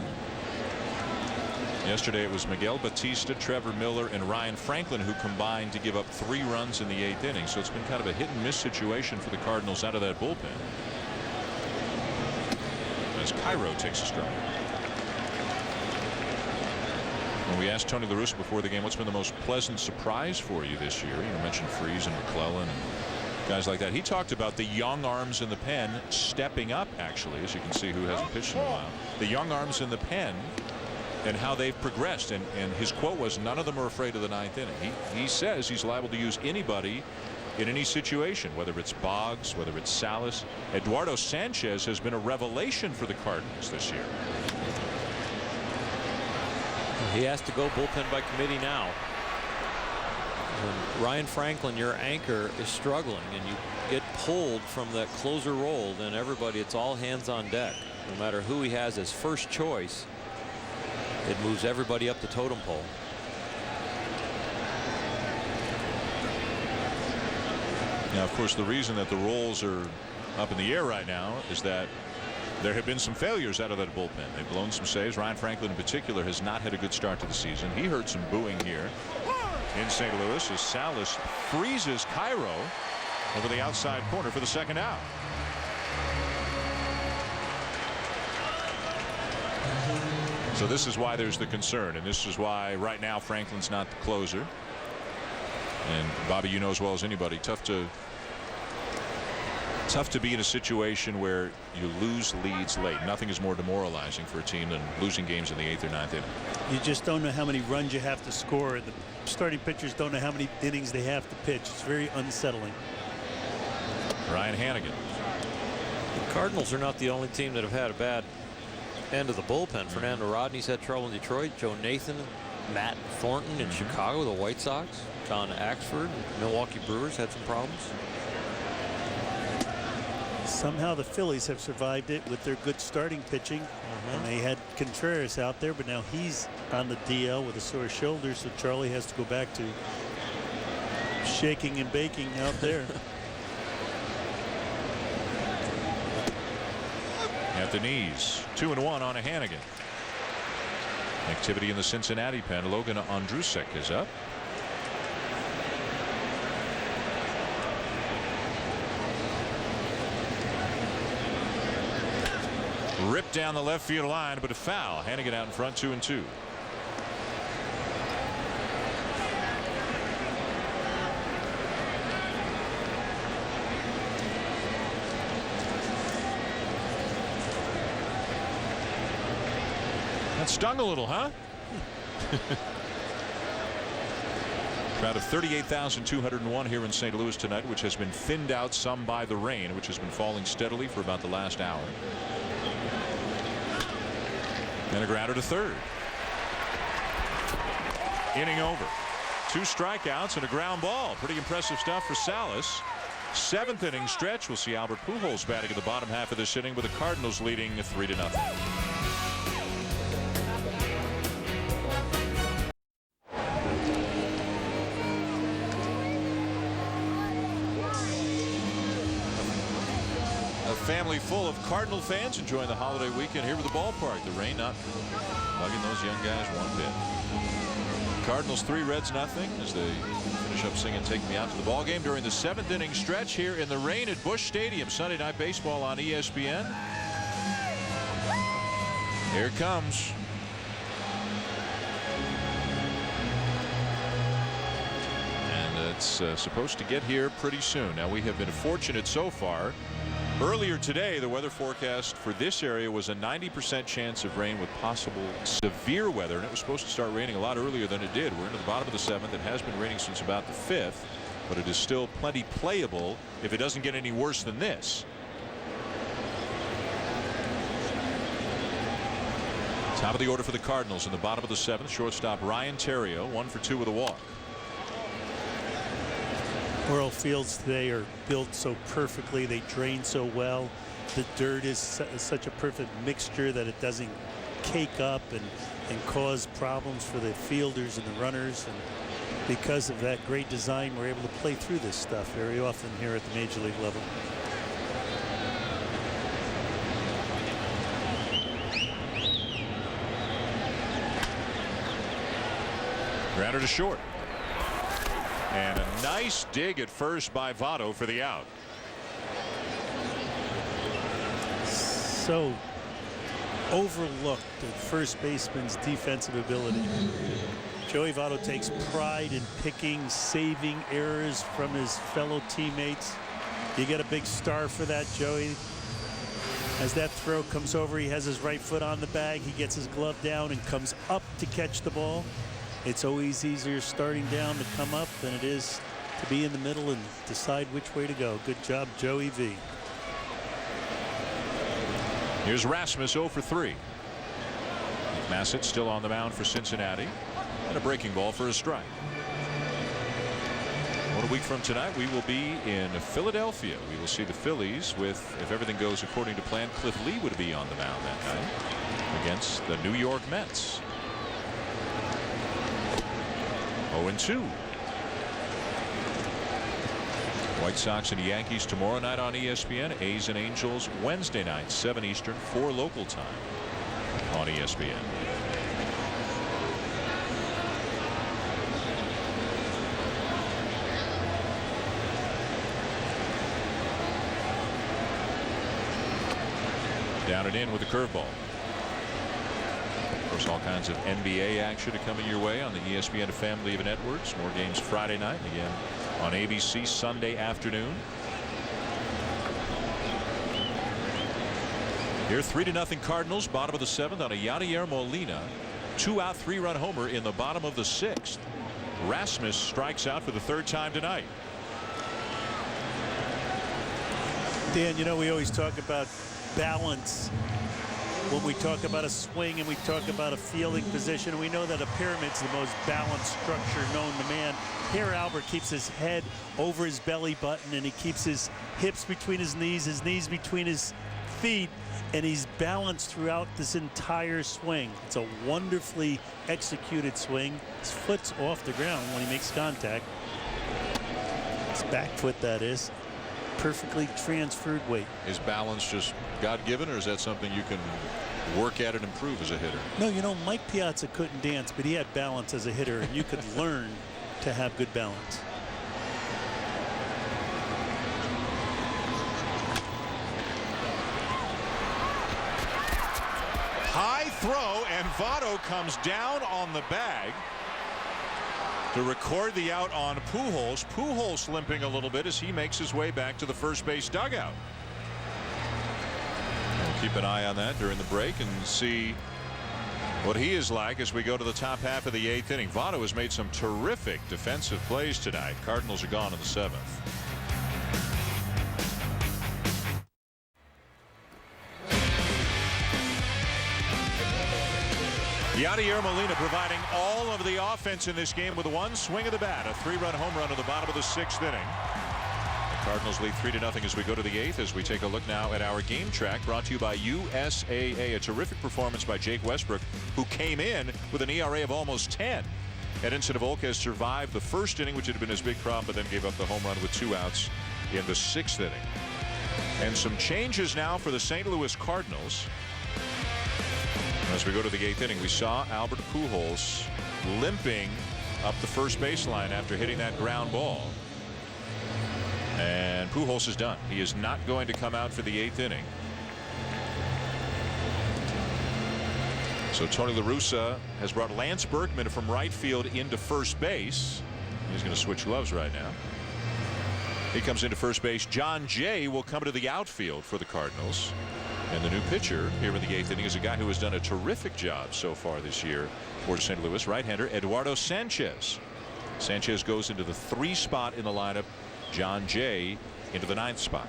Yesterday it was Miguel Batista, Trevor Miller, and Ryan Franklin who combined to give up 3 runs in the 8th inning. So it's been kind of a hit-and-miss situation for the Cardinals out of that bullpen. As Cairo takes a strike. When we asked Tony La Russa before the game, what's been the most pleasant surprise for you this year? You mentioned Freese and McClellan and guys like that. He talked about the young arms in the pen stepping up, actually, as you can see, who hasn't pitched in a while. The young arms in the pen and how they've progressed. And his quote was, none of them are afraid of the 9th inning. He says he's liable to use anybody in any situation, whether it's Boggs, whether it's Salas. Eduardo Sanchez has been a revelation for the Cardinals this year. He has to go bullpen by committee now. When Ryan Franklin, your anchor, is struggling and you get pulled from that closer role, then everybody, it's all hands on deck. No matter who he has as first choice, it moves everybody up the totem pole. Now, of course, the reason that the roles are up in the air right now is that there have been some failures out of that bullpen. They've blown some saves. Ryan Franklin in particular has not had a good start to the season. He heard some booing here in St. Louis as Salas freezes Cairo over the outside corner for the second out. So this is why there's the concern, and this is why right now Franklin's not the closer. And Bobby, you know as well as anybody, tough to be in a situation where you lose leads late. Nothing is more demoralizing for a team than losing games in the 8th or 9th inning. You just don't know how many runs you have to score. The starting pitchers don't know how many innings they have to pitch. It's very unsettling. Ryan Hannigan. The Cardinals are not the only team that have had a bad end of the bullpen. Fernando Rodney's had trouble in Detroit. Joe Nathan, Matt Thornton in Chicago, the White Sox. John Axford, Milwaukee Brewers had some problems. Somehow the Phillies have survived it with their good starting pitching. And they had Contreras out there, but now he's on the DL with a sore shoulder, so Charlie has to go back to shaking and baking out there. At the knees, 2-1 on a Hannigan. Activity in the Cincinnati pen. Logan Ondrusek is up. Ripped down the left field line, but a foul. Hannigan out in front, 2-2. That stung a little, huh? Crowd of 38,201 here in St. Louis tonight, which has been thinned out some by the rain, which has been falling steadily for about the last hour. And a grounder to third. Inning over. 2 strikeouts and a ground ball. Pretty impressive stuff for Salas. 7th inning stretch. We'll see Albert Pujols batting in the bottom half of this inning with the Cardinals leading 3-0. Family full of Cardinal fans enjoying the holiday weekend here at the ballpark. The rain not bugging those young guys one bit. Cardinals 3, Reds nothing as they finish up singing "Take Me Out to the Ball Game" during the 7th inning stretch here in the rain at Busch Stadium. Sunday Night Baseball on ESPN. Here it comes. And it's supposed to get here pretty soon. Now we have been fortunate so far. Earlier today, the weather forecast for this area was a 90% chance of rain with possible severe weather, and it was supposed to start raining a lot earlier than it did. We're into the bottom of the 7th. It has been raining since about the 5th, but it is still plenty playable if it doesn't get any worse than this. Top of the order for the Cardinals in the bottom of the 7th. Shortstop Ryan Theriot, 1 for 2 with a walk. World fields today are built so perfectly. They drain so well. The dirt is such a perfect mixture that it doesn't cake up and cause problems for the fielders and the runners. And because of that great design, we're able to play through this stuff very often here at the major league level. Grounder to short. And a nice dig at first by Votto for the out. So overlooked at first baseman's defensive ability. Joey Votto takes pride in picking, saving errors from his fellow teammates. You get a big star for that, Joey. As that throw comes over, he has his right foot on the bag. He gets his glove down and comes up to catch the ball. It's always easier starting down to come up than it is to be in the middle and decide which way to go. Good job, Joey V. Here's Rasmus 0 for 3. Massett still on the mound for Cincinnati, and a breaking ball for a strike. 1 week from tonight, we will be in Philadelphia. We will see the Phillies with, if everything goes according to plan, Cliff Lee would be on the mound that night against the New York Mets. 0-2. White Sox and Yankees tomorrow night on ESPN. A's and Angels Wednesday night, 7 Eastern, 4 local time on ESPN. Down and in with the curveball. Of course, all kinds of NBA action coming your way on the ESPN family of networks. More games Friday night, and again on ABC Sunday afternoon. Here 3-0 Cardinals, bottom of the 7th on a Yadier Molina 2-out 3-run homer in the bottom of the 6th. Rasmus strikes out for the 3rd time tonight. Dan, you know, we always talk about balance when we talk about a swing and we talk about a fielding position. We know that a pyramid's the most balanced structure known to man. Here Albert keeps his head over his belly button, and he keeps his hips between his knees between his feet, and he's balanced throughout this entire swing. It's a wonderfully executed swing. His foot's off the ground when he makes contact. His back foot, that is. Perfectly transferred weight. Is balance just God-given, or is that something you can work at and improve as a hitter? No, you know, Mike Piazza couldn't dance, but he had balance as a hitter, and you could learn to have good balance. High throw, and Votto comes down on the bag to record the out on Pujols. Pujols limping a little bit as he makes his way back to the first base dugout. We'll keep an eye on that during the break and see what he is like as we go to the top half of the 8th inning. Votto has made some terrific defensive plays tonight. Cardinals are gone in the 7th. Yadier Molina providing all of the offense in this game with one swing of the bat. A 3-run home run in the bottom of the 6th inning. The Cardinals lead 3-0 as we go to the 8th, as we take a look now at our game track, brought to you by USAA. A terrific performance by Jake Westbrook, who came in with an ERA of almost 10. Edinson Volquez survived the 1st inning, which had been his big problem, but then gave up the home run with 2 outs in the 6th inning. And some changes now for the St. Louis Cardinals. As we go to the 8th inning, we saw Albert Pujols limping up the first baseline after hitting that ground ball. And Pujols is done. He is not going to come out for the 8th inning. So Tony La Russa has brought Lance Berkman from right field into first base. He's going to switch gloves right now. He comes into first base. John Jay will come to the outfield for the Cardinals. And the new pitcher here in the 8th inning is a guy who has done a terrific job so far this year for St. Louis, right-hander Eduardo Sanchez. Sanchez goes into the 3 spot in the lineup. John Jay into the 9th spot.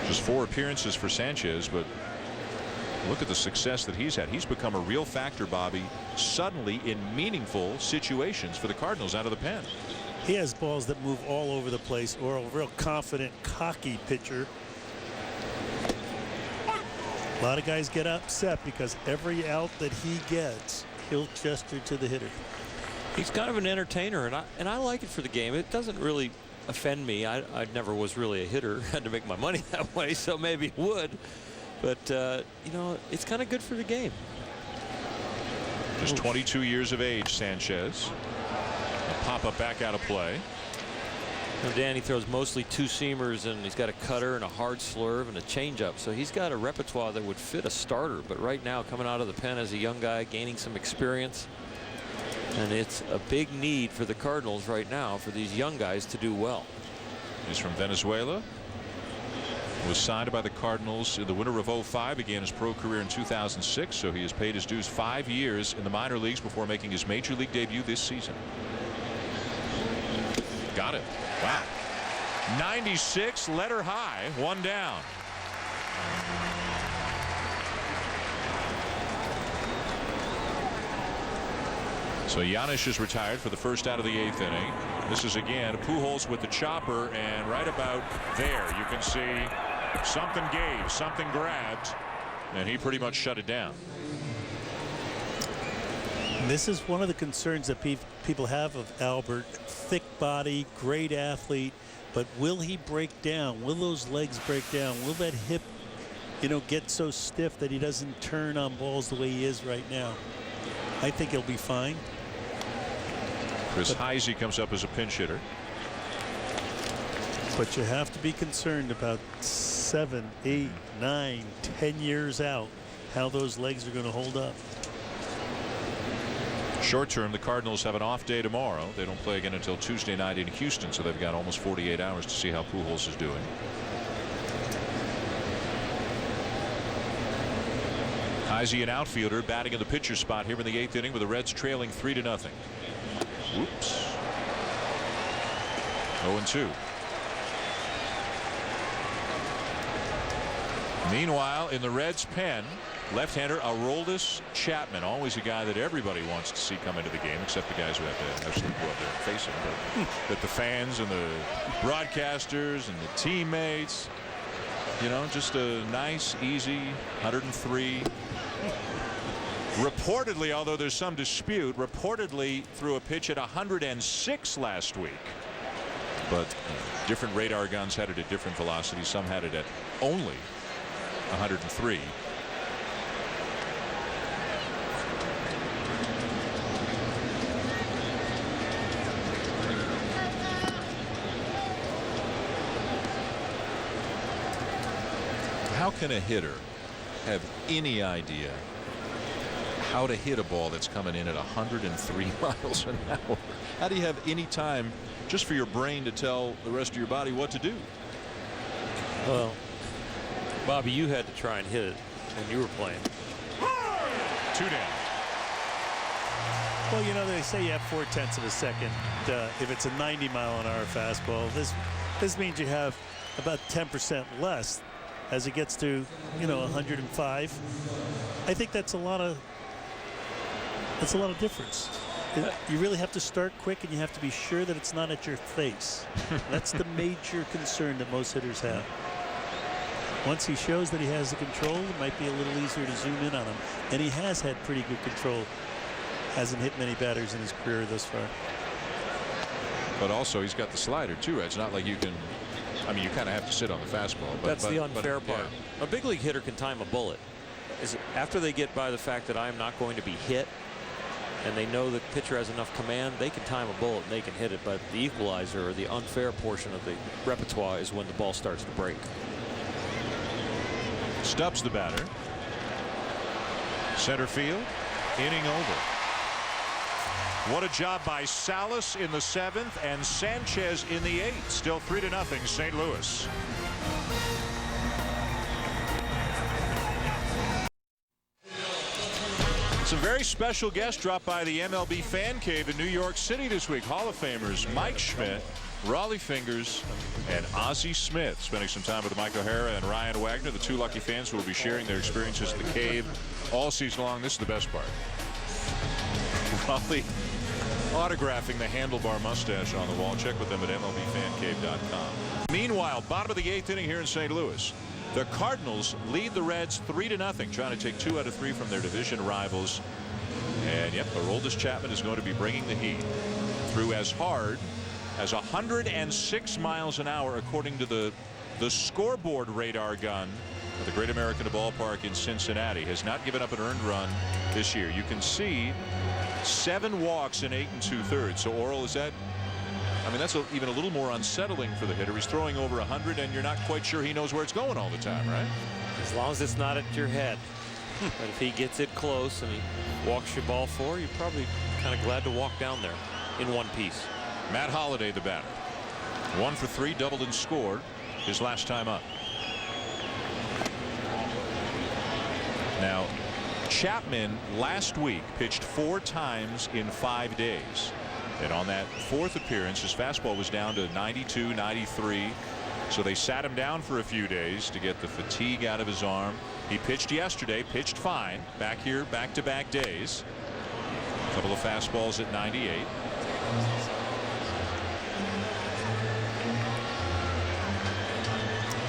Just 4 appearances for Sanchez, but look at the success that he's had. He's become a real factor, Bobby, suddenly in meaningful situations for the Cardinals out of the pen. He has balls that move all over the place, or a real confident, cocky pitcher. A lot of guys get upset because every out that he gets, he'll gesture to the hitter. He's kind of an entertainer, and I like it for the game. It doesn't really offend me. I never was really a hitter. Had to make my money that way, so maybe it would. But, you know, it's kind of good for the game. Just 22 years of age, Sanchez. Pop-up back out of play. You know, Danny throws mostly 2-seamers, and he's got a cutter and a hard slurve and a changeup. So he's got a repertoire that would fit a starter. But right now, coming out of the pen as a young guy, gaining some experience. And it's a big need for the Cardinals right now for these young guys to do well. He's from Venezuela. Was signed by the Cardinals in the winter of '05, began his pro career in 2006, so he has paid his dues 5 years in the minor leagues before making his major league debut this season. Got it. Wow. 96, letter high, 1 down. So Giannis is retired for the first out of the 8th inning. This is again Pujols with the chopper, and right about there you can see something gave, something grabbed, and he pretty much shut it down. This is one of the concerns that people have of Albert. Thick body, great athlete, but will he break down? Will those legs break down? Will that hip, get so stiff that he doesn't turn on balls the way he is right now? I think he'll be fine. Chris Heisey comes up as a pinch hitter. But you have to be concerned about 7, 8, 9, 10 years out, how those legs are going to hold up. Short term, the Cardinals have an off day tomorrow. They don't play again until Tuesday night in Houston, so they've got almost 48 hours to see how Pujols is doing. Heisey, an outfielder, batting in the pitcher spot here in the 8th inning with the Reds trailing 3-0. Whoops. 0-2. Meanwhile, in the Reds' pen, left-hander Aroldis Chapman, always a guy that everybody wants to see come into the game, except the guys who have to actually go up there and face him. But the fans and the broadcasters and the teammates, just a nice, easy 103. Reportedly, although there's some dispute, reportedly threw a pitch at 106 last week. But different radar guns had it at different velocities. Some had it at only 103. How can a hitter have any idea how to hit a ball that's coming in at 103 miles an hour? How do you have any time just for your brain to tell the rest of your body what to do? Well, Bobby, you had to try and hit it when you were playing. 2 down. Well, they say you have 0.4 of a second. If it's a 90-mile-an-hour fastball, this means you have about 10% less as it gets to 105. I think that's a lot of difference. You really have to start quick, and you have to be sure that it's not at your face. That's the major concern that most hitters have. Once he shows that he has the control, it might be a little easier to zoom in on him. And he has had pretty good control. Hasn't hit many batters in his career thus far. But also, he's got the slider, too. It's not like you can... you kind of have to sit on the fastball. That's the unfair part. Yeah. A big league hitter can time a bullet. After they get by the fact that I'm not going to be hit, and they know the pitcher has enough command, they can time a bullet and they can hit it. But the equalizer, or the unfair portion of the repertoire, is when the ball starts to break. Stubbs the batter. Center field. Inning over. What a job by Salas in the 7th and Sanchez in the 8th. Still 3-0 St. Louis. Some very special guests dropped by the MLB Fan Cave in New York City this week. Hall of Famers Mike Schmidt, Raleigh Fingers, and Ozzie Smith, spending some time with Mike O'Hara and Ryan Wagner, the 2 lucky fans who will be sharing their experiences at the cave all season long. This is the best part. Raleigh autographing the handlebar mustache on the wall. Check with them at MLBFancave.com. Meanwhile, bottom of the 8th inning here in St. Louis. The Cardinals lead the Reds 3-0, trying to take 2 out of 3 from their division rivals. And yep, Aroldis Chapman is going to be bringing the heat. Through as hard as 106 miles an hour, according to the scoreboard radar gun of the Great American Ballpark in Cincinnati. Has not given up an earned run this year. You can see 7 walks in 8 2/3. So, Oral, is that... that's even a little more unsettling for the hitter. He's throwing over 100, and you're not quite sure he knows where it's going all the time, right? As long as it's not at your head. But if he gets it close and he walks your ball 4, you're probably kind of glad to walk down there in one piece. Matt Holliday, the batter. 1 for 3, doubled and scored his last time up. Now, Chapman last week pitched 4 times in 5 days. And on that 4th appearance, his fastball was down to 92, 93. So they sat him down for a few days to get the fatigue out of his arm. He pitched yesterday, pitched fine. Back here, back-to-back days. A couple of fastballs at 98.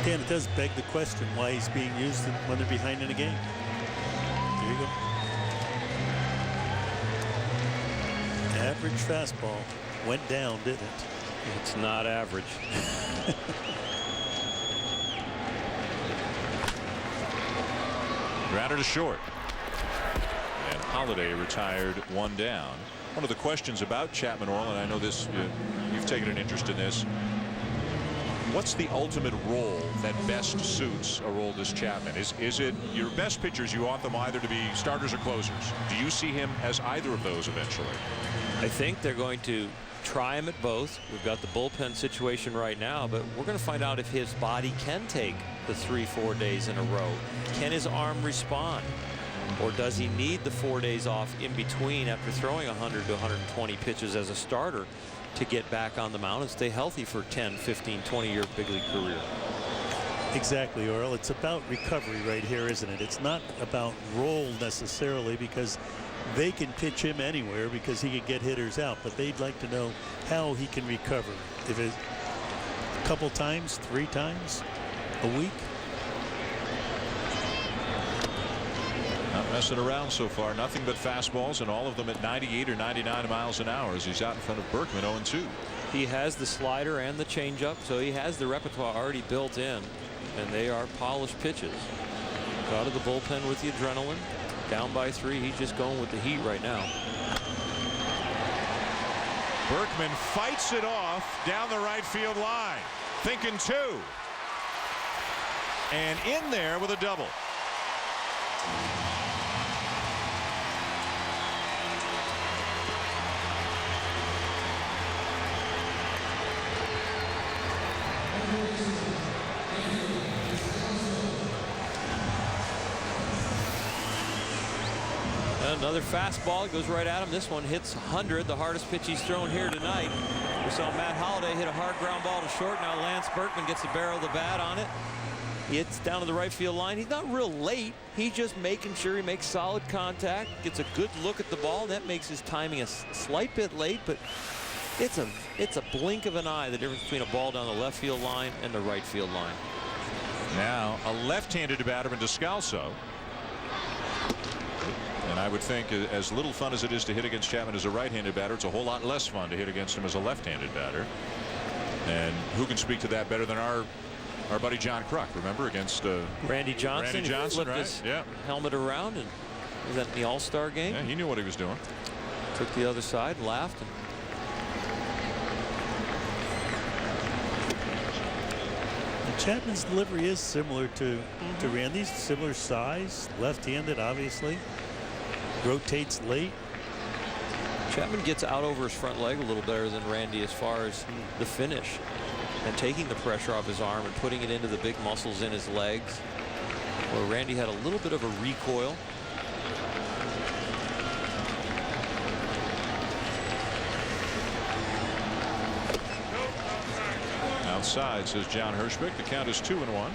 Dan, it does beg the question why he's being used when they're behind in a game. There you go. Average fastball went down, didn't it? It's not average. Grounded to short. And Holiday retired 1 down. One of the questions about Chapman, Orl, and I know this, you've taken an interest in this. What's the ultimate role that best suits a role this Chapman? Is it your best pitchers, you want them either to be starters or closers? Do you see him as either of those eventually? I think they're going to try him at both. We've got the bullpen situation right now, but we're going to find out if his body can take the 3-4 days in a row. Can his arm respond? Or does he need the 4 days off in between after throwing 100 to 120 pitches as a starter to get back on the mound and stay healthy for 10, 15, 20-year big league career? Exactly, Earl. It's about recovery right here, isn't it? It's not about role necessarily, because they can pitch him anywhere because he can get hitters out, but they'd like to know how he can recover. If it's a couple times, 3 times a week. Not messing around so far. Nothing but fastballs, and all of them at 98 or 99 miles an hour as he's out in front of Berkman 0-2. He has the slider and the changeup, so he has the repertoire already built in, and they are polished pitches. Out of the bullpen with the adrenaline. Down by 3. He's just going with the heat right now. Berkman fights it off down the right field line. Thinking 2. And in there with a double. Another fastball goes right at him. This one hits 100, the hardest pitch he's thrown here tonight. We saw Matt Holliday hit a hard ground ball to short. Now Lance Berkman gets the barrel of the bat on it. It's down to the right field line. He's not real late. He's just making sure he makes solid contact, gets a good look at the ball. That makes his timing a slight bit late, but it's a blink of an eye, the difference between a ball down the left field line and the right field line. Now a left-handed batter in Descalso. And I would think as little fun as it is to hit against Chapman as a right-handed batter, it's a whole lot less fun to hit against him as a left-handed batter. And who can speak to that better than our buddy John Kruk, remember, against Randy Johnson. Randy Johnson, flipped right? his Yeah. helmet around, and was that in the All-Star game? Yeah, he knew what he was doing. Took the other side, laughed. And Chapman's delivery is similar to Randy's, similar size, left-handed, obviously. Rotates late. Chapman gets out over his front leg a little better than Randy as far as the finish and taking the pressure off his arm and putting it into the big muscles in his legs, where Randy had a little bit of a recoil. Outside, says John Hirschbeck. The count is 2-1.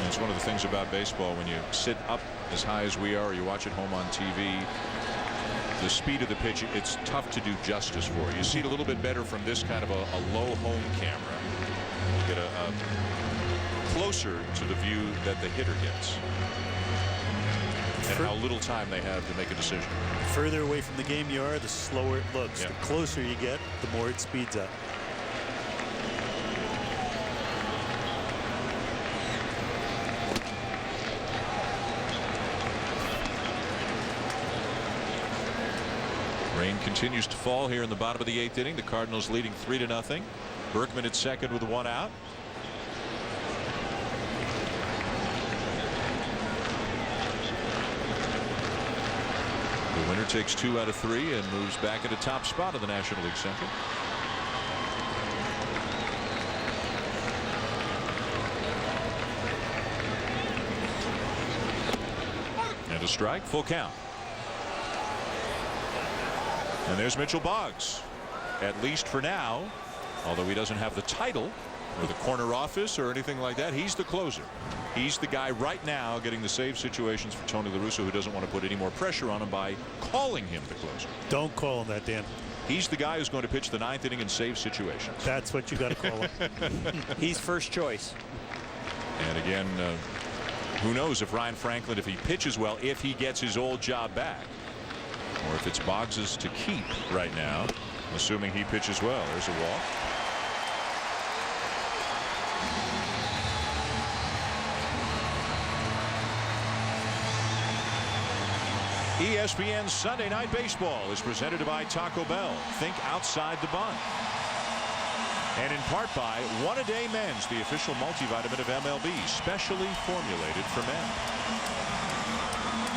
It's one of the things about baseball, when you sit up as high as we are, or you watch it home on TV, the speed of the pitch, it's tough to do justice for. You see it a little bit better from this kind of a low home camera. You get a closer to the view that the hitter gets, and how little time they have to make a decision. The further away from the game you are, the slower it looks. Yeah. The closer you get, the more it speeds up. Rain continues to fall here in the bottom of the 8th inning. The Cardinals leading 3-0. Berkman at second with 1 out. The winner takes 2 out of 3 and moves back into top spot of the National League Central. a strike, full count. And there's Mitchell Boggs, at least for now, although he doesn't have the title or the corner office or anything like that. He's the closer. He's the guy right now getting the save situations for Tony La Russa, who doesn't want to put any more pressure on him by calling him the closer. Don't call him that, Dan. He's the guy who's going to pitch the 9th inning and save situations. That's what you got to call him. He's first choice. And again, who knows if Ryan Franklin, if he pitches well, if he gets his old job back, or if it's Boggs's to keep right now, assuming he pitches well. There's a walk. ESPN's Sunday Night Baseball is presented by Taco Bell. Think outside the bun. And in part by One A Day Men's, the official multivitamin of MLB, specially formulated for men.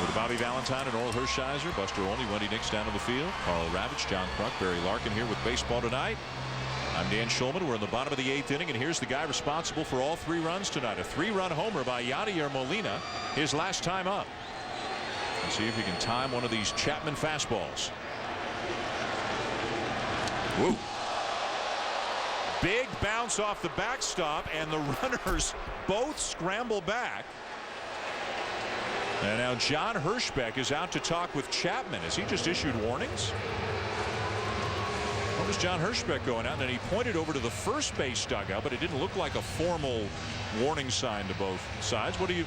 With Bobby Valentine and Oral Hershiser, Buster Olney, Wendy Nix down on the field, Carl Ravitch, John Kruk, Barry Larkin here with baseball tonight. I'm Dan Schulman. We're in the bottom of the 8th inning, and here's the guy responsible for all 3 runs tonight. A 3-run homer by Yadier Molina, his last time up. Let's see if he can time one of these Chapman fastballs. Woo. Big bounce off the backstop, and the runners both scramble back. And now John Hirschbeck is out to talk with Chapman. Has he just issued warnings? What was John Hirschbeck going out? And he pointed over to the first base dugout, but it didn't look like a formal warning sign to both sides. What do you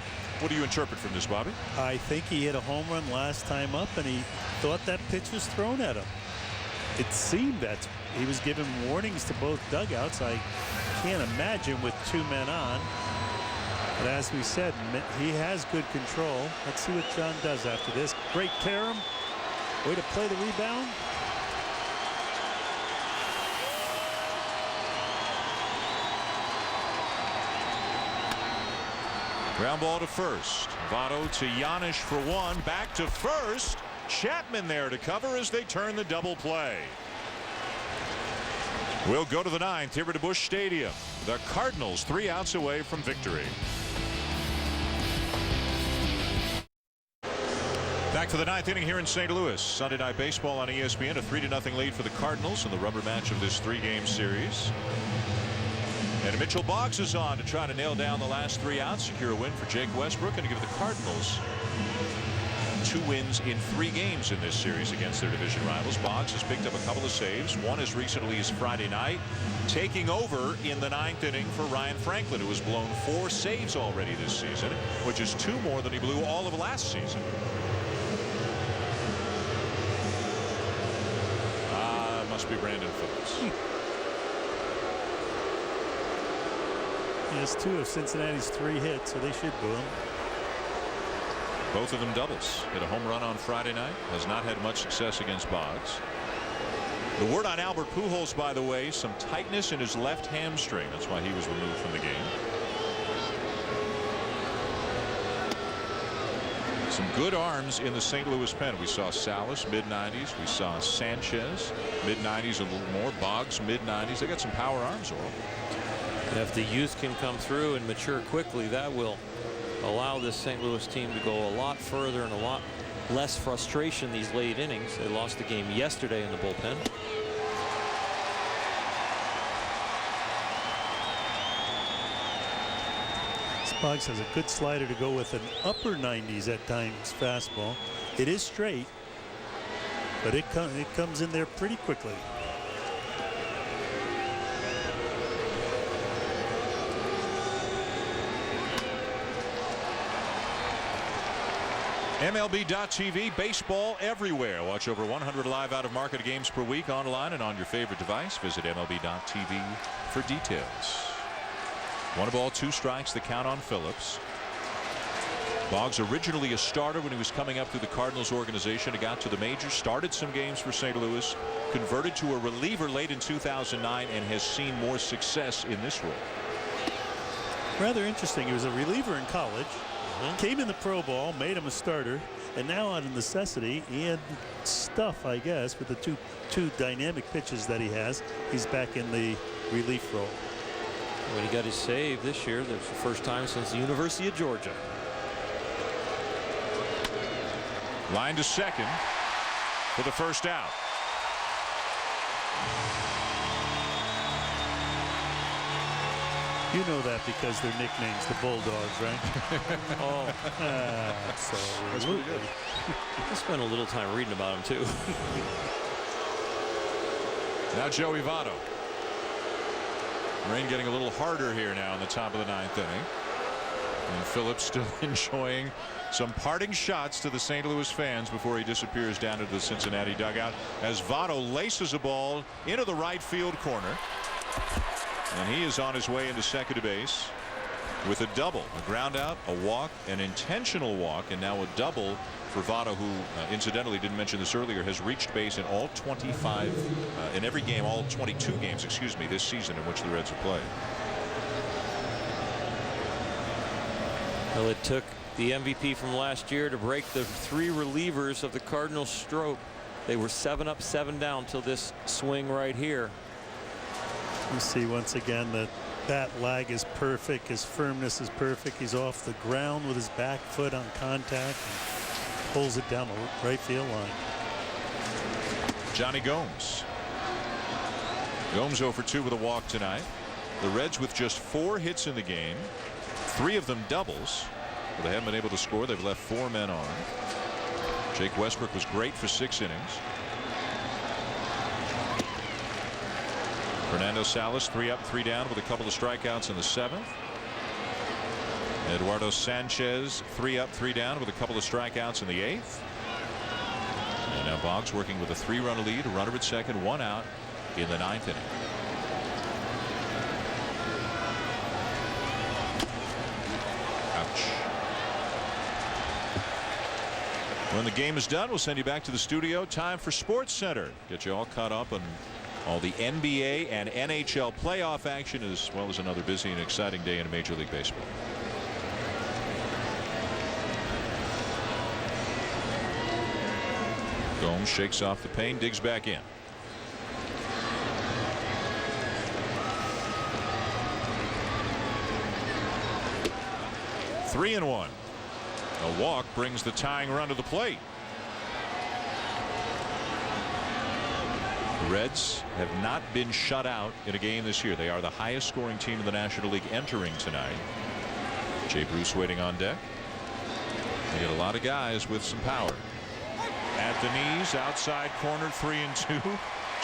interpret from this, Bobby? I think he hit a home run last time up, and he thought that pitch was thrown at him. It seemed that he was giving warnings to both dugouts. I can't imagine with 2 men on. But as we said, he has good control. Let's see what John does after this. Great carom. Way to play the rebound. Ground ball to first. Votto to Giannis for 1. Back to first. Chapman there to cover as they turn the double play. We'll go to the 9th here at Busch Stadium. The Cardinals 3 outs away from victory. Back to the 9th inning here in St. Louis. Sunday Night Baseball on ESPN. A 3-0 lead for the Cardinals in the rubber match of this 3-game series. And Mitchell Boggs is on to try to nail down the last 3 outs, secure a win for Jake Westbrook, and to give the Cardinals 2 wins in 3 games in this series against their division rivals. Boggs has picked up a couple of saves, one as recently as Friday night, taking over in the 9th inning for Ryan Franklin, who has blown 4 saves already this season, which is 2 more than he blew all of last season. Must be Brandon Phillips. He has 2 of Cincinnati's 3 hits, so they should boo him. Both of them doubles. Hit a home run on Friday night. Has not had much success against Boggs. The word on Albert Pujols, by the way, some tightness in his left hamstring. That's why he was removed from the game. Some good arms in the St. Louis pen. We saw Salas mid-90s. We saw Sanchez mid-90s, a little more. Boggs mid-90s. They got some power arms, Oral. And if the youth can come through and mature quickly, that will allow this St. Louis team to go a lot further and a lot less frustration these late innings. They lost the game yesterday in the bullpen. Boggs has a good slider to go with, an upper 90s at times fastball. It is straight, but it comes in there pretty quickly. MLB.TV, baseball everywhere. Watch over 100 live out-of-market games per week online and on your favorite device. Visit MLB.TV for details. 1 ball, 2 strikes, the count on Phillips. Boggs, originally a starter when he was coming up through the Cardinals organization, and got to the majors, started some games for St. Louis, converted to a reliever late in 2009, and has seen more success in this role. Rather interesting. He was a reliever in college, came in the pro ball, made him a starter, and now out of necessity and stuff, I guess, with the two dynamic pitches that he has, he's back in the relief role. When he got his save this year, that's the first time since the University of Georgia. Line to second for the first out. You know that because their nicknames, the Bulldogs, right? Oh. Absolutely. I spent a little time reading about him, too. Now Joey Votto. Rain getting a little harder here now in the top of the 9th inning. And Phillips still enjoying some parting shots to the St. Louis fans before he disappears down into the Cincinnati dugout as Votto laces a ball into the right field corner. And he is on his way into second base with a double, a ground out, a walk, an intentional walk, and now a double for Votto, who incidentally didn't mention this earlier, has reached base in all 25 in every game, all 22 games, excuse me, this season in which the Reds have played. Well, it took the MVP from last year to break the 3 relievers of the Cardinals' stroke. They were 7 up, 7 down till this swing right here. You see once again that bat lag is perfect. His firmness is perfect. He's off the ground with his back foot on contact and pulls it down the right field line. Johnny Gomes. Gomes 0 for 2 with a walk tonight. The Reds with just 4 hits in the game, 3 of them doubles. But they haven't been able to score. They've left 4 men on. Jake Westbrook was great for 6 innings. Fernando Salas 3 up, 3 down with a couple of strikeouts in the 7th. Eduardo Sanchez 3 up, 3 down with a couple of strikeouts in the 8th. And now Boggs working with a 3-run lead, a runner at second, 1 out in the 9th inning. Ouch. When the game is done, we'll send you back to the studio. Time for Sports Center. Get you all caught up on all the NBA and NHL playoff action, as well as another busy and exciting day in Major League Baseball. Gomes shakes off the pain, digs back in. Three and 1. A walk brings the tying run to the plate. The Reds have not been shut out in a game this year. They are the highest scoring team in the National League entering tonight. Jay Bruce waiting on deck. They get a lot of guys with some power. At the knees, outside corner, 3 and 2.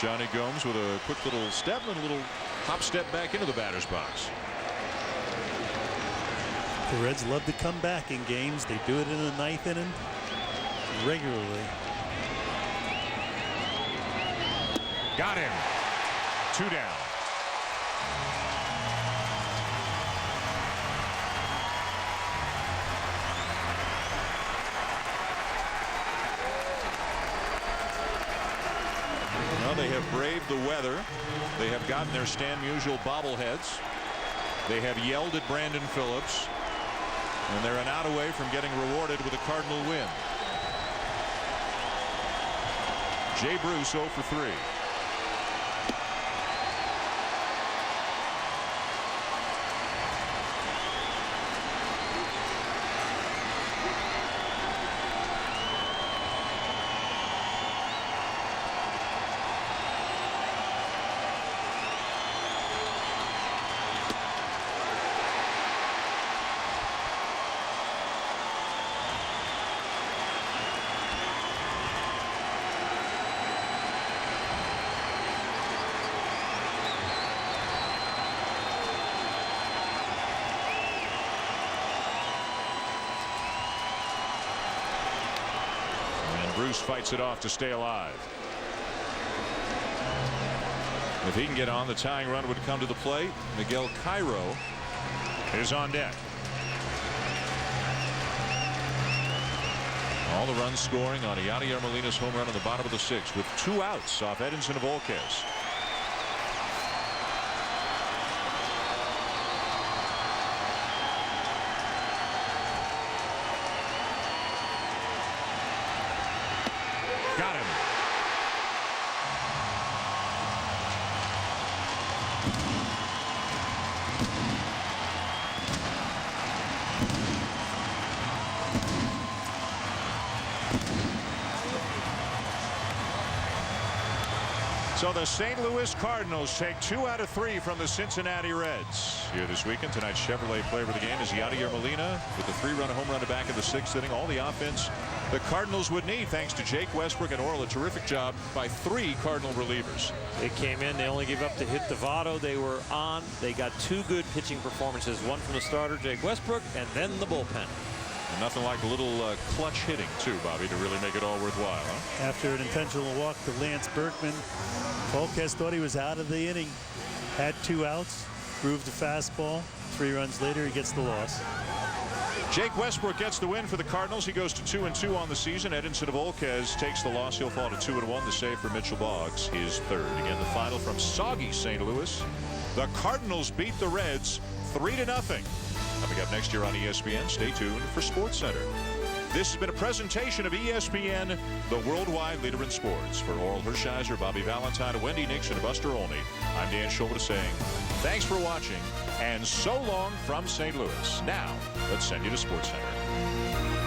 Johnny Gomes with a quick little step and a little hop step back into the batter's box. The Reds love to come back in games. They do it in the 9th inning regularly. Got him. 2 down. Well, they have braved the weather. They have gotten their Stan Musial bobbleheads. They have yelled at Brandon Phillips. And they're an out away from getting rewarded with a Cardinal win. Jay Bruce 0 for 3. Bruce fights it off to stay alive. If he can get on, the tying run would come to the plate. Miguel Cairo is on deck. All the runs scoring on Yadier Molina's home run on the bottom of the 6th with 2 outs off Edinson Volquez. Got him. So the St. Louis Cardinals take 2 out of 3 from the Cincinnati Reds. Here this weekend, tonight's Chevrolet player of the game is Yadier Molina with the 3-run home run to back in the 6th inning. All the offense the Cardinals would need thanks to Jake Westbrook and Orel. A terrific job by 3 Cardinal relievers. It came in. They only gave up to hit Devato. They were on. They got 2 good pitching performances. One from the starter, Jake Westbrook, and then the bullpen. And nothing like a little clutch hitting, too, Bobby, to really make it all worthwhile. Huh? After an intentional walk to Lance Berkman, Volquez thought he was out of the inning. Had 2 outs, grooved a fastball. 3 runs later, he gets the loss. Jake Westbrook gets the win for the Cardinals. He goes to 2-2 on the season. Edinson Volquez takes the loss. He'll fall to 2-1. The save for Mitchell Boggs, his 3rd. Again, the final from soggy St. Louis. The Cardinals beat the Reds 3-0. Coming up next year on ESPN, stay tuned for SportsCenter. This has been a presentation of ESPN, the worldwide leader in sports. For Oral Hershiser, Bobby Valentine, Wendy Nixon, and Buster Olney, I'm Dan Schulman saying thanks for watching and so long from St. Louis. Now, let's send you to SportsCenter.